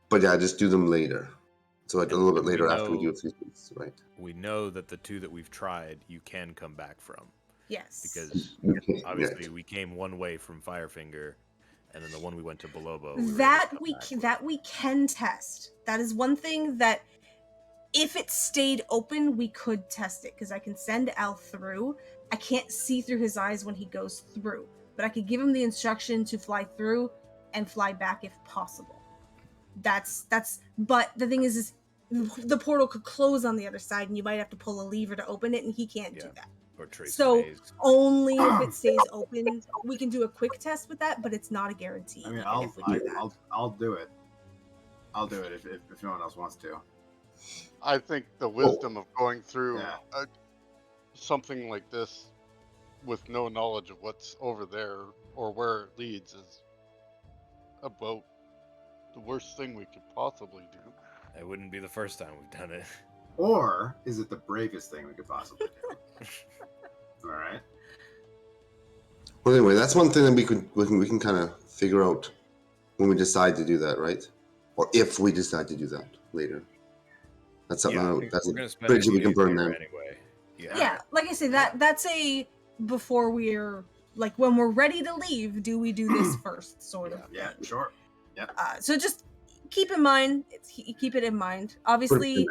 but yeah, just do them later. So like a little bit later after we do a few things, right? We know that the two that we've tried, you can come back from. Yes. Because obviously we came one way from Firefinger, and then the one we went to Belobo. That we can test. That is one thing that if it stayed open, we could test it because I can send Al through. I can't see through his eyes when he goes through, but I could give him the instruction to fly through and fly back if possible. But the thing is the portal could close on the other side and you might have to pull a lever to open it and he can't do that. Or trace So maze. only if it stays open, we can do a quick test with that, but it's not a guarantee. I mean, even I'll if we do that. I'll do it. I'll do it if no one else wants to. I think the wisdom of going through Yeah. something like this with no knowledge of what's over there or where it leads is about the worst thing we could possibly do. It wouldn't be the first time we've done it. Or is it the bravest thing we could possibly do? All right. Well, anyway, that's one thing that we can kind of figure out when we decide to do that, right? Or if we decide to do that later. That's something that's a bridge that we can burn then. Anyway. Yeah, like I said, that's a before we're like when we're ready to leave, do we do this first sort of Yeah, thing. sure. Yeah. So just keep it in mind. Obviously,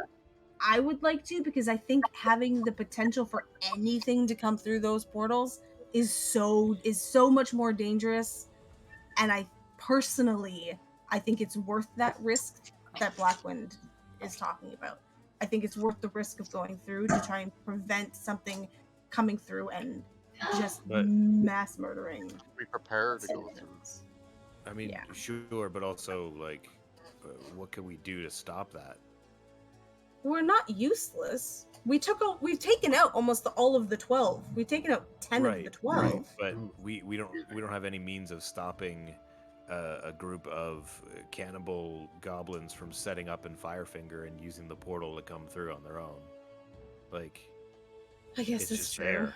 I would like to because I think having the potential for anything to come through those portals is so much more dangerous, and I think it's worth that risk that Blackwind is talking about. I think it's worth the risk of going through to try and prevent something coming through and just mass murdering. Be prepared to go through. I mean, sure, but also, like, what can we do to stop that? We're not useless. We've taken out almost all of the 12. We've taken out 10 of the 12. Right. But we don't have any means of stopping a group of cannibal goblins from setting up in Firefinger and using the portal to come through on their own. Like, I guess it's that's just true. there.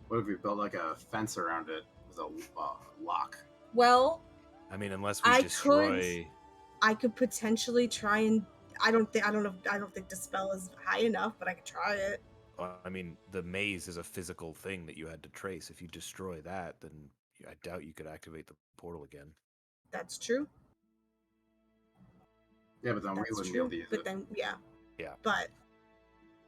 What if we built like a fence around it with a lock? Well, I mean, unless we destroy. I could potentially try and. I don't think Dispel is high enough, but I could try it. I mean, the maze is a physical thing that you had to trace. If you destroy that, then I doubt you could activate the portal again. That's true. Yeah, but then we wouldn't be able to use it. Then, yeah. But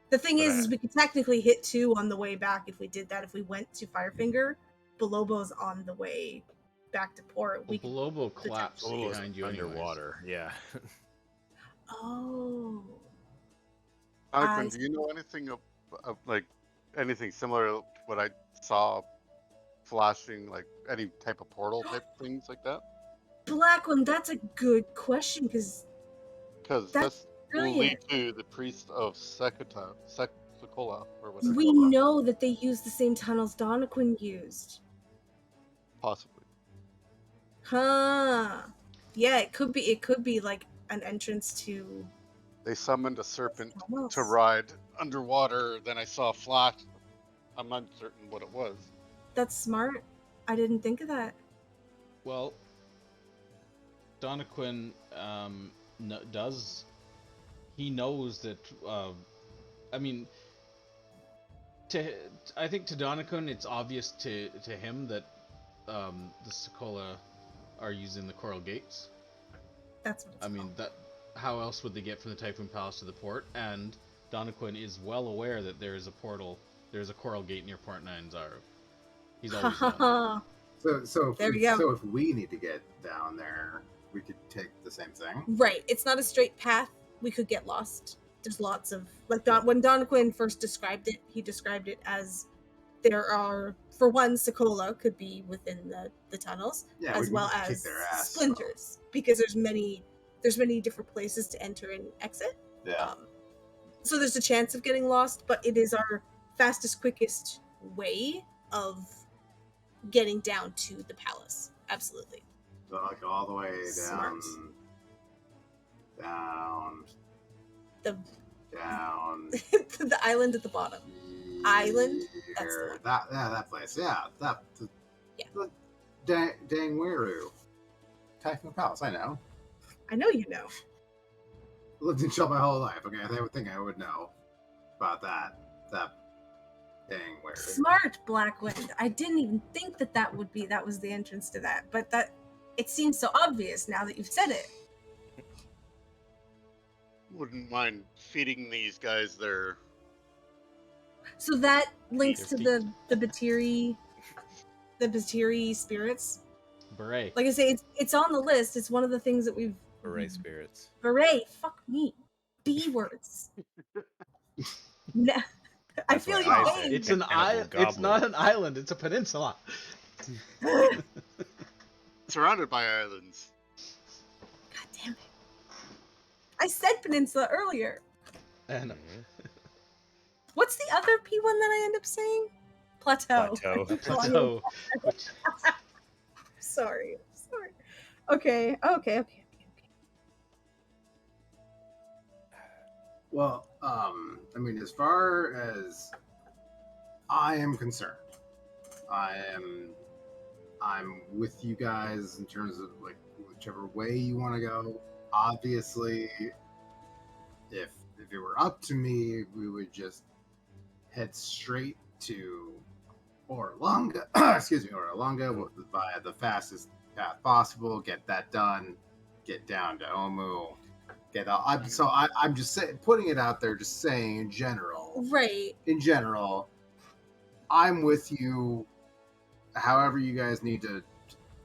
the thing is we could technically hit 2 on the way back if we did that. If we went to Firefinger, Belobo's on the way back to port. Well, Belobo collapsed behind you underwater. Yeah. Oh. Jonathan, do you know anything of like anything similar to what I saw flashing, like any type of portal type things like that? Blackwind, that's a good question because this will lead to the priest of Sekola or whatever. We know that they use the same tunnels Donaquin used. Possibly. Huh. Yeah, it could be like an entrance to. They summoned a serpent to ride underwater. Then I saw a flash. I'm not certain what it was. That's smart. I didn't think of that. Well, Donaquin does. He knows that. I mean, I think to Donaquin, it's obvious to him that the Sokola are using the Coral Gates. That's what it's I mean, that. How else would they get from the Typhoon Palace to the port? And Donaquin is well aware that there is a portal. There's a Coral Gate near Port 9 Zaru. He's always known. So There we go. if we need to get down there, we could take the same thing. Right. It's not a straight path. We could get lost. There's lots of when Donaquin first described it, he described it as there are, for one, Sokola could be within the tunnels, Yeah, as we well can kick as their ass, splinters, because there's many different places to enter and exit. Yeah. So there's a chance of getting lost, but it is our fastest, quickest way of getting down to the palace. Absolutely. So like all the way down, Smart. down. The island at the bottom. Island? That's the Here. one. That place. Yeah. Yeah. The Dangweru. Typhoon Palace. I know. I know you know. Lived in Shell my whole life. Okay, I would think I would know about that. That Dangweru. Smart, Blackwind. I didn't even think that was the entrance to that, but that it seems so obvious now that you've said it. Wouldn't mind feeding these guys their. So that links to Fifty. the Batiri spirits. Beret. Like I say, it's on the list. It's one of the things that we've. Array spirits. Beret. Fuck me. B words. No, I That's feel what your I pain. said. It's an Cannibal island. It's goblin. not an island. It's a peninsula. Surrounded by islands. God damn it. I said peninsula earlier. And What's the other P one that I end up saying? Plateau. Plateau. plateau. Which, Sorry. Okay. Well, I mean, as far as I am concerned, I'm with you guys in terms of like whichever way you want to go. Obviously, if it were up to me, we would just head straight to Orlanga. Excuse me, Orlanga via the fastest path possible. Get that done. Get down to Omu. I'm just saying, putting it out there, just saying in general. Right. In general, I'm with you. However, you guys need to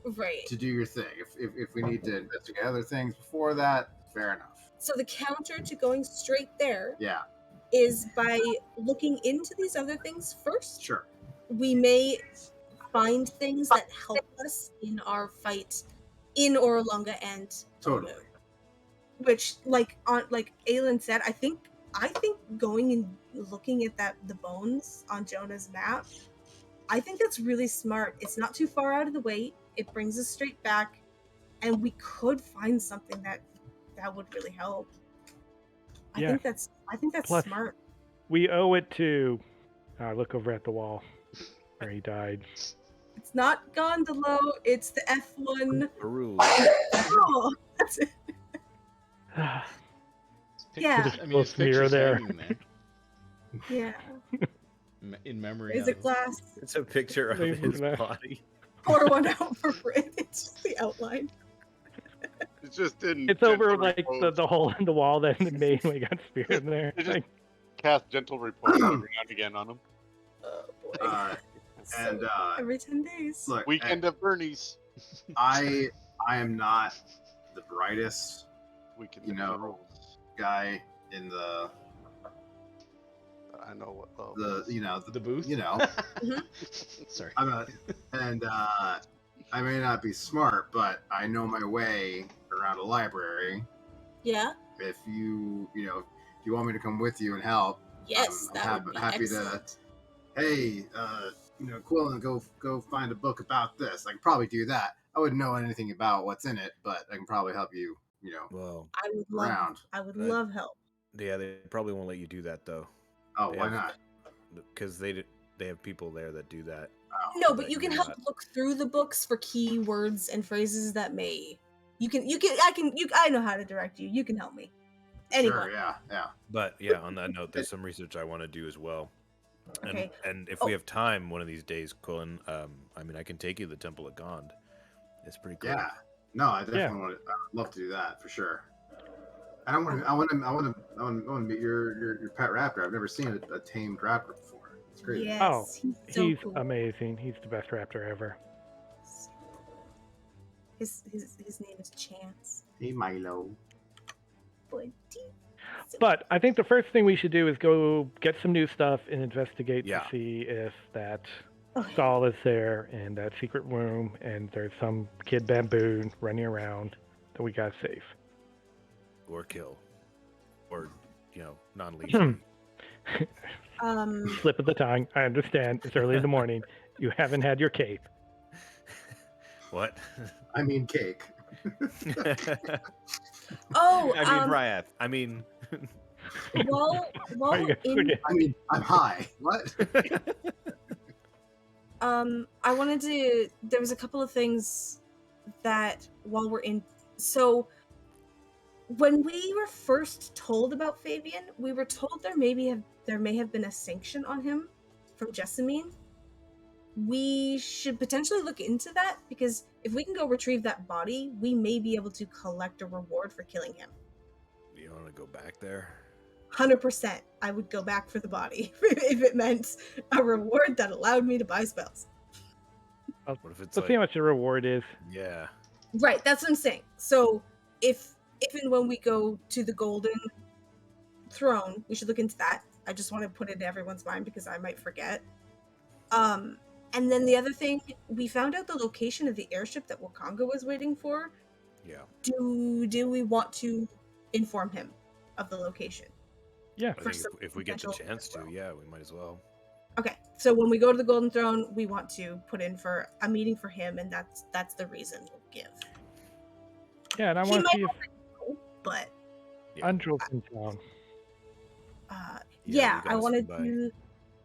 Right. do your thing. If we need to investigate other things before that, fair enough. So the counter to going straight there Yeah, is by looking into these other things first. sure. We may find things that help us in our fight in Orlanga and Totally. Omu. Which, like Aelin said, I think going and looking at the bones on Jonah's map, I think that's really smart. It's not too far out of the way. It brings us straight back, and we could find something that would really help. Yeah. I think that's Plus- smart. We owe it to. Look over at the wall where he died. It's not Gondolo. It's the F1. Peru. Oh, that's it. Yeah. I mean, his Close mirror picture's there. hanging there. Yeah. In memory Is of. it glass? It's a picture of Leave his that. body. Pour one out for Brit. It's just the outline. It's just in. It's over gentle like repose. the hole in the wall that made we got spirit in there. It just- Like, Cast gentle repose every now and again on them. Oh boy. And Every 10 days. look, Weekend at Bernie's. I am not the brightest Weekend You at know, Bernie's. guy in the I know what. The booth? Sorry. I'm not, and I may not be smart, but I know my way around a library. Yeah. If you want me to come with you and help, Yes, I'm that would be happy excellent. hey, Quillen, go find a book about this. I can probably do that. I wouldn't know anything about what's in it, but I can probably help you, Well, I would around. love help. yeah, they probably won't let you do that though, Oh, They why have- not? because they have people there that do that. No, But but you can you're help not. look through the books for key words and phrases that I know how to direct you. You can help me. Anyone. Sure, yeah. But yeah, on that note, there's some research I want to do as well. Okay. And if we have time one of these days, Colin, I mean, I can take you to the Temple of Gond. It's pretty cool. Yeah. No, I definitely would love to do that for sure. I want to meet your pet raptor. I've never seen a tamed raptor before. It's great. Yes, He's cool. amazing. He's the best raptor ever. His name is Chance. Hey, Milo. But I think the first thing we should do is go get some new stuff and investigate to see if that stall is there and that secret room and there's some kid baboon running around that we gotta save. Or kill. Or, non-lethally. Slip of the tongue. I understand. It's early in the morning. You haven't had your cape. What? I mean cake. Oh, I mean Ryath. I mean... Well, I'm high. What? I wanted to. There was a couple of things that while we're in. So, when we were first told about Fabian, we were told there may have been a sanction on him from Jessamine. We should potentially look into that because if we can go retrieve that body, we may be able to collect a reward for killing him. You want to go back there? 100%. I would go back for the body if it meant a reward that allowed me to buy spells. What if it's Let's see how much the reward is. Yeah. Right, that's what I'm saying. So if and when we go to the Golden Throne, we should look into that. I just want to put it in everyone's mind because I might forget. And then the other thing, we found out the location of the airship that Wakanga was waiting for. Yeah. Do we want to inform him of the location? Yeah. I think if we get the chance to, yeah, we might as well. Okay, so when we go to the Golden Throne, we want to put in for a meeting for him, and that's the reason we'll give. Yeah, and I want to see if but Andrew's in town. I wanted to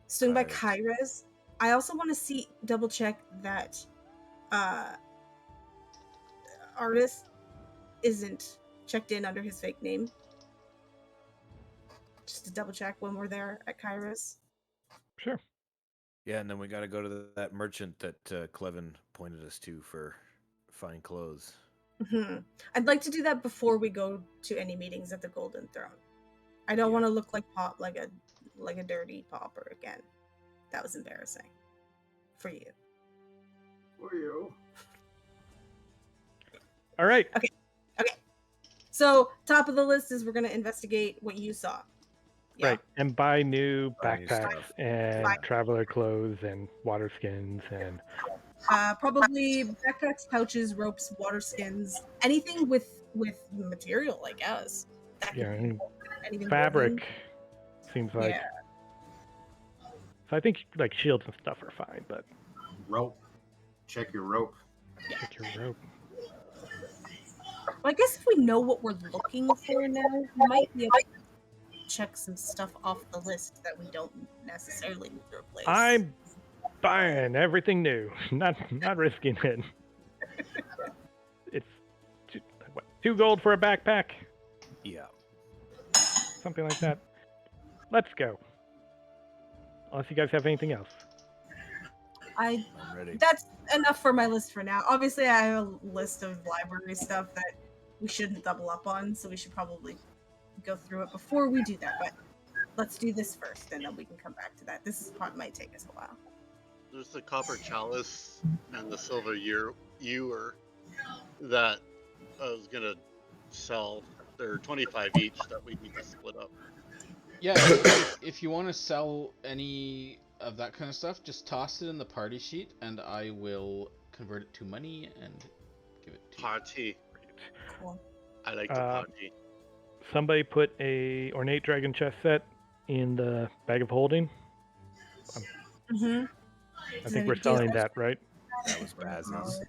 swing by Kyra's. I also want to double check that artist isn't checked in under his fake name. Just to double check when we're there at Kyra's. Sure. Yeah, and then we got to go to that merchant that Clevin pointed us to for fine clothes. Mm-hmm. I'd like to do that before we go to any meetings at the Golden Throne. I don't want to look like a dirty pauper again. That was embarrassing for you. For you. All right. Okay. So top of the list is we're going to investigate what you saw. Yeah. Right, and buy new backpacks and traveler clothes and water skins and probably backpacks, pouches, ropes, water skins, anything with material, I guess. Anything fabric seems like. Yeah. So I think like shields and stuff are fine, but rope. Check your rope. check your rope. Well, I guess if we know what we're looking for now, we might be able to check some stuff off the list that we don't necessarily need to replace. I'm buying everything new, not risking it. It's 2 gold for a backpack. Yeah. Something like that. Let's go. Unless you guys have anything else. I'm ready. That's enough for my list for now. Obviously, I have a list of library stuff that we shouldn't double up on, so we should probably go through it before we do that. But let's do this first, and then we can come back to that. This part might take us a while. There's the copper chalice and the silver ewer that I was gonna sell. They're 25 each that we need to split up. Yeah, if you want to sell any of that kind of stuff, just toss it in the party sheet, and I will convert it to money and give it to Party. Cool. I like the party. Somebody put a ornate dragon chest set in the bag of holding. Mm-hmm. I think we're selling that, right? That was Baz's.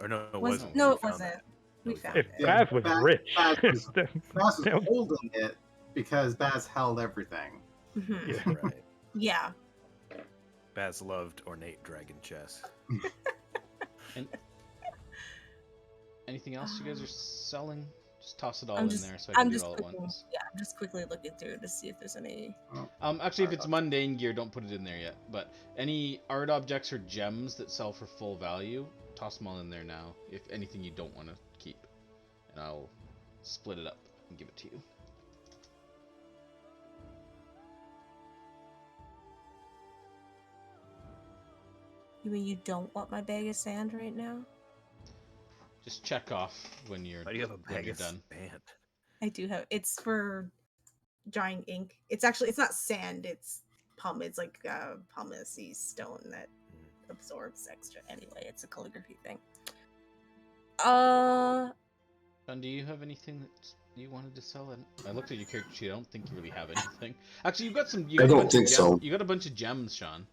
Or no, it Was- wasn't. no, We it found wasn't. that. We found If it. Yeah, Baz was Baz- rich. Baz then- Baz that was was- holding it because Baz held everything. Mhm. yeah. Right. Yeah. Baz loved ornate dragon chess. anything else you guys are selling? Just toss it all I'm in just, there so I can I'm do it just all at looking, once. yeah, I'm just quickly looking through to see if there's any. Actually, if it's mundane gear, don't put it in there yet. But any art objects or gems that sell for full value, toss them all in there now. If anything you don't want to keep, and I'll split it up and give it to you. You mean you don't want my bag of sand right now? Just check off when you're Why do you have a when bag you're of done. sand? I do have. It's for drying ink. It's not sand. It's pumice. It's like pumice stone that absorbs extra. Anyway, it's a calligraphy thing. John, do you have anything that you wanted to sell? I looked at your character sheet. I don't think you really have anything. Actually, you've got some. You got I a don't bunch think of so. You got a bunch of gems, Sean.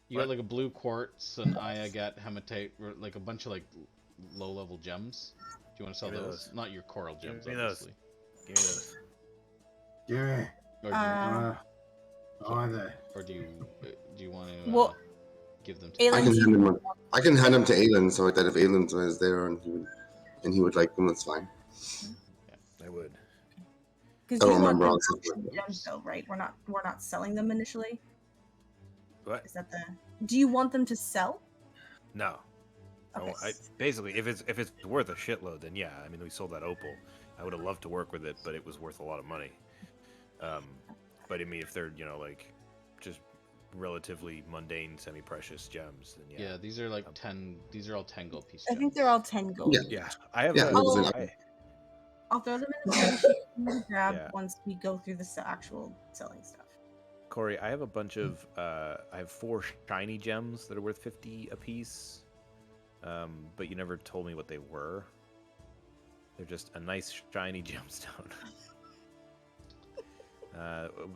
You got What? like a blue quartz, an ayagat, hematite, like a bunch of like low-level gems. Do you want to sell Give me those? those. Not your coral gems, Give me those. obviously. Give me those. Yeah. Or do you do you want to Well, give them to? Aelin, I can do hand you- him. I can hand him to Aelin, so that if Aelin was there and he would like them, that's fine. I would. Because I you don't want remember them honestly. actual gems, though, right? We're not selling them initially. What? Is that the? Do you want them to sell? No. Okay. Basically, if it's worth a shitload, then yeah. I mean, we sold that opal. I would have loved to work with it, but it was worth a lot of money. But I mean, if they're like just relatively mundane, semi-precious gems, then yeah. Yeah, these are like 10. These are all 10 gold pieces. I think they're all 10 gold. Yeah. Yeah, I have. Yeah, a- it was Oh. an- I'll throw them in the spreadsheet and grab Yeah. once we go through the actual selling stuff. Corey, I have a bunch of. I have 4 shiny gems that are worth 50 apiece. But you never told me what they were. They're just a nice shiny gemstone.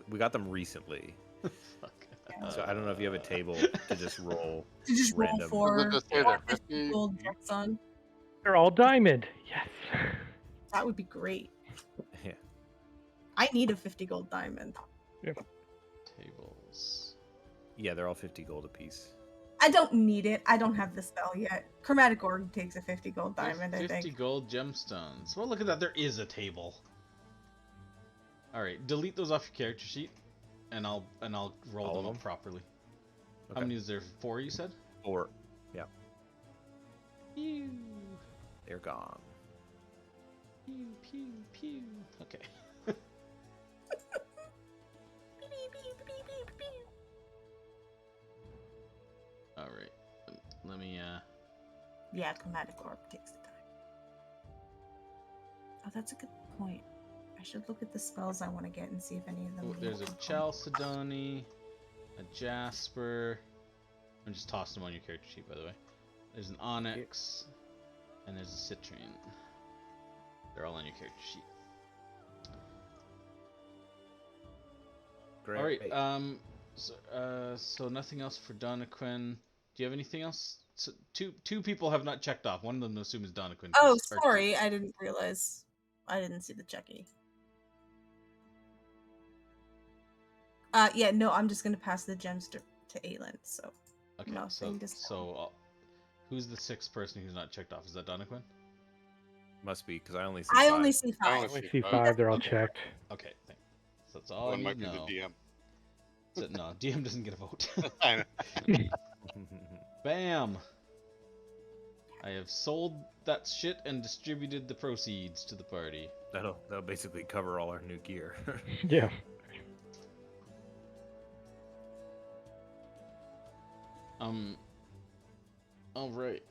We got them recently, Fuck. so I don't know if you have a table to just roll. To just roll Random. for Does it just say they're 50 50? gold bucks on. They're all diamond. Yes. That would be great. Yeah. I need a 50 gold diamond. Tables. Yeah, they're all 50 gold apiece. I don't need it. I don't have the spell yet. Chromatic Orb takes a 50 gold diamond, I 50 think. gold gemstones. Well, look at that. There is a table. All right, delete those off your character sheet, and I'll roll All them of up them? properly. Okay. How many is there? 4, you said? 4. Yeah, Pew, they're gone. pew, pew, pew. Okay. All right. Let me. Yeah, Chromatic Orb takes the time. Oh, that's a good point. I should look at the spells I want to get and see if any of them. Oh, need there's a component. Chalcedony, a Jasper. I'm just tossing them on your character sheet, by the way. There's an Onyx, and there's a Citrine. They're all on your character sheet. Great. All right. So nothing else for Donna-Quinn. Do you have anything else? So two people have not checked off. One of them, I assume, is Donna-Quinn. Oh, sorry. I didn't realize. I didn't see the checky. Yeah, no, I'm just going to pass the gems to Aelin, so. Okay, nothing to sell. so who's the 6th person who's not checked off? Is that Donna-Quinn? Must be because I only see. I 5. only see I 5. only I see 5. They're all Okay. checked. Okay, thanks. So that's all I One need might to be know. the DM. No, DM doesn't get a vote. I know. Bam! I have sold that shit and distributed the proceeds to the party. That'll basically cover all our new gear. Yeah. All right.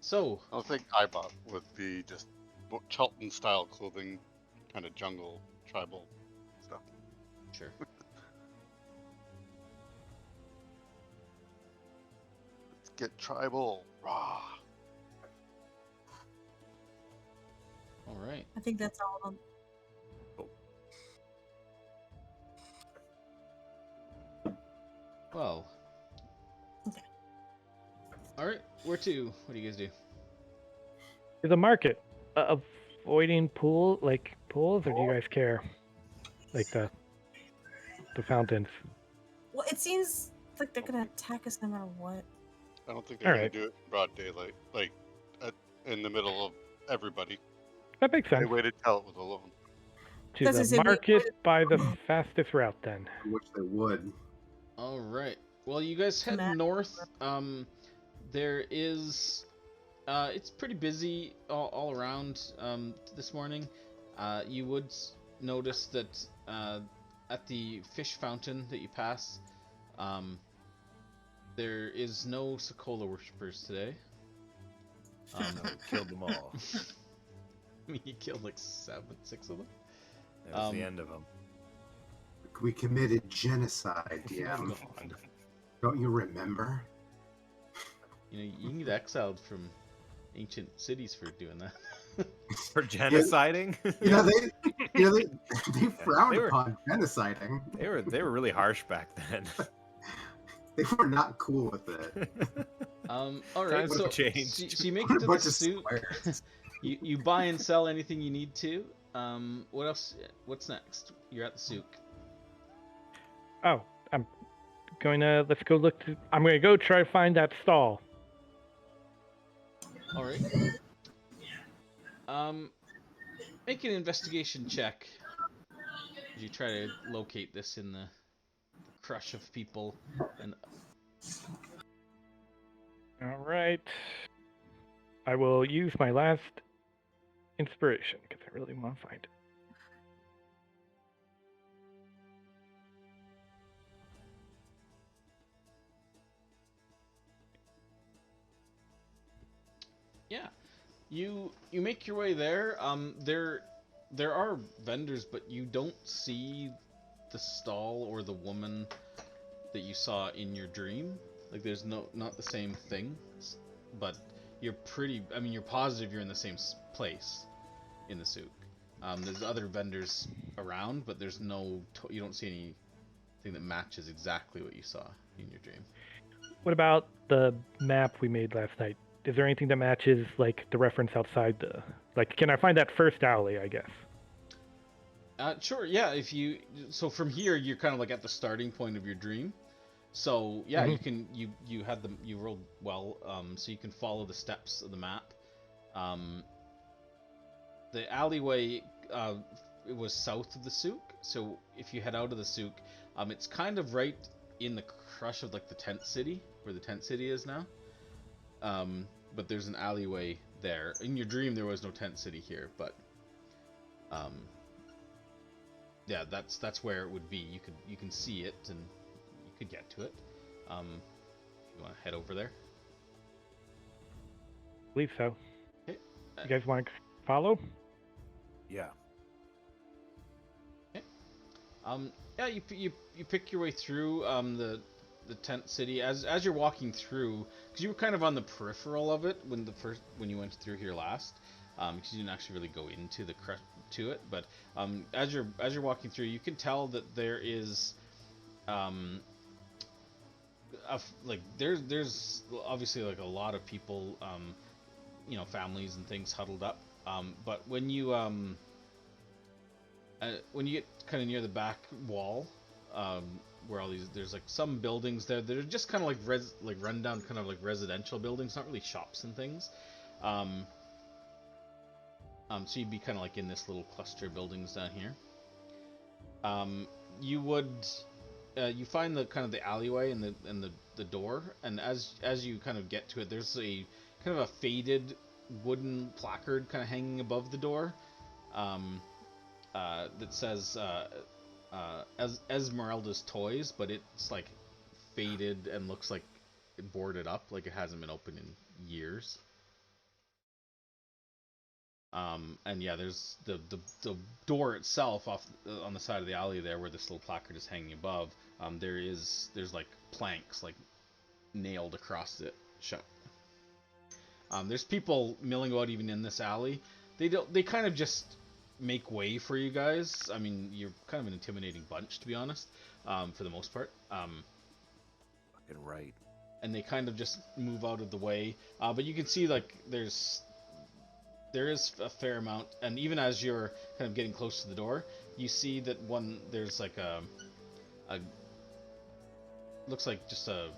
So, I think I bought would be just Chelton style clothing, kind of jungle tribal stuff. sure. Let's get tribal. Rah. All right. I think that's all of them. Well. Okay. All right. Where to? What do you guys do? There's a market. Avoiding pools, or do you guys care? Like the fountains. Well, it seems like they're going to attack us no matter what. I don't think they're going Alright. to do it in broad daylight, like in the middle of everybody. That makes They sense. waited till it was alone. To That's the the same- market by the fastest route, then. I wish they would. All right. Well, you guys head Matt? north. There is, it's pretty busy all around this morning. You would notice that at the fish fountain that you pass, there is no Sokola worshippers today. So we killed them all. I mean, you killed like 6 of them. That was the end of them. We committed genocide, yeah. God. Don't you remember? You know, you can get exiled from ancient cities for doing that. For genociding? You know, they frowned they were- upon genociding. They were really harsh back then. They were not cool with it. All right, Times so, have changed. so you make What it a to the bunch of suit. squares. You buy and sell anything you need to. What else? What's next? You're at the souk. Oh, let's go look. I'm going to go try to find that stall. All right. Make an investigation check. As you try to locate this in the crush of people and. All right. I will use my last inspiration because I really want to find it. Yeah, you make your way there. There are vendors, but you don't see the stall or the woman that you saw in your dream. Like there's not the same thing, but you're you're positive you're in the same place in the souk. There's other vendors around, but there's you don't see anything that matches exactly what you saw in your dream. What about the map we made last night? Is there anything that matches, like, the reference outside the... Like, can I find that first alley, I guess? Sure, yeah, so from here, you're kind of like at the starting point of your dream. So, yeah, you rolled well, so you can follow the steps of the map. The alleyway, it was south of the souk, so if you head out of the souk, it's kind of right in the crush of, like, the tent city, where the tent city is now. But there's an alleyway there. In your dream, there was no tent city here, but yeah, that's where it would be. You can see it and you could get to it. You want to head over there? I believe so. Okay. You guys want to follow? Yeah. Okay. Yeah, you pick your way through the tent city as you're walking through, because you were kind of on the peripheral of it when you went through here last, because you didn't actually really go into to it. But as you're walking through, you can tell that there is there's obviously like a lot of people, families and things huddled up. But when you get kind of near the back wall, where there's like some buildings there that are just kind of like rundown, kind of like residential buildings, not really shops and things. So you'd be kind of like in this little cluster of buildings down here. You find the kind of the alleyway and the door, and as you kind of get to it, there's a kind of a faded wooden placard kind of hanging above the door, that says Esmeralda's Toys, but it's like faded and looks like it boarded up, like it hasn't been open in years. And yeah, there's the door itself on the side of the alley there, where this little placard is hanging above. There's like planks like nailed across it shut. There's people milling about even in this alley. They kind of just make way for you guys. I mean, you're kind of an intimidating bunch, to be honest, for the most part. Fucking right. And they kind of just move out of the way. But you can see like there is a fair amount, and even as you're kind of getting close to the door, you see that there's like a looks like just a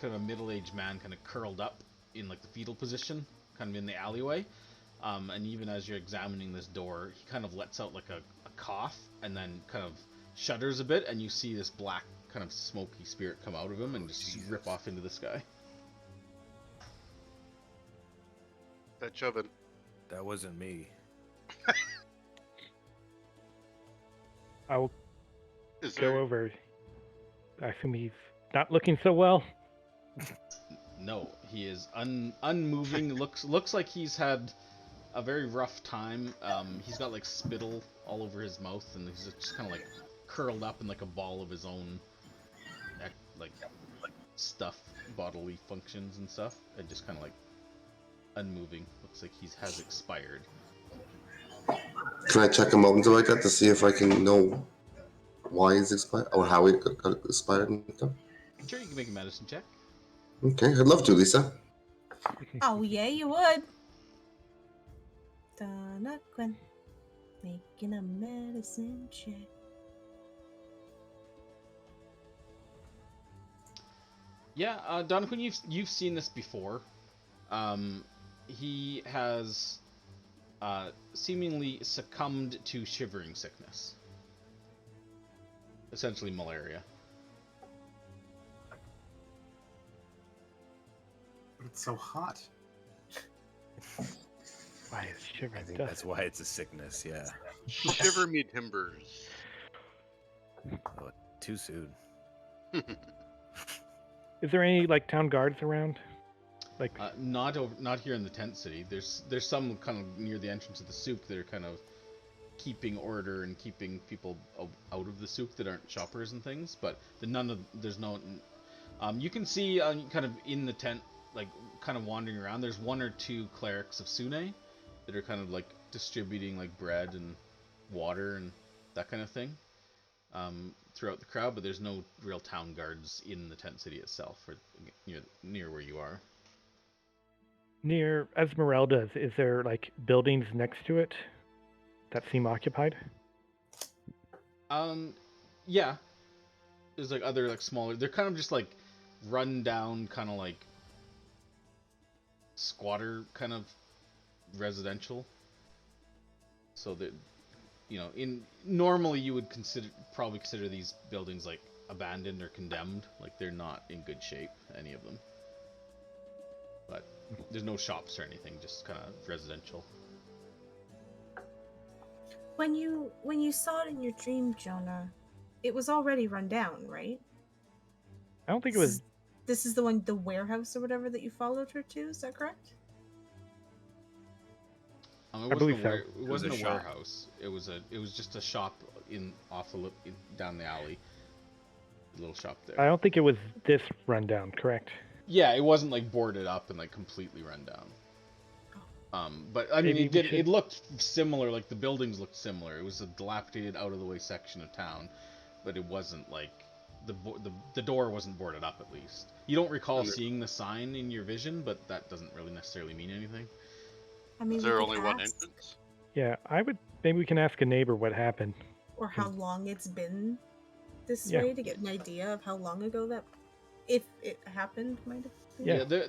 kind of a middle-aged man, kind of curled up in like the fetal position, kind of in the alleyway. And even as you're examining this door, he kind of lets out like a cough, and then kind of shudders a bit, and you see this black kind of smoky spirit come out of him and just rip off into the sky. That Chubbin. That wasn't me. I'll Is go there, over. I assume he's not looking so well. No, he is unmoving. looks like he's had a very rough time. He's got like spittle all over his mouth, and he's just kind of like curled up in like a ball of his own like stuff, bodily functions and stuff, and just kind of like unmoving. Looks like he has expired. Can I check him out until I get to see if I can know why he's expired or how he got expired and stuff? Sure, you can make a medicine check. Okay, I'd love to, Lisa. Oh, yeah, you would. Donna Gwen, making a medicine check. Yeah, Donovan, you've seen this before. He has seemingly succumbed to shivering sickness, essentially malaria. But it's so hot. Why is I shivering? think dust? that's why it's a sickness, yeah. shiver me timbers. Oh, too soon. Is there any like town guards around? Like Not here in the tent city. There's some kind of near the entrance of the souk that are kind of keeping order and keeping people out of the souk that aren't shoppers and things. But there's no. You can see kind of in the tent, like kind of wandering around. There's one or two clerics of Sune that are kind of like distributing like bread and water and that kind of thing throughout the crowd. But there's no real town guards in the tent city itself, or near where you are. near Esmeralda's, is there like buildings next to it that seem occupied? Yeah. There's like other like smaller. They're kind of just like run down, kind of like squatter kind of residential. So that normally you would probably consider these buildings like abandoned or condemned. Like they're not in good shape, any of them. But there's no shops or anything, just kind of residential. When you saw it in your dream, Jonah, it was already run down, right? I don't think it was. This is the warehouse or whatever that you followed her to. Is that correct? It believe so. It wasn't a a shop. warehouse. It was just a shop down the alley. A little shop there. I don't think it was this rundown. Correct. Yeah, it wasn't like boarded up and like completely run down. But I mean, Maybe it looked similar. Like the buildings looked similar. It was a dilapidated, out of the way section of town, but it wasn't like the door wasn't boarded up. At least you don't recall seeing the sign in your vision, but that doesn't really necessarily mean anything. I mean, Is we there could only one ask, entrance? Yeah, maybe we can ask a neighbor what happened. or how long it's been this Yeah. way to get an idea of how long ago that, if it happened, might have been. Yeah, there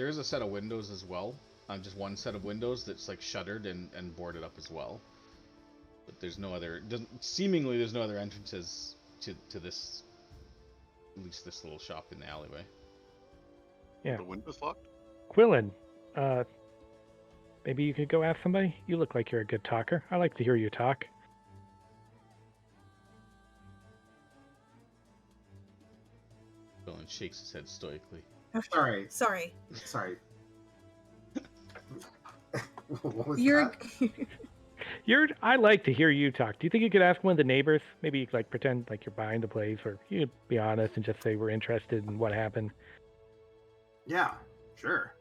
is a set of windows as well. Just one set of windows that's like shuttered and boarded up as well. But there's no other. Seemingly, there's no other entrances to this. At least this little shop in the alleyway. Yeah. The window's locked? Quillen, maybe you could go ask somebody? You look like you're a good talker. I like to hear you talk. Dylan shakes his head stoically. Sorry. Sorry. What was You're that? I like to hear you talk. Do you think you could ask one of the neighbors? Maybe you could like pretend like you're behind the place, or you could be honest and just say we're interested in what happened. Yeah, sure.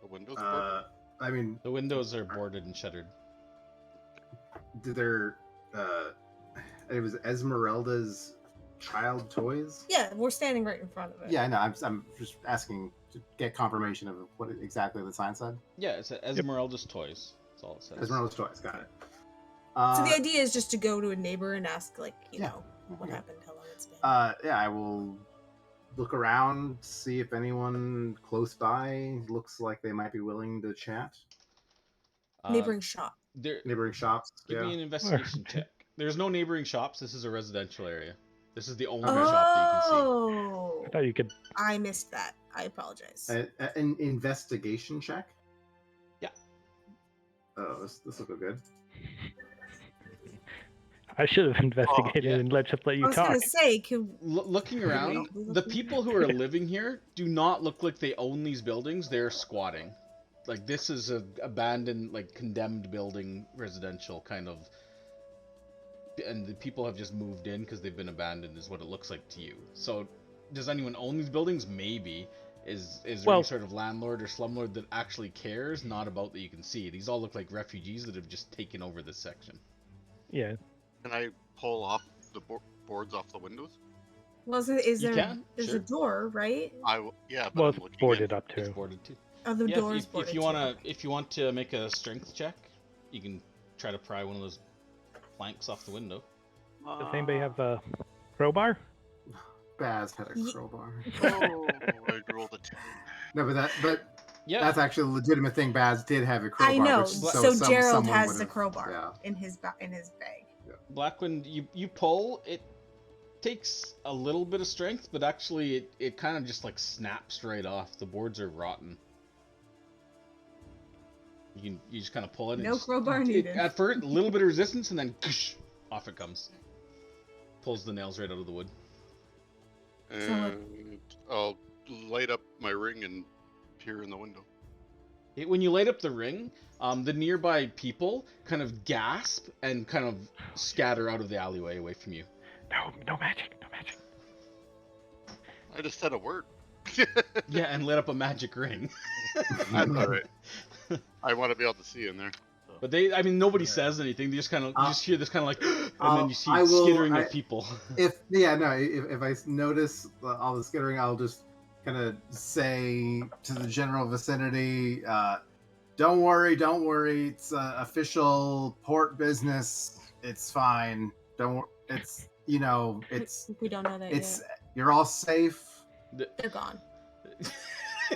The window's broken? I mean, The windows are boarded and shuttered. did there? It was Esmeralda's child toys. yeah, we're standing right in front of it. Yeah, I know. I'm just asking to get confirmation of what exactly the sign said. Yeah, it's Esmeralda's Toys. That's all it says. Esmeralda's toys. Got it. So the idea is just to go to a neighbor and ask, like, you Yeah. know, what Okay. happened, how long it's been. Yeah, I will look around, see if anyone close by looks like they might be willing to chat. Neighboring shop. Neighboring shops. Give Yeah. me an investigation check. There's no neighboring shops. This is a residential area. This is the only Okay. shop that you can see. Oh, I thought you could. I missed that. I apologize. An investigation check. Yeah. Oh, this will go good. I should have investigated yeah. and just let I you was talk. gonna say, Looking around, the people who are living here do not look like they own these buildings. They're squatting. Like, this is a abandoned, like, condemned building, residential kind of, and the people have just moved in because they've been abandoned, is what it looks like to you. So, does anyone own these buildings? Maybe. Is there any sort of landlord or slumlord that actually cares? Not about that you can see. These all look like refugees that have just taken over this section. Yeah. Can I pull off the boards off the windows? Well, there's a door, right? Yeah, but Well, I'm it's looking boarded in. up too. It's boarded too. Oh, the Yeah, door is boarded. if you want to make a strength check, you can try to pry one of those planks off the window. Does anybody have a crowbar? Baz had a crowbar. Oh, I rolled a 10. No, but Yeah, that's actually a legitimate thing. Baz did have a crowbar. I know. which, So Gerald someone has would've- the crowbar Yeah. in his bag. Blackwind, you pull. It takes a little bit of strength, but actually it kind of just like snaps right off. The boards are rotten. You just kind of pull it. No crowbar needed. At first, a little bit of resistance, and then off it comes. Pulls the nails right out of the wood. And I'll light up my ring and peer in the window. When you light up the ring, the nearby people kind of gasp and kind of scatter out of the alleyway away from you. No magic, no magic. I just said a word. Yeah, and lit up a magic ring. That's alright. I want to be able to see in there. So. But nobody says anything. They just kind of, you just hear this kind of like, and then you see skittering of people. If I notice all the skittering, I'll just kind of say to the general vicinity, don't worry, it's official port business. It's fine. It's We don't know that yet. You're all safe. They're gone.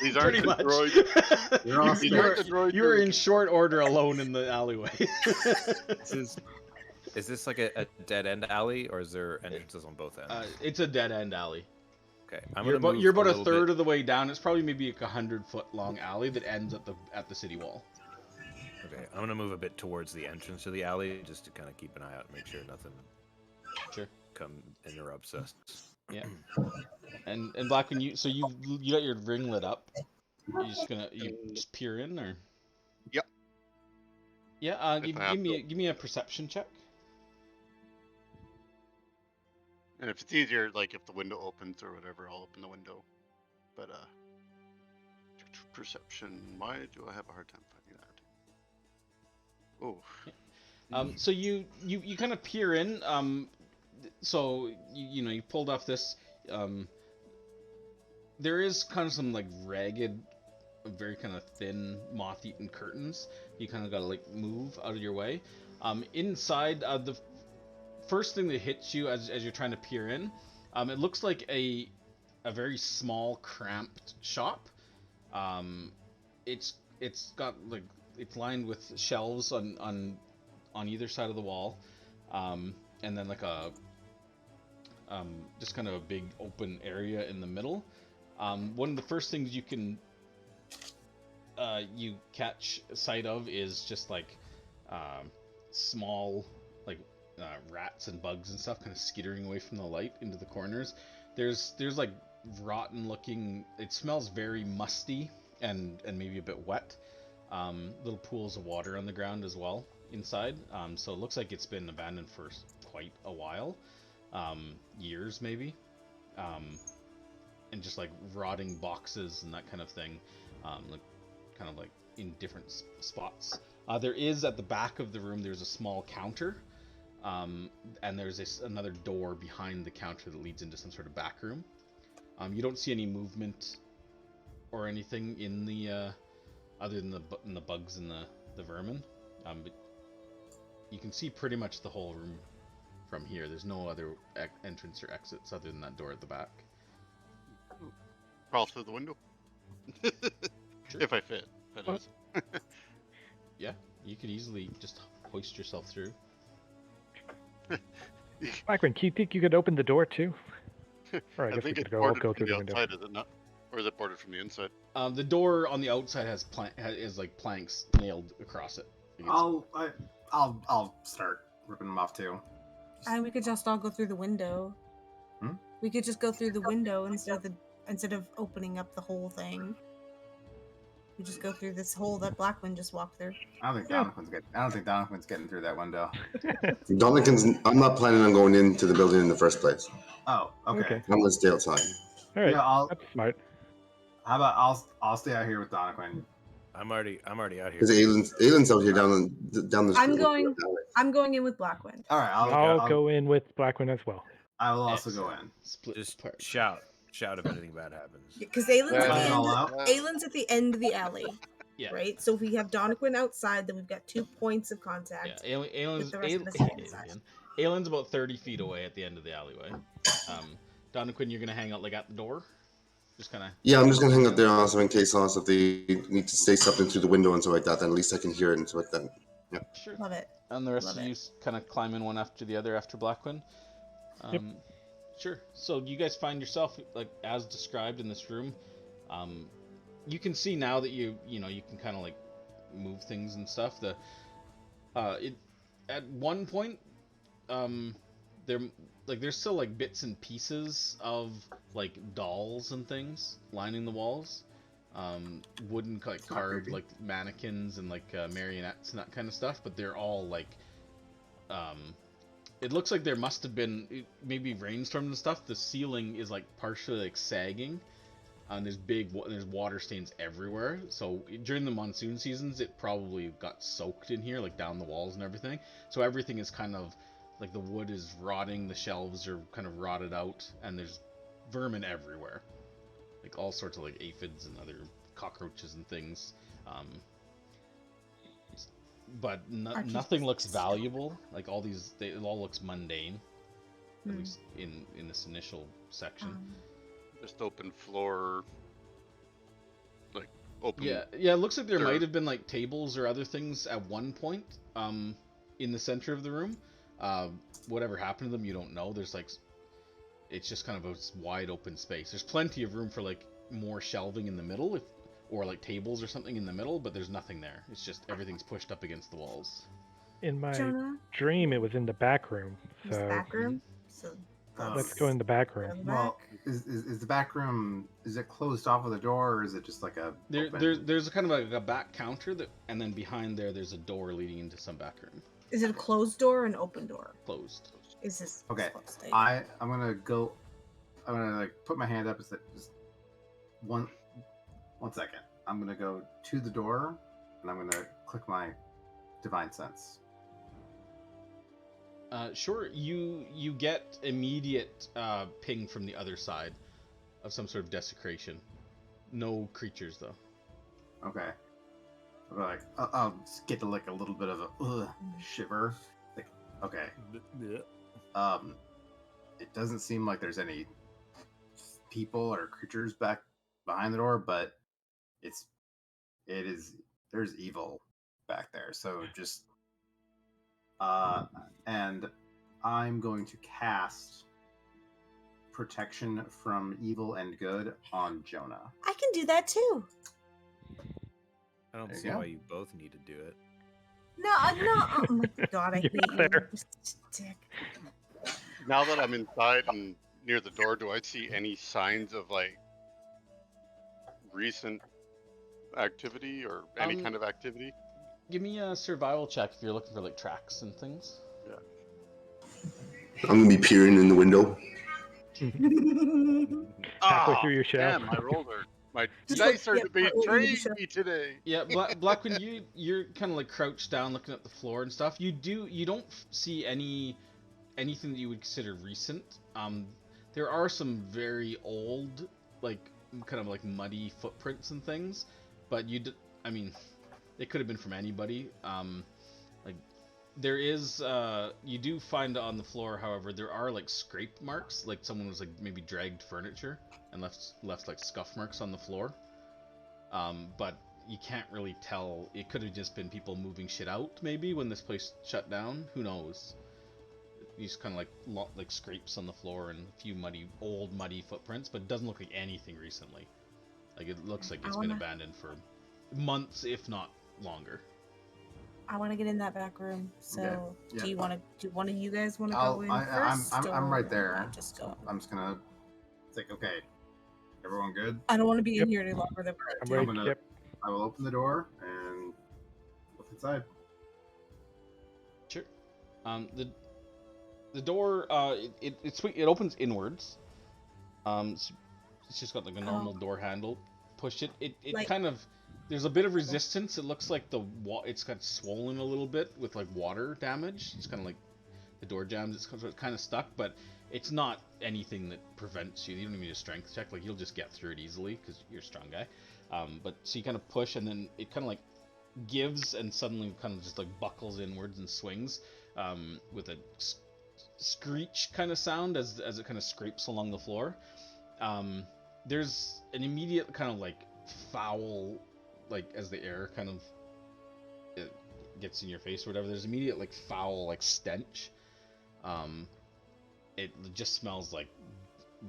These aren't the much. droids. You're all These aren't the droids. You're in short order alone in the alleyway. Is this like a dead end alley, or is there entrances on both ends? It's a dead end alley. Okay, You're about a third of the way down. It's probably maybe like 100-foot long alley that ends at the city wall. Okay, I'm gonna move a bit towards the entrance to the alley just to kind of keep an eye out and make sure nothing interrupts us. Yeah. And Black, you got your ring lit up. You just peer in, or? Yep. Yeah. Give me a perception check. And if it's easier, like if the window opens or whatever, I'll open the window. But perception. Why do I have a hard time finding that? Oh. So you kind of peer in. So you pulled off this. There is kind of some like ragged, very kind of thin, moth-eaten curtains. You kind of gotta like move out of your way. Inside, the first thing that hits you as you're trying to peer in, it looks like a very small, cramped shop. It's got like it's lined with shelves on either side of the wall, and then like a just kind of a big open area in the middle. One of the first things you can you catch sight of is just like small like rats and bugs and stuff kind of skittering away from the light into the corners. There's like rotten looking, it smells very musty and maybe a bit wet. Little pools of water on the ground as well inside. So it looks like it's been abandoned for quite a while. Years maybe. And just like rotting boxes and that kind of thing. Like kind of like in different spots. There is at the back of the room, there's a small counter. And there's another door behind the counter that leads into some sort of back room. You don't see any movement or anything in the other than the bugs and the vermin. But you can see pretty much the whole room from here. There's no other entrance or exits other than that door at the back. crawl through the window. Sure. If I fit, that Well- is. Yeah, you could easily just hoist yourself through. Blackman, do you think you could open the door too? Or I I guess think we it's could all boarded go from through the the window. outside, is it not? Or is it boarded from the inside? The door on the outside has is like planks nailed across it. You can see. I'll start ripping them off too. We could just all go through the window. Hmm? We could just go through the window instead of opening up the whole thing. We just go through this hole that Blackwind just walked through. I don't think Donovan's getting through that window. I'm not planning on going into the building in the first place. Oh, okay. Okay. I'm gonna stay outside. All right, Yeah, that's smart. how about I'll stay out here with Donovan. I'm already out here. Because Aylin's out here down the I'm street. going. I'm going in with Blackwind. All right, I'll go in with Blackman as well. I will also go in. Split Just apart. shout if anything bad happens. Because Aylin's, Yeah, at the all end out. Aylin's at the end of the alley, Yeah. right? So if we have Donovan outside, then we've got 2 points of contact. Yeah, Aylin's, with the rest of us inside. Aylin's about 30 feet away at the end of the alleyway. Donovan, you're gonna hang out like at the door, just kind of. Yeah, I'm just gonna hang out there also in case also if they need to say something through the window and stuff like that. Then at least I can hear it and stuff like that. Sure. Love it. And the rest Love of it. you kind of climb in one after the other after Blackwind. Yep. Sure. So you guys find yourself like as described in this room. You can see now that you can kind of like move things and stuff. At one point, there's still like bits and pieces of like dolls and things lining the walls. Wooden like It's not carved creepy. like mannequins and like marionettes and that kind of stuff, but they're all like it looks like there must have been maybe rainstorms and stuff. The ceiling is like partially like sagging, and there's water stains everywhere. So during the monsoon seasons, it probably got soaked in here, like down the walls and everything. So everything is kind of like the wood is rotting, the shelves are kind of rotted out, and there's vermin everywhere, like all sorts of like aphids and other cockroaches and things. But Archie nothing looks still. valuable. Like it all looks mundane, at Hmm. least in this initial section. Just open floor. Like, open. Yeah, it looks like there Sure. might have been like tables or other things at one point, in the center of the room. Whatever happened to them, you don't know. There's like, it's just kind of a wide open space. There's plenty of room for like more shelving in the middle, or like tables or something in the middle, but there's nothing there. It's just everything's pushed up against the walls. In my Jonah, dream, it was in the back room. this So back room. So let's go in the back go room. in the Well, back. is the back room, is it closed off with a door, or is it just like a open- There's a kind of like a back counter and then behind there's a door leading into some back room. Is it a closed door or an open door? Closed. Is this Okay, closed? I'm gonna like put my hand up and say, just one second. I'm gonna go to the door and I'm gonna click my divine sense. Sure. You get immediate ping from the other side of some sort of desecration. No creatures though. Okay. I'm like, I'll just get to like a little bit of a shiver. Like, okay. It doesn't seem like there's any people or creatures back behind the door, but there's evil back there. So just and I'm going to cast protection from evil and good on Jonah. I can do that too. I don't There you see go. why you both need to do it. No. Oh my god, I You're hate you. there. You're such a dick. Now that I'm inside and near the door, do I see any signs of like recent activity or any kind of activity? Give me a survival check if you're looking for like tracks and things. I'm gonna be peering in the window. Halfway through your Damn, shelf. my rolls are my Just dice look- are yeah, partway through the betraying shelf. me today. Yeah, Blackwind, you're kind of like crouched down, looking at the floor and stuff. You don't see anything that you would consider recent. There are some very old, like kind of like muddy footprints and things, but I mean, they could have been from anybody. Like There is, you do find on the floor, however, there are like scrape marks, like someone was like maybe dragged furniture and left like scuff marks on the floor. But you can't really tell. It could have just been people moving shit out, maybe when this place shut down. Who knows? These kind of like scrapes on the floor and a few old muddy footprints, but it doesn't look like anything recently. Like it looks like it's been abandoned for months, if not longer. I want to get in that back room. So, Yeah. do you want to? Do one of you guys want to go in first? I'm right there. Just go. I'm just gonna think. Okay, everyone good? I don't want to be in here any longer than I'm we're ready. gonna- I will open the door and look inside. Sure. The door it opens inwards. It's just got like a normal door handle. Push it. It Like- kind of there's a bit of resistance. It looks like it's got swollen a little bit with like water damage. It's kind of like the door jams. It's kind of stuck, but it's not anything that prevents you. You don't even need a strength check. Like you'll just get through it easily because you're a strong guy. But so you kind of push, and then it kind of like gives, and suddenly kind of just like buckles inwards and swings with a screech kind of sound as it kind of scrapes along the floor. There's an immediate kind of like foul, like as the air kind of it gets in your face or whatever. There's immediate like foul like stench. It just smells like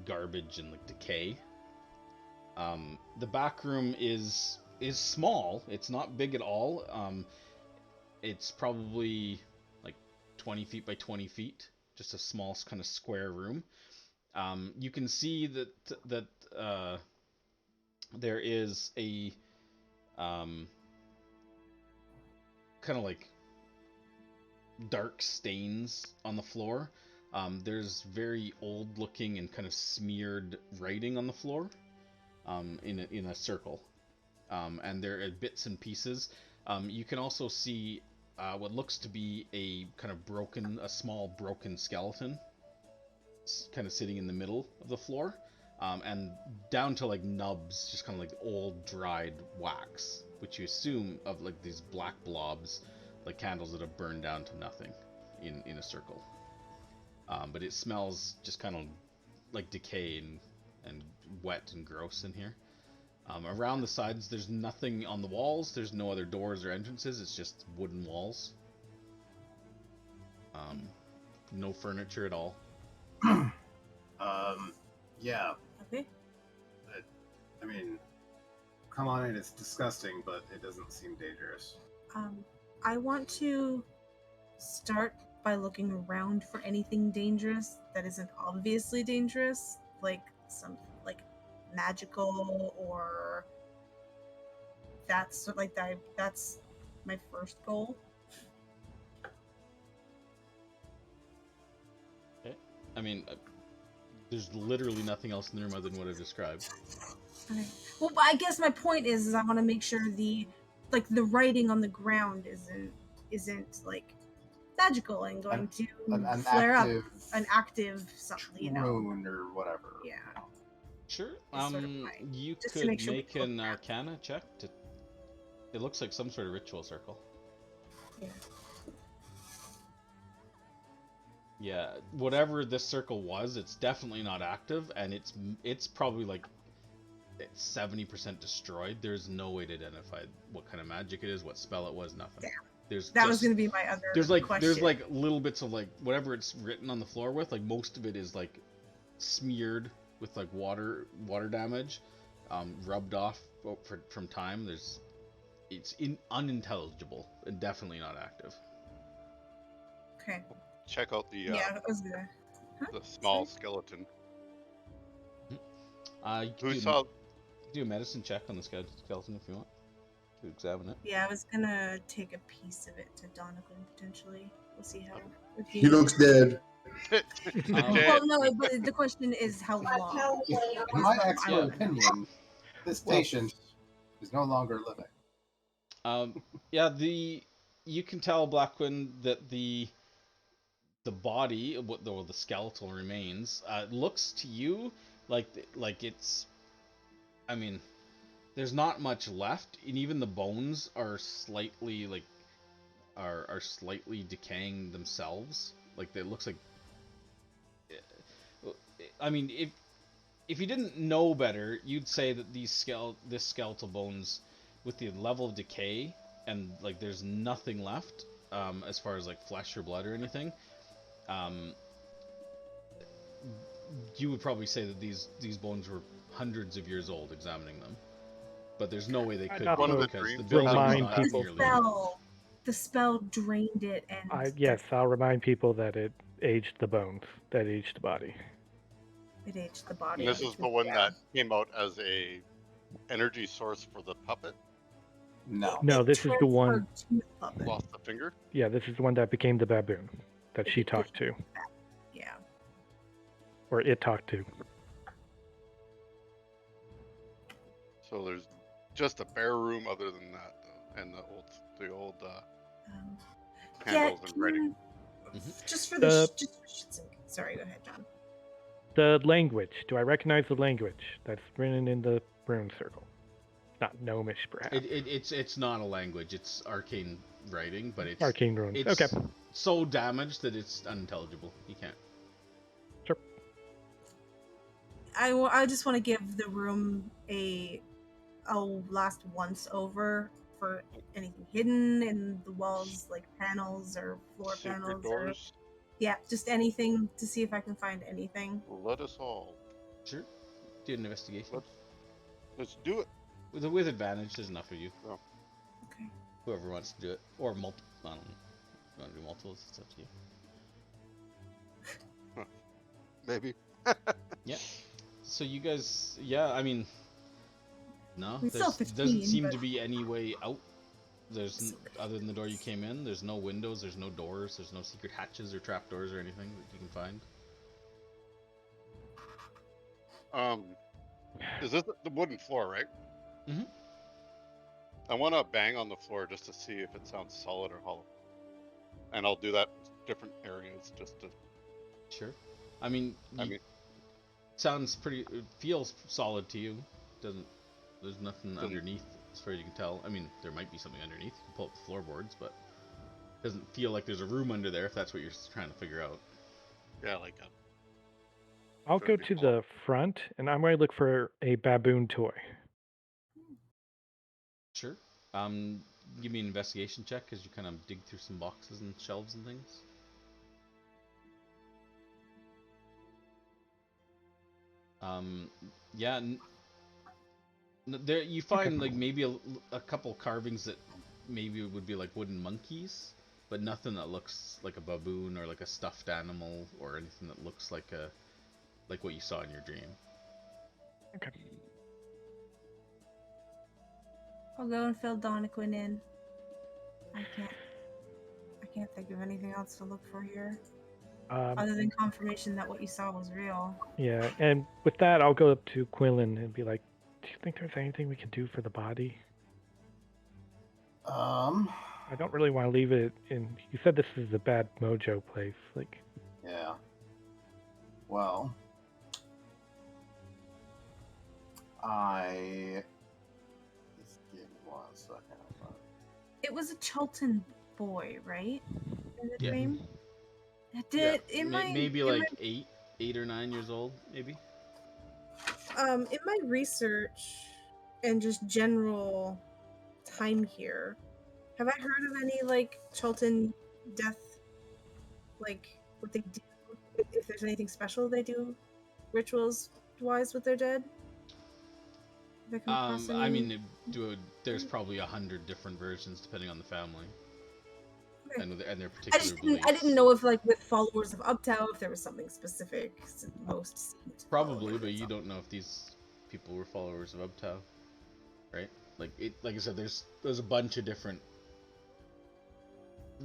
garbage and like decay. The back room is small. It's not big at all. It's probably like 20 feet by 20 feet. Just a small kind of square room. You can see that there is a kind of like dark stains on the floor. There's very old looking and kind of smeared writing on the floor in a circle. And there are bits and pieces. You can also see what looks to be a small broken skeleton kind of sitting in the middle of the floor. And down to like nubs, just kind of like old dried wax, which you assume of like these black blobs, like candles that have burned down to nothing in a circle. But it smells just kind of like decay and wet and gross in here. Around the sides, there's nothing on the walls. There's no other doors or entrances. It's just wooden walls. No furniture at all. Yeah. Okay. I mean, come on in. It's disgusting, but it doesn't seem dangerous. I want to start by looking around for anything dangerous that isn't obviously dangerous, like some like magical or that's like that. That's my first goal. Okay. I mean, there's literally nothing else in the room other than what I've described. Okay. Well, but I guess my point is I want to make sure the writing on the ground isn't like magical and going to flare up an active something, you know, rune or whatever. Yeah. Sure. Sort of You just to could make sure we make look an at it. Arcana check to. It looks like some sort of ritual circle. Yeah. Yeah, whatever this circle was, it's definitely not active, and it's probably like 70% destroyed. There's no way to identify what kind of magic it is, what spell it was, nothing. Yeah. That was just- going to be my other question. There's like little bits of like whatever it's written on the floor with, like most of it is like smeared with like water damage, rubbed off from time. It's unintelligible and definitely not active. Okay. Check out the Yeah, that was good. the small skeleton. You Who can saw? do a medicine check on the skeleton if you want to examine it. Yeah, I was gonna take a piece of it to Donovan potentially. We'll see how. If He looks dead. Well, no, but the question is how long. In my expert Yeah. opinion, this patient is no longer living. Yeah, you can tell, Blackwind, that the body, the skeletal remains, looks to you like it's. I mean, there's not much left, and even the bones are slightly like are slightly decaying themselves. Like it looks like. I mean, if you didn't know better, you'd say that this skeletal bones, with the level of decay and like there's nothing left, as far as like flesh or blood or anything, you would probably say that these bones were hundreds of years old. Examining them, but there's no way they I'd could also be because the remind building's not people- nearly. The spell drained it, and Yes, I'll remind people that it aged the bones, that aged the body. it aged the body. And this is the one that came out as a energy source for the puppet. No. No, this is the one. transferred to the puppet. Lost the finger. Yeah, this is the one that became the baboon that she talked to, Yeah. or it talked to. So there's just a bare room other than that, though, and the old handles and writing. Just for the just for shits and gigs. Sorry, go ahead, John. The language. Do I recognize the language that's written in the rune circle? Not gnomish, perhaps. It's not a language. It's arcane writing, but it's Arcane runes. It's Okay. so damaged that it's unintelligible. You can't. Sure. I just want to give the room a last once over for anything hidden in the walls, like panels or floor Secret panels, doors. yeah, just anything to see if I can find anything. Let us all. Sure. Do an investigation. Let's do it. With advantage, there's enough of you. Oh. Okay. Whoever wants to do it, or multiple. I don't know. If you want to do multiples? It's up to you. Maybe. Yeah. So you guys, yeah, I mean, no, It's still there 15, doesn't seem but- to be any way out. There's It's okay. other than the door you came in. There's no windows. There's no doors. There's no secret hatches or trapdoors or anything that you can find. Is this the wooden floor, right? Mhm. I want to bang on the floor just to see if it sounds solid or hollow, and I'll do that in different areas just to. Sure. I mean, I mean, sounds pretty. It feels solid to you. Doesn't. There's nothing Doesn't- underneath, as far as you can tell. I mean, there might be something underneath. You can pull up the floorboards, but it doesn't feel like there's a room under there. If that's what you're trying to figure out. yeah, like a. I'll Sure, go be to cool. the front, and I'm going to look for a baboon toy. Sure. Give me an investigation check as you kind of dig through some boxes and shelves and things. Yeah. There you find like maybe a couple carvings that maybe would be like wooden monkeys, but nothing that looks like a baboon or like a stuffed animal or anything that looks like what you saw in your dream. Okay. I'll go and fill Doniquin in. I can't think of anything else to look for here, other than confirmation that what you saw was real. Yeah, and with that, I'll go up to Quillen and be like, "Do you think there's anything we can do for the body? I don't really want to leave it in. You said this is a bad mojo place. Like, Yeah. Well, just give me 1 second. It was a Chilton boy, right? In the Yeah. dream. It did. It might Maybe it like might- 8 or 9 years old, maybe. in my research and just general time here, have I heard of any like Chilton death, like what they do? If there's anything special they do, rituals wise with their dead? Have I come across I any- mean, there's probably 100 different versions depending on the family Okay. and their I particular just beliefs. I didn't know if like with followers of Uptown if there was something specific. Since most seem to follow Probably, them but or you something. don't know if these people were followers of Uptown, right? Like I said, there's a bunch of different.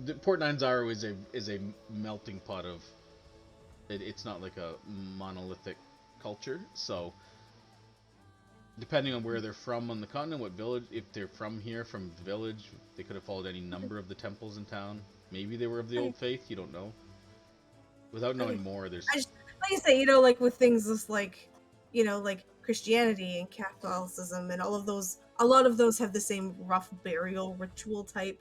The Port Nine-Zaro is a melting pot of. It's not like a monolithic culture, so depending on where they're from on the continent, what village, if they're from here, from the village, they could have followed any number of the temples in town. Maybe they were of the old faith. You don't know. Without knowing Okay. more, there's. I just, like you say, like with things just like, like Christianity and Catholicism and all of those, a lot of those have the same rough burial ritual type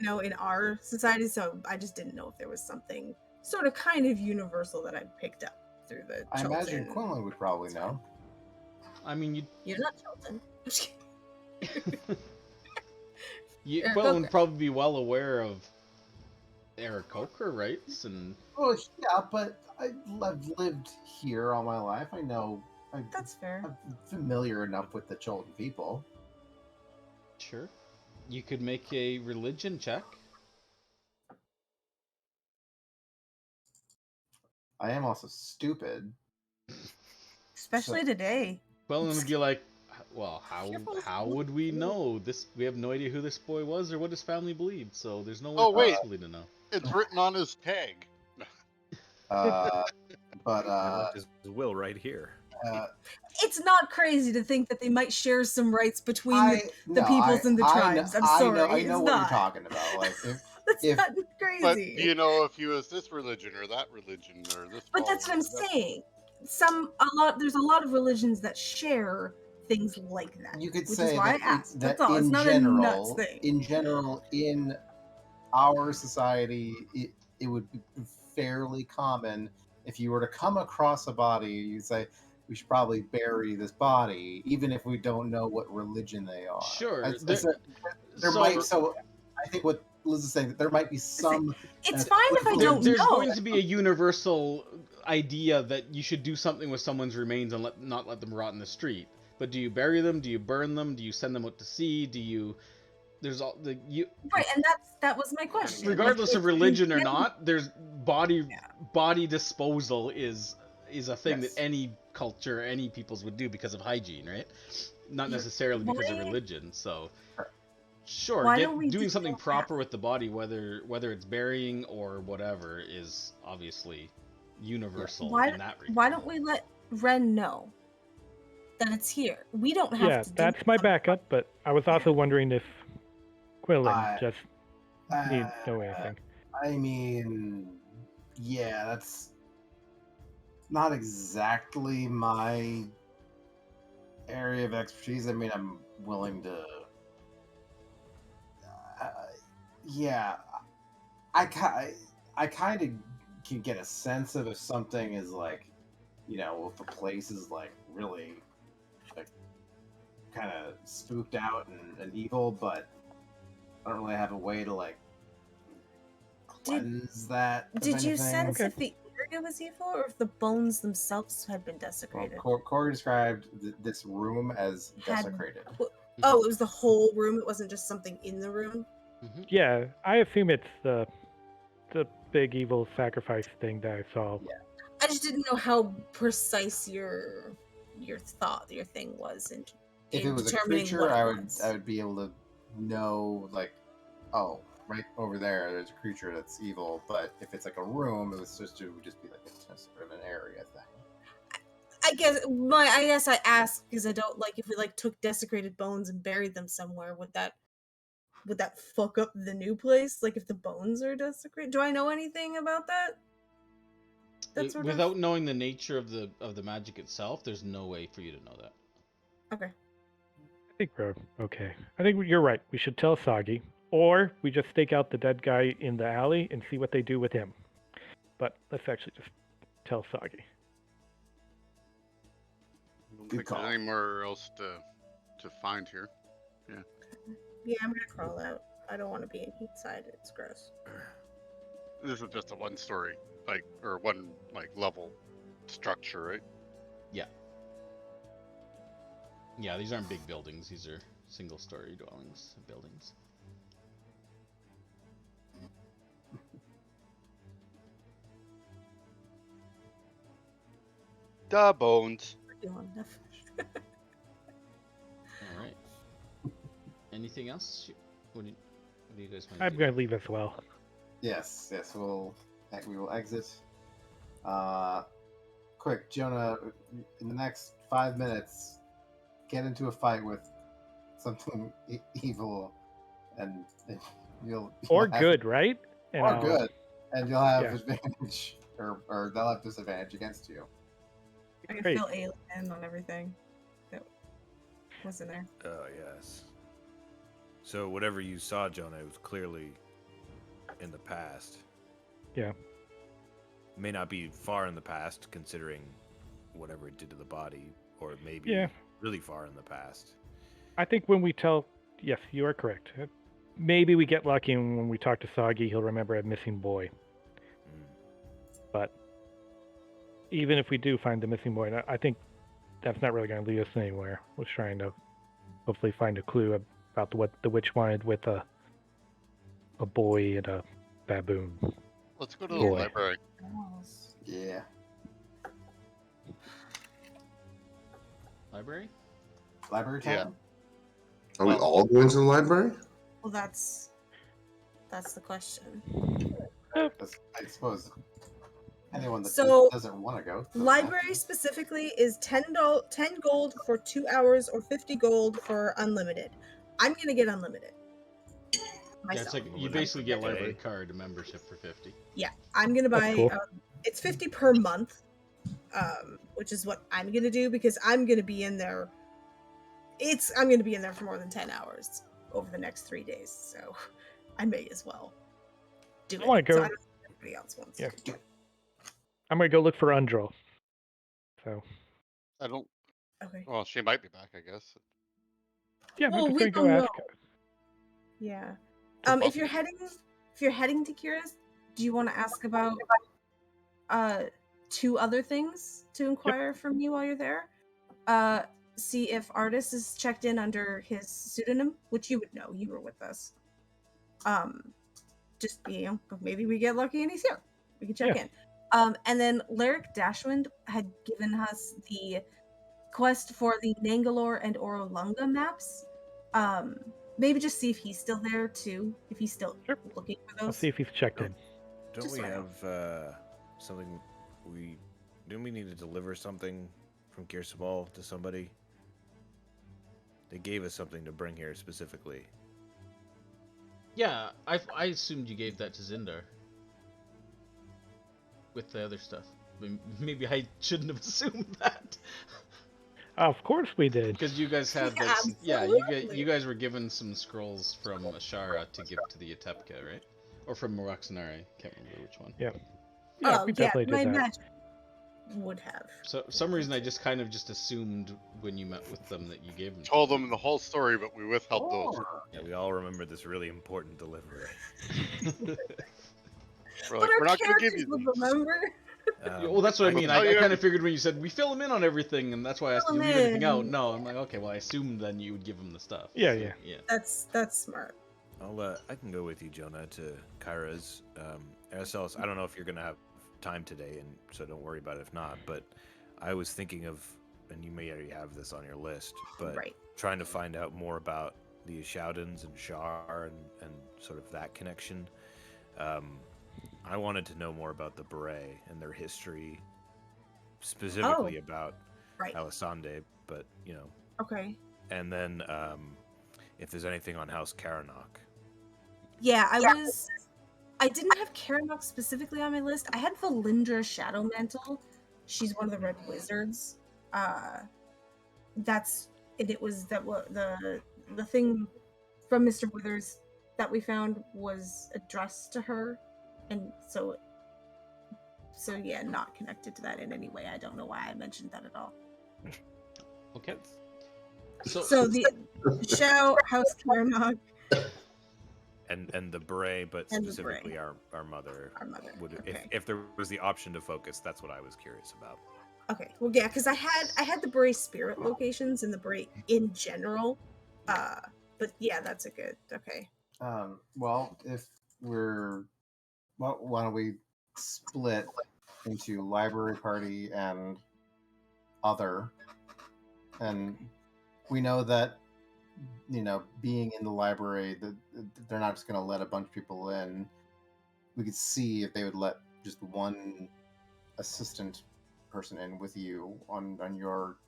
in our society. So I just didn't know if there was something sort of kind of universal that I picked up through the I Chilton. imagine Quinlan would probably know. I mean, You're not Chilton. Quillen would probably be well aware of Aarakocra rights and. Well, yeah, but I've lived here all my life. I know. That's fair. I'm familiar enough with the Chilton people. Sure. You could make a religion check. I am also stupid. Especially today. Quillen would be like, well, Careful. how would we know this? We have no idea who this boy was or what his family believed, so there's no way Oh, wait. possibly to know. It's written on his tag. But I left his will right here. It's not crazy to think that they might share some rights between the no, peoples and the tribes. I'm sorry. I know it's what not. you're talking about. Like, That's if- not crazy. But do you know if he was this religion or that religion or this? But that's what I'm following or that saying. There's a lot of religions that share things like that. you could which say is why that, I asked. that That's all. It's in not general, a nuts thing. in our society, it would be fairly common if you were to come across a body, you'd say, we should probably bury this body, even if we don't know what religion they are. Sure. I think what Liz is saying, that there might be some. It's fine if I don't There's know. going to be a universal idea that you should do something with someone's remains and not let them rot in the street. But do you bury them? Do you burn them? Do you send them out to sea? Do you? There's all the you. Right, and that was my question. Regardless Like, of religion or if- not, there's body disposal is a thing Yes. that any culture, any peoples would do because of hygiene, right? Not Yeah. necessarily because of Why- religion. So, sure, Why don't we doing just something go proper with the body, whether it's burying or whatever, is obviously universal in that regard. Why don't we let Ren know that it's here? We don't have Yeah, to. that's my backup, but I was also wondering if Quillen just needs to know anything. I mean, yeah, that's not exactly my area of expertise. I mean, I'm willing to. Yeah, I kind of can get a sense of if something is like, if a place is like really like kind of spooked out and evil, but I don't really have a way to like cleanse that. of Did you anything. sense Okay. if the area was evil or if the bones themselves had been desecrated? Well, Corey described this room as Had- desecrated. Oh, it was the whole room. It wasn't just something in the room. Yeah, I assume it's the big evil sacrifice thing that I saw. I just didn't know how precise your thing was in If it was a determining creature, what it I would was. be able to know like, oh, right over there, there's a creature that's evil. But if it's like a room, it would just be like a sort of an area thing. I guess I asked because I don't like if we like took desecrated bones and buried them somewhere, would that fuck up the new place? Like if the bones are desecrated? Do I know anything about that? Without knowing the nature of the magic itself, there's no way for you to know that. Okay. I think we're okay. I think you're right. We should tell Sagi, or we just stake out the dead guy in the alley and see what they do with him. But let's actually just tell Sagi. I don't Good think call. there's anywhere else to find here. Yeah, I'm gonna crawl out. I don't want to be inside. It's gross. This is just a one-story, or one level structure, right? Yeah, these aren't big buildings. These are single-story buildings. Da bones. Feeling enough. All right. Anything else? What do you guys want to I'm do? going to leave as well. Yes, we will exit. Quick, Jonah, in the next 5 minutes, get into a fight with something evil, and you'll Or have- good, right? And or I'll- good, and you'll have Yeah. advantage, or they'll have disadvantage against you. I can Great. feel alien on everything that was in there. Oh yes. So whatever you saw, Jonah, it was clearly in the past. Yeah. May not be far in the past, considering whatever it did to the body, or maybe Yeah. really far in the past. I think when we tell, yes, you are correct. Maybe we get lucky, and when we talk to Soggy, he'll remember a missing boy. Mm. But even if we do find the missing boy, I think that's not really going to lead us anywhere. We're trying to hopefully find a clue about what the witch wanted with a boy and a baboon. Let's go to Boy. the library. Yeah. Library? Library time? Are we all going to the library? Well, that's the question. I suppose anyone that So, doesn't want to go. doesn't Library have to. specifically is $10 gold for 2 hours or 50 gold for unlimited. I'm gonna get unlimited. Yeah, Myself. it's like you Unlimited basically get a per day. library card membership for 50. Yeah, I'm gonna buy. cool. It's 50 per month, which is what I'm gonna do because I'm gonna be in there. I'm gonna be in there for more than 10 hours over the next 3 days, so I may as well do it. I wanna So go- I don't know if anybody else wants Yeah. to. I'm going to go look for Undril. So, I don't. Okay. Well, she might be back, I guess. yeah, Well, I'm we just going to don't go ask. know. Yeah. Could If you're heading to Kira's, do you want to ask about 2 other things to inquire from you while you're there? See if Artis is checked in under his pseudonym, which you would know. You were with us. Just maybe we get lucky and he's here. We can check in. And then Lyric Dashwind had given us the quest for the Nangalore and Orolunga maps. Maybe just see if he's still there too. If he's still Sure. looking for I'll those. see if he's checked in. Don't Just we so I know. have something? Didn't we need to deliver something from Kirsabal to somebody? They gave us something to bring here specifically. Yeah, I assumed you gave that to Zindar. With the other stuff. Maybe I shouldn't have assumed that. Of course we did. Because you guys had like Absolutely. you guys were given some scrolls from Ashara to give to the Atepka, right? Or from Moroxanari, can't remember which one. Yeah. Yeah, we definitely my did that. magic would have. So for some reason I just kind of just assumed when you met with them that you gave them. Told them the whole story, but we withheld those. Yeah, we all remember this really important delivery. We're But like, our we're not going to give characters you would them. remember. Well, that's what I will mean. tell I you kind of figured when you said we fill them in on everything, and that's why I asked, Fill do you 'em leave anything out? in. No, I'm like, okay, well, I assumed then you would give them the stuff. Yeah, So, yeah. yeah. That's smart. I can go with you, Jonah, to Kyra's. Araceli, I don't know if you're gonna have time today, and so don't worry about it if not. But I was thinking of, and you may already have this on your list, but Right. trying to find out more about the Ashaudans and Shar and sort of that connection. I wanted to know more about the Beret and their history, specifically about Right. Alisande, but you know, Okay. and then if there's anything on House Karanok. Yeah, I didn't have Karanok specifically on my list. I had Valindra Shadowmantle. She's one of the Red Wizards. It was the thing from Mr. Withers that we found was addressed to her, and so yeah, not connected to that in any way. I don't know why I mentioned that at all. Okay. So the Shadow House Karanok. And the Beret, but And the specifically Beret. our mother. Our mother. Would Okay. if there was the option to focus, that's what I was curious about. Okay, well, yeah, because I had the Bray spirit locations and the Bray in general, but yeah, that's a good. Okay, Well, if we're, well, why don't we split into library party and other, and we know that, being in the library, that they're not just going to let a bunch of people in. We could see if they would let just one assistant person in with you on your.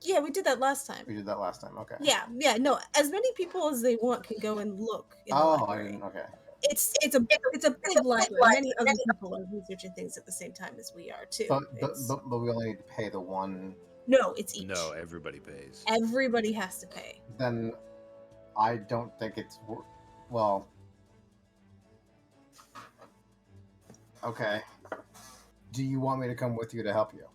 yeah, we did that last time. We did that last time. Okay. Yeah, no, as many people as they want can go and look. In the Oh, I library. didn't. Okay. It's a big library. Many other people are researching things at the same time as we are too. But It's- we only need to pay the one. no, it's each. No, everybody pays. Everybody has to pay. Then I don't think it's well. Okay. Do you want me to come with you to help you?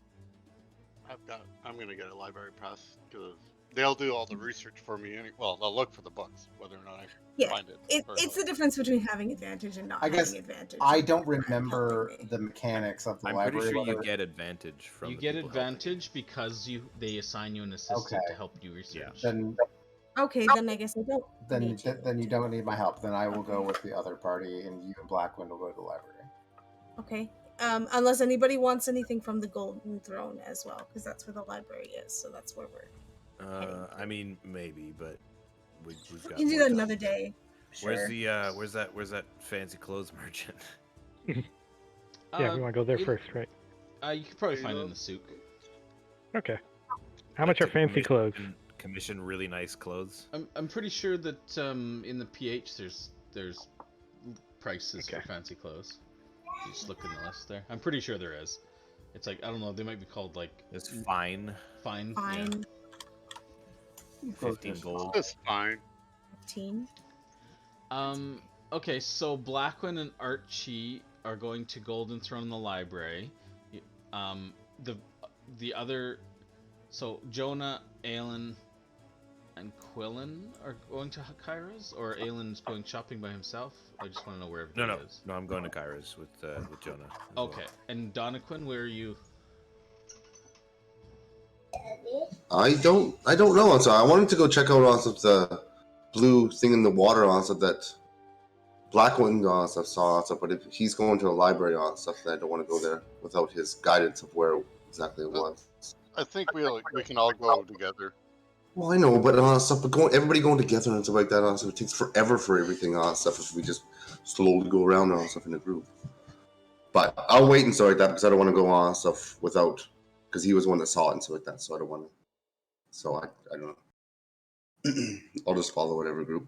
I'm gonna get a library pass because they'll do all the research for me. Well, they'll look for the books, whether or not I Yeah, find it. it's the difference between having advantage and not I guess having advantage. I with don't your friend remember helping me. the mechanics of the I'm library. pretty sure you whether- get advantage from. You the get people helping you. advantage because they assign you an assistant Okay. to help you research. Then Okay, then I guess I don't. need you. then you don't need my help. Then I will go with the other party, and you and Blackwind will go to the library. Okay. Unless anybody wants anything from the Golden Throne as well, because that's where the library is. So that's where we're. I mean, maybe, but we've We got. can do more that time. another day. Where's Sure. the where's that fancy clothes merchant? Yeah, we want to go there it- first, right? You could probably find it in the souk. Okay. How much are fancy clothes? Commission really nice clothes. I'm pretty sure that in the PH there's prices Okay. for fancy clothes. You just look in the list there. I'm pretty sure there is. It's like I don't know. They might be called like It's fine. fine. Fine. 15 gold. That's fine. 15. Yeah. Okay, so Blackwind and Archie are going to Golden Throne in the library. The other, so Jonah, Aelin, and Quillen are going to Kyra's, or Aelin's going shopping by himself. I just want to know where everybody is. No, I'm going to Kyra's with Jonah. as well. Okay, and Donaquin, where are you? I don't know. So I wanted to go check out also the blue thing in the water also that Blackwind stuff saw stuff, but if he's going to a library on stuff, then I don't want to go there without his guidance of where exactly it was. I think we can all go together. Well, I know, but stuff, but everybody going together and stuff like that, stuff, it takes forever for everything stuff if we just slowly go around and stuff in a group. But I'll wait and stuff like that because I don't want to go on stuff without, because he was the one that saw it and stuff like that, so I don't want to. So I don't know. I'll just follow whatever group.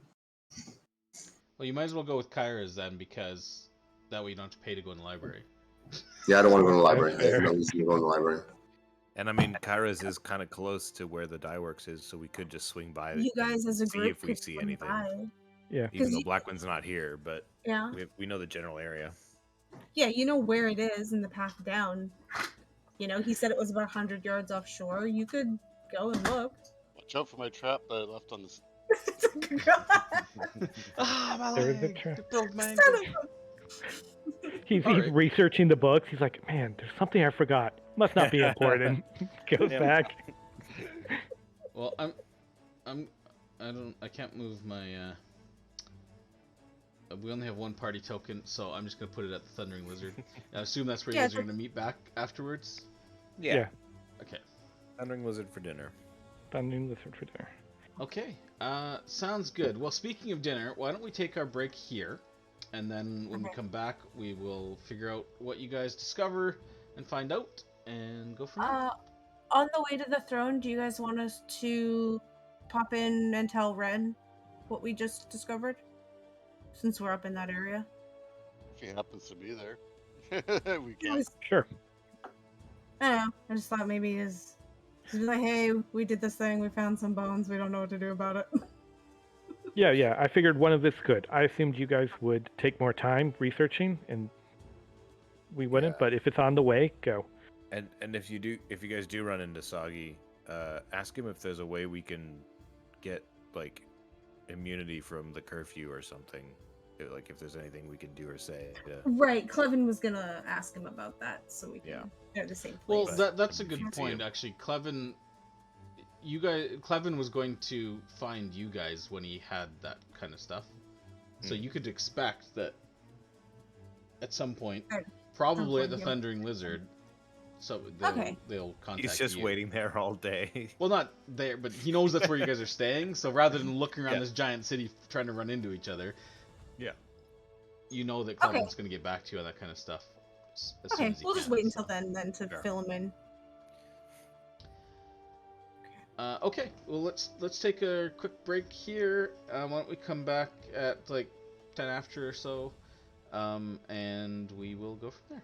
Well, you might as well go with Kyra's then, because that way you don't have to pay to go in the library. Yeah, I don't want to go to the library. That's fair. I have no reason to go in the library. And I mean, Kyra's is kind of close to where the dye works is, so we could just swing by. You guys as a see group if we could see swing anything. by. Yeah. Even 'Cause though you- Blackwind's not here, but Yeah. we know the general area. Yeah, you know where it is in the path down. You know, he said it was about 100 yards offshore. You could go and look. Watch out for my trap that I left on the. Ah, my There is a leg! trap. It broke my Son ankle. of He's Alright. researching the books. He's like, man, there's something I forgot. Must not be important. Goes Yeah. back. Well, I can't move my. We only have one party token, so I'm just gonna put it at the Thundering Lizard. I assume that's where you Yeah, guys are gonna meet back afterwards. Yeah. Okay. Thundering Lizard for dinner. Thundering Lizard for dinner. Okay. Sounds good. Well, speaking of dinner, why don't we take our break here, and then when we come back, we will figure out what you guys discover and find out, and go from there. On the way to the throne, do you guys want us to pop in and tell Ren what we just discovered? Since we're up in that area. If he happens to be there, we It can. was- Sure. I don't know. I just thought maybe just be like, hey, we did this thing. We found some bones. We don't know what to do about it. Yeah. I figured one of this could. I assumed you guys would take more time researching, and we wouldn't. Yeah. But if it's on the way, go. And if you guys do run into Soggy, ask him if there's a way we can get like immunity from the curfew or something. Like if there's anything we can do or say. Right. Clevin was gonna ask him about that, so we can. Yeah. They're the same Well, place. that's a good Museum. point, actually. Clevin was going to find you guys when he had that kind of stuff, so you could expect that at some point, At probably some at the point, yeah. Thundering Lizard, so they'll contact He's just you. waiting there all day. Well, not there, but he knows that's where you guys are staying. So rather than looking around Yeah. this giant city trying to run into each other, Yeah. you know that Okay. Clevin's going to get back to you on that kind of stuff. As soon Okay, as he we'll just can, wait until so. then to Sure. fill him in. Okay, well let's take a quick break here. Why don't we come back at like 10 after or so, and we will go from there.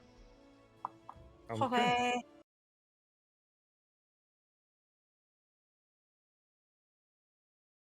Sounds good. Okay.